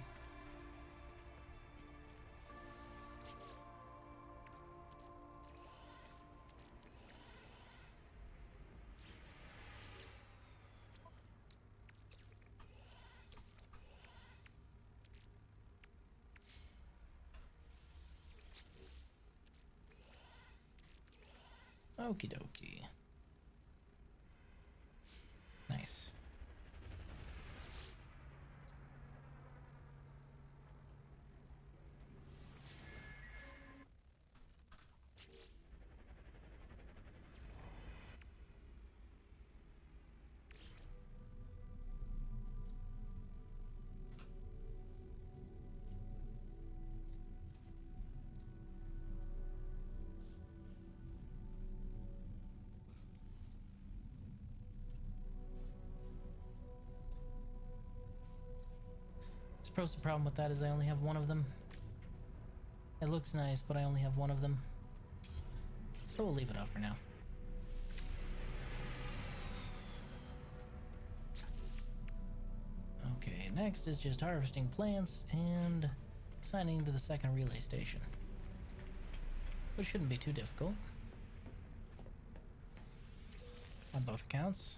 Okie dokie. Nice. I suppose the problem with that is I only have one of them. It looks nice, but I only have one of them. So we'll leave it up for now. Okay, next is just harvesting plants and signing into the second relay station. Which shouldn't be too difficult. On both accounts.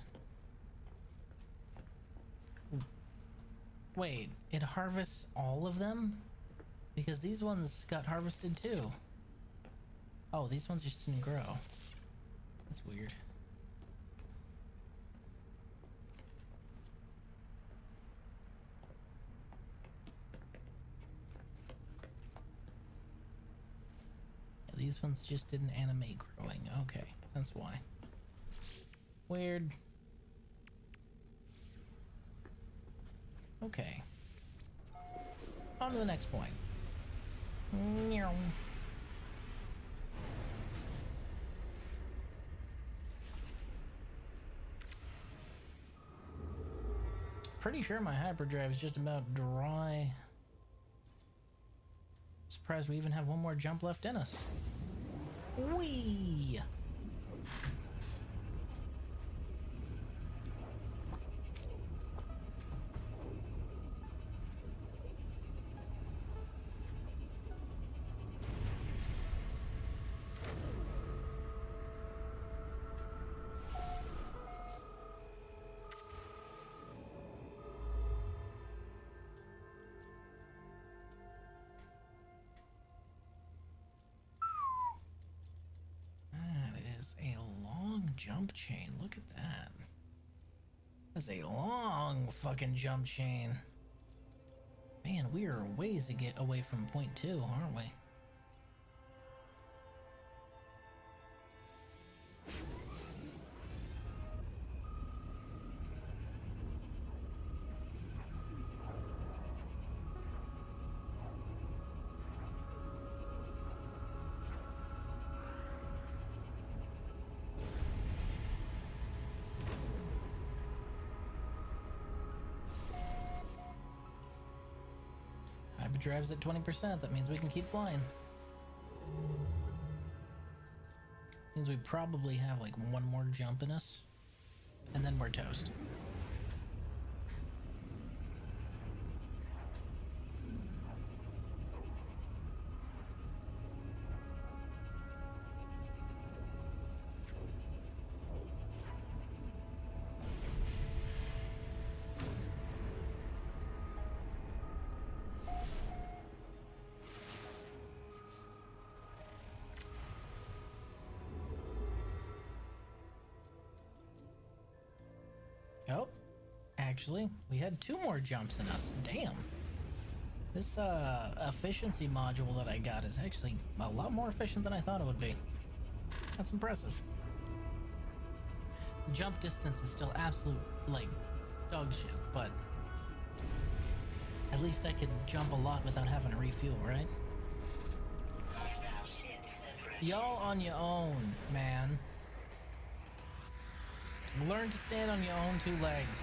Wait, it harvests all of them? Because these ones got harvested too. Oh, these ones just didn't grow. That's weird. Yeah, these ones just didn't animate growing. Okay, that's why. Weird. Okay. On to the next point. Pretty sure my hyperdrive is just about dry. Surprised we even have one more jump left in us. Whee! jump chain. Look at that. That's a long fucking jump chain. Man, we are a ways to get away from point 2, aren't we? Hyperdrive's at 20%. That means we can keep flying. Means we probably have like one more jump in us, and then we're toast. Oh, actually, we had 2 more jumps in us. Damn. This efficiency module that I got is actually a lot more efficient than I thought it would be. That's impressive. The jump distance is still absolute, like, dog shit, but at least I could jump a lot without having to refuel, right? Y'all on your own, man. Learn to stand on your own 2 legs.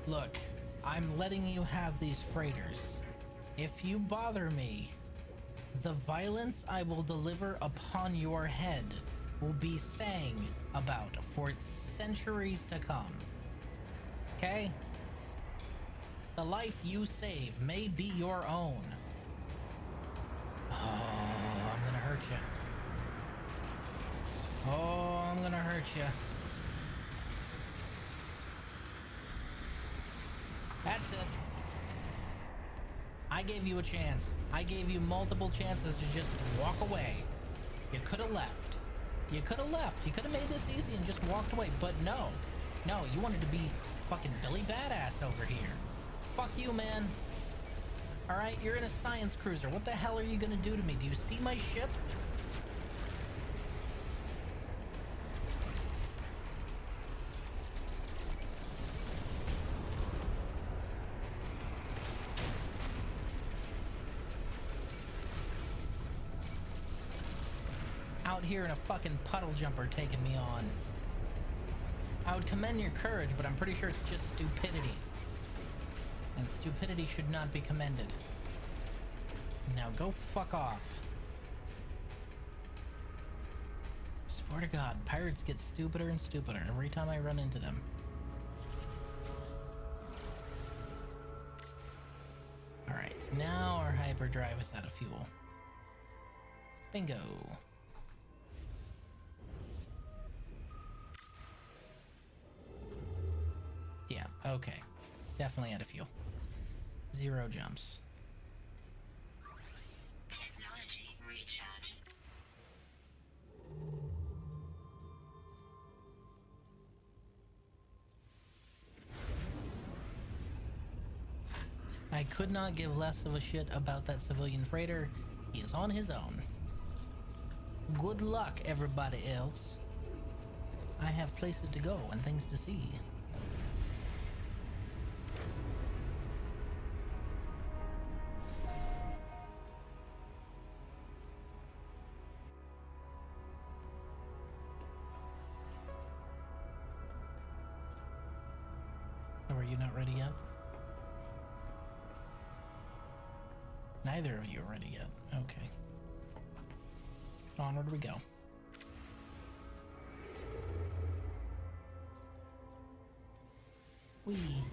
Look, I'm letting you have these freighters. If you bother me, the violence I will deliver upon your head will be sang about for centuries to come. Okay? The life you save may be your own. Oh, I'm gonna hurt you. Oh, I'm gonna hurt you. That's it. I gave you a chance. I gave you multiple chances to just walk away. You could have left. You could have left. You could have made this easy and just walked away. But no. No, you wanted to be fucking Billy Badass over here. Fuck you, man. Alright, you're in a science cruiser. What the hell are you gonna do to me? Do you see my ship? Out here in a fucking puddle jumper taking me on. I would commend your courage, but I'm pretty sure it's just stupidity. And stupidity should not be commended. Now go fuck off. Swear to God, pirates get stupider and stupider every time I run into them. Alright, now our hyperdrive is out of fuel. Bingo. Yeah, okay. Definitely out of fuel. 0 jumps. Technology recharge. I could not give less of a shit about that civilian freighter. He is on his own. Good luck, everybody else. I have places to go and things to see. Oh, are you not ready yet? Neither of you are ready yet. Okay. Onward we go. Whee.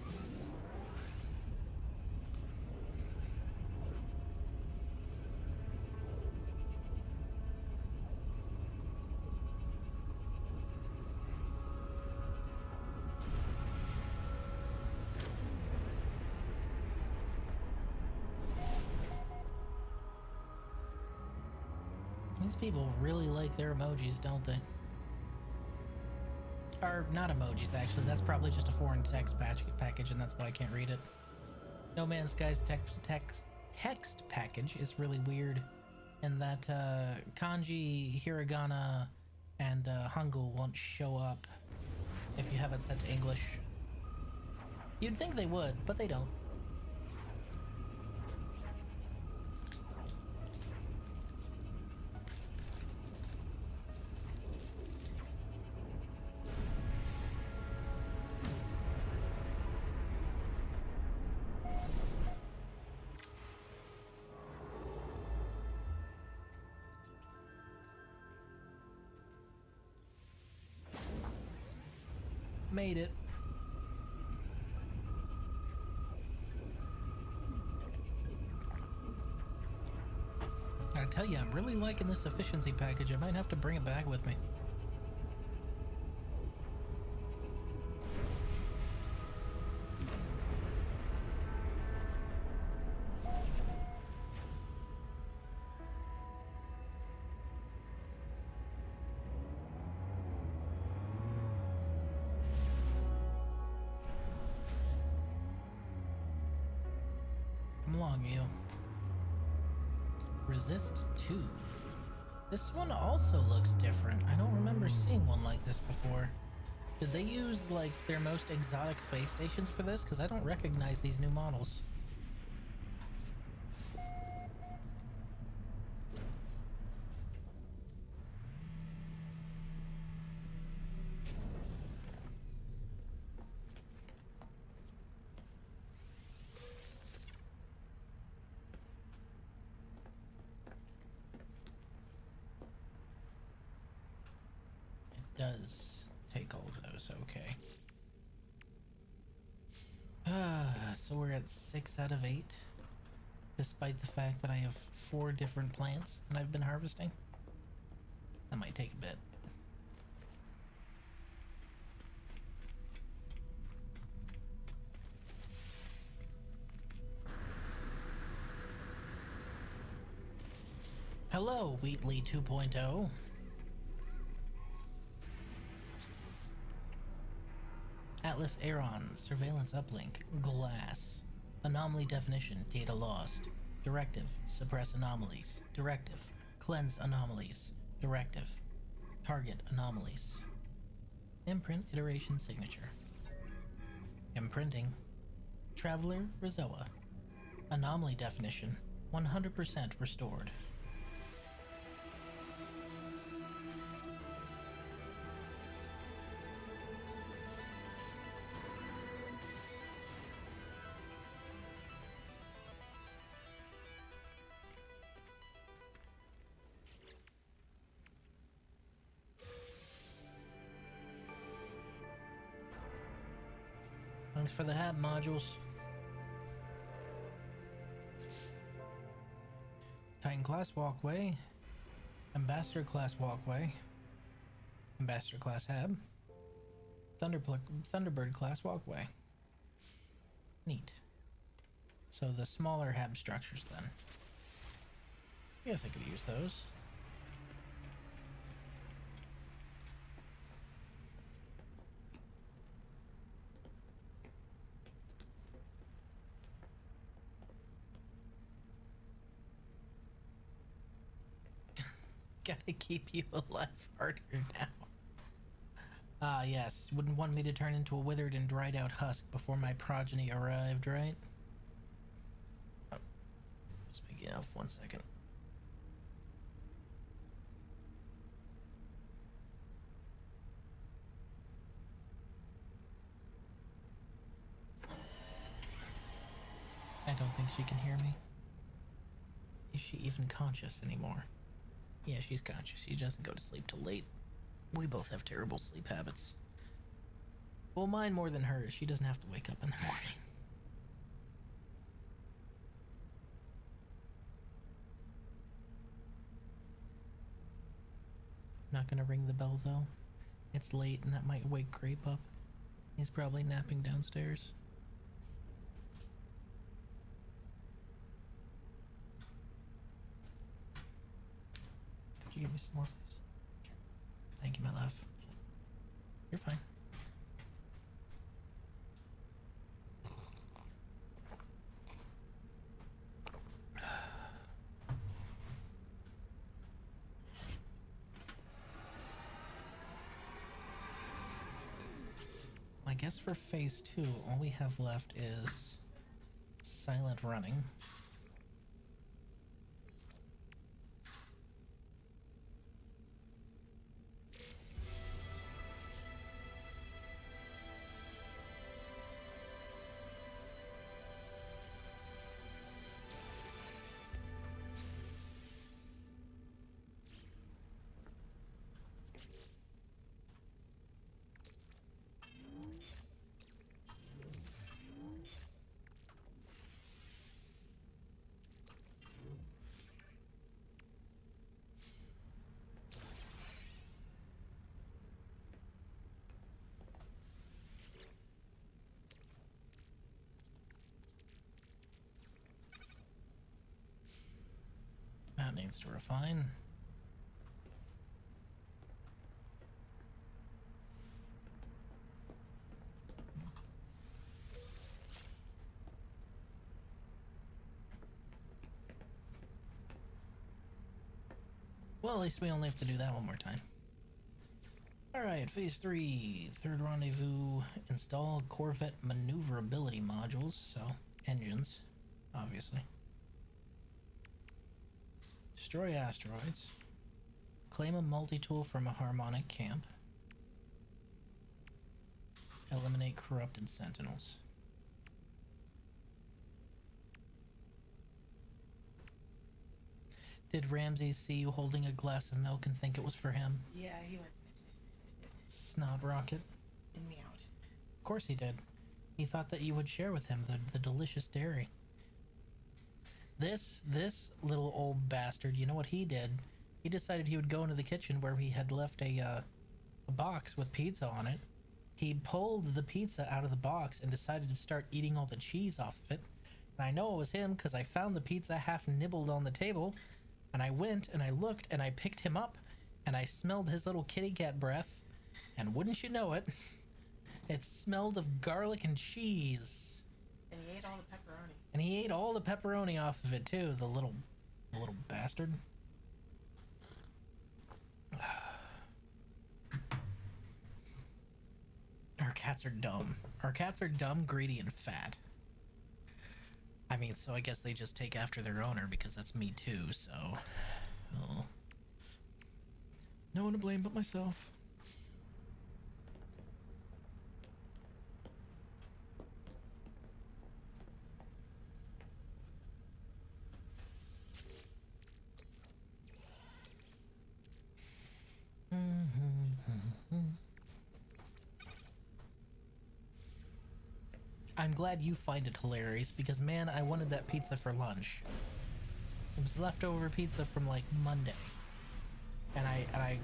These people really like their emojis, don't they? Or not emojis, actually. That's probably just a foreign text package, and that's why I can't read it. No Man's Sky's text package is really weird, and that kanji, hiragana, and hangul won't show up if you have it set to English. You'd think they would, but they don't. Made it. I tell you, I'm really liking this efficiency package. I might have to bring it back with me. Come along, you. Resist 2. This one also looks different. I don't remember seeing one like this before. Did they use, like, their most exotic space stations for this? Because I don't recognize these new models. Does take all of those, okay. So we're at 6 out of 8, despite the fact that I have 4 different plants that I've been harvesting. That might take a bit. Hello, Wheatley 2.0. Atlas Aeron, Surveillance Uplink, Glass. Anomaly Definition, Data Lost. Directive, Suppress Anomalies. Directive, Cleanse Anomalies. Directive, Target Anomalies. Imprint Iteration Signature. Imprinting, Traveler Rizoa. Anomaly Definition, 100% restored. Thanks for the hab modules. Titan class walkway. Ambassador class walkway. Ambassador class hab. Thunderbird class walkway. Neat. So the smaller hab structures then. I guess I could use those. Gotta keep you alive harder now. Ah, yes. Wouldn't want me to turn into a withered and dried out husk before my progeny arrived, right? Oh, speaking of, 1 second. I don't think she can hear me. Is she even conscious anymore? Yeah, she's conscious. She doesn't go to sleep till late. We both have terrible sleep habits. Well, mine more than hers. She doesn't have to wake up in the morning. Not gonna ring the bell, though. It's late and that might wake Grape up. He's probably napping downstairs. you give me some more, please? Thank you, my love. You're fine. I guess for phase 2, all we have left is silent running. That needs to refine. Well, at least we only have to do that one more time. Alright, phase 3, third rendezvous, install Corvette maneuverability modules, so engines, obviously. Destroy asteroids. Claim a multi-tool from a harmonic camp. Eliminate corrupted sentinels. Did Ramsey see you holding a glass of milk and think it was for him? Yeah, he went sniff, sniff, sniff, sniff, Snob rocket. and meowed. Of course he did. He thought that you would share with him the delicious dairy. This little old bastard, you know what he did? He decided he would go into the kitchen where he had left a box with pizza on it. He pulled the pizza out of the box and decided to start eating all the cheese off of it. And I know it was him because I found the pizza half nibbled on the table. And I went and I looked and I picked him up and I smelled his little kitty cat breath. And wouldn't you know it, it smelled of garlic and cheese. And he ate all the pepperoni. And he ate all the pepperoni off of it too, the little bastard. Our cats are dumb. Our cats are dumb, greedy, and fat. I mean, so I guess they just take after their owner because that's me too, so... Oh. No one to blame but myself. I'm glad you find it hilarious because, man, I wanted that pizza for lunch. It was leftover pizza from like Monday, and I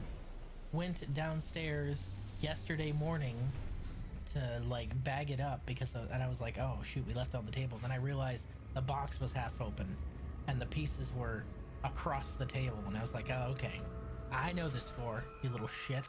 went downstairs yesterday morning to like bag it up because and I was like, oh shoot, we left it on the table. Then I realized the box was half open and the pieces were across the table, and I was like, oh okay, I know the score, you little shit.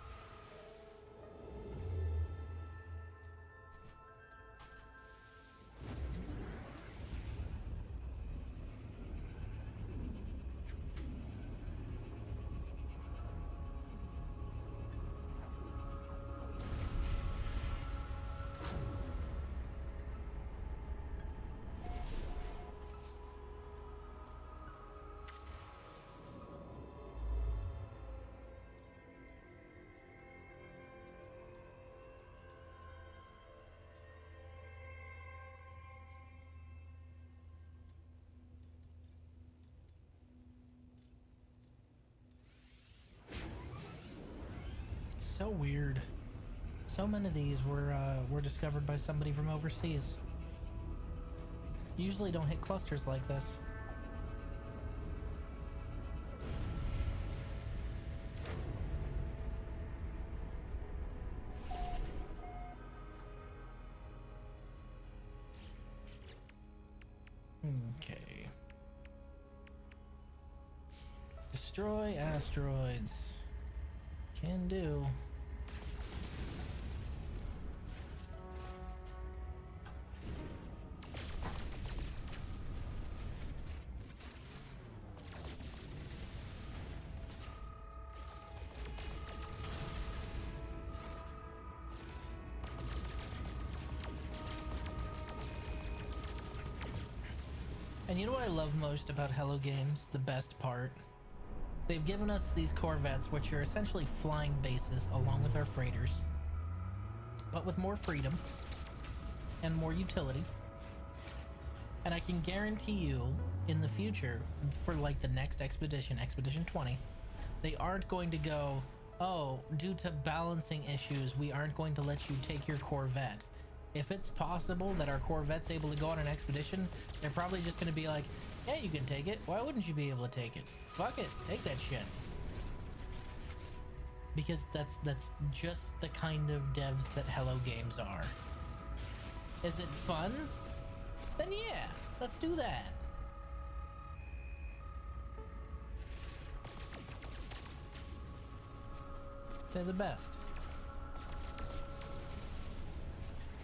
So weird. So many of these were discovered by somebody from overseas. Usually don't hit clusters like this. Okay. Destroy asteroids. Can do. And you know what I love most about Hello Games? The best part? They've given us these Corvettes, which are essentially flying bases along with our freighters, but with more freedom and more utility. And I can guarantee you, in the future, for like the next expedition, Expedition 20, they aren't going to go, oh, due to balancing issues, we aren't going to let you take your Corvette. If it's possible that our Corvette's able to go on an expedition, they're probably just going to be like, yeah, you can take it. Why wouldn't you be able to take it? Fuck it. Take that shit. Because that's just the kind of devs that Hello Games are. Is it fun? Then yeah, let's do that. They're the best.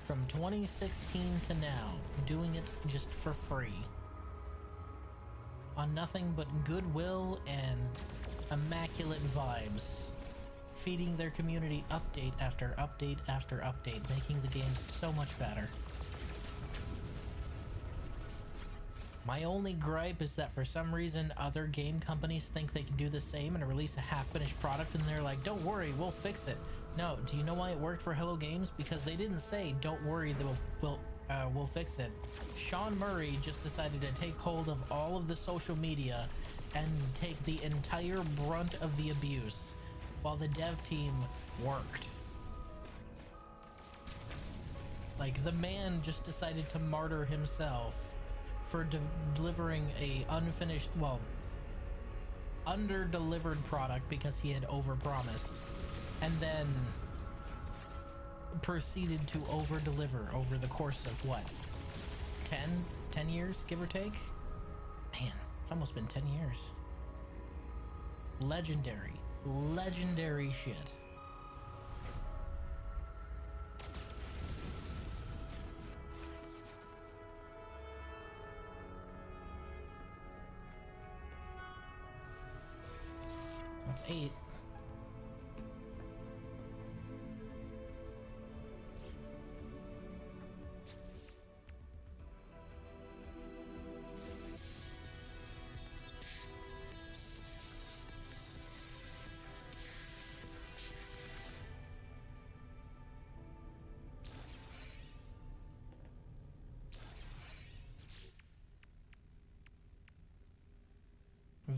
From 2016 to now, doing it just for free. On nothing but goodwill and immaculate vibes. Feeding their community update after update after update, making the game so much better. My only gripe is that for some reason other game companies think they can do the same and release a half-finished product and they're like, don't worry, we'll fix it. No, do you know why it worked for Hello Games? Because they didn't say, don't worry, we'll fix it. Sean Murray just decided to take hold of all of the social media and take the entire brunt of the abuse while the dev team worked. Like, the man just decided to martyr himself for delivering a unfinished, well, under-delivered product because he had overpromised, and then proceeded to over-deliver over the course of what, 10 years, give or take? Man, it's almost been 10 years. Legendary shit. That's 8.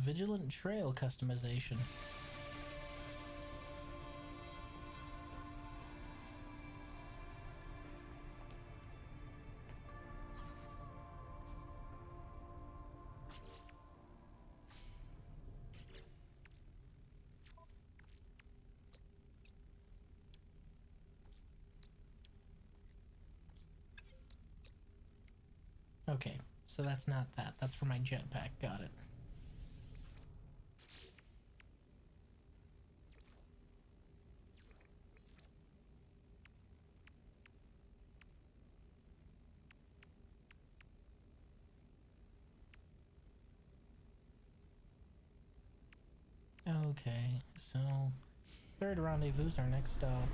Vigilant trail customization. Okay, so that's not that. That's for my jetpack. Got it. Okay, so third rendezvous is our next stop.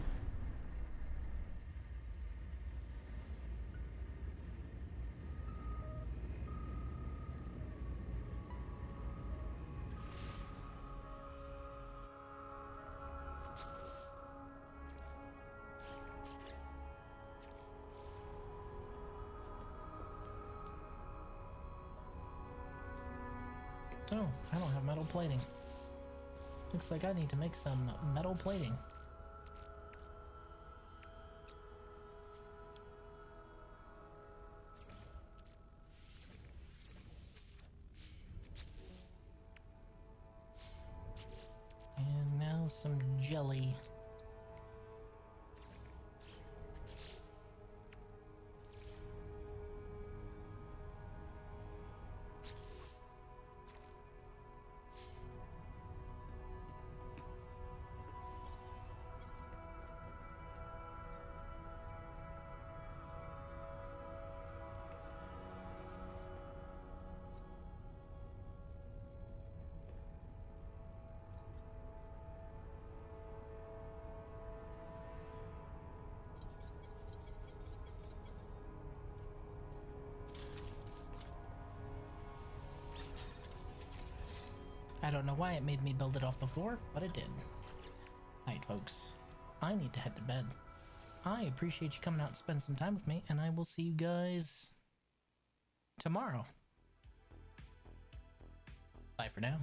Oh, I don't have metal plating. Looks like I need to make some metal plating. And now some jelly. I don't know why it made me build it off the floor, but it did. Alright, folks. I need to head to bed. I appreciate you coming out and spend some time with me, and I will see you guys tomorrow. Bye for now.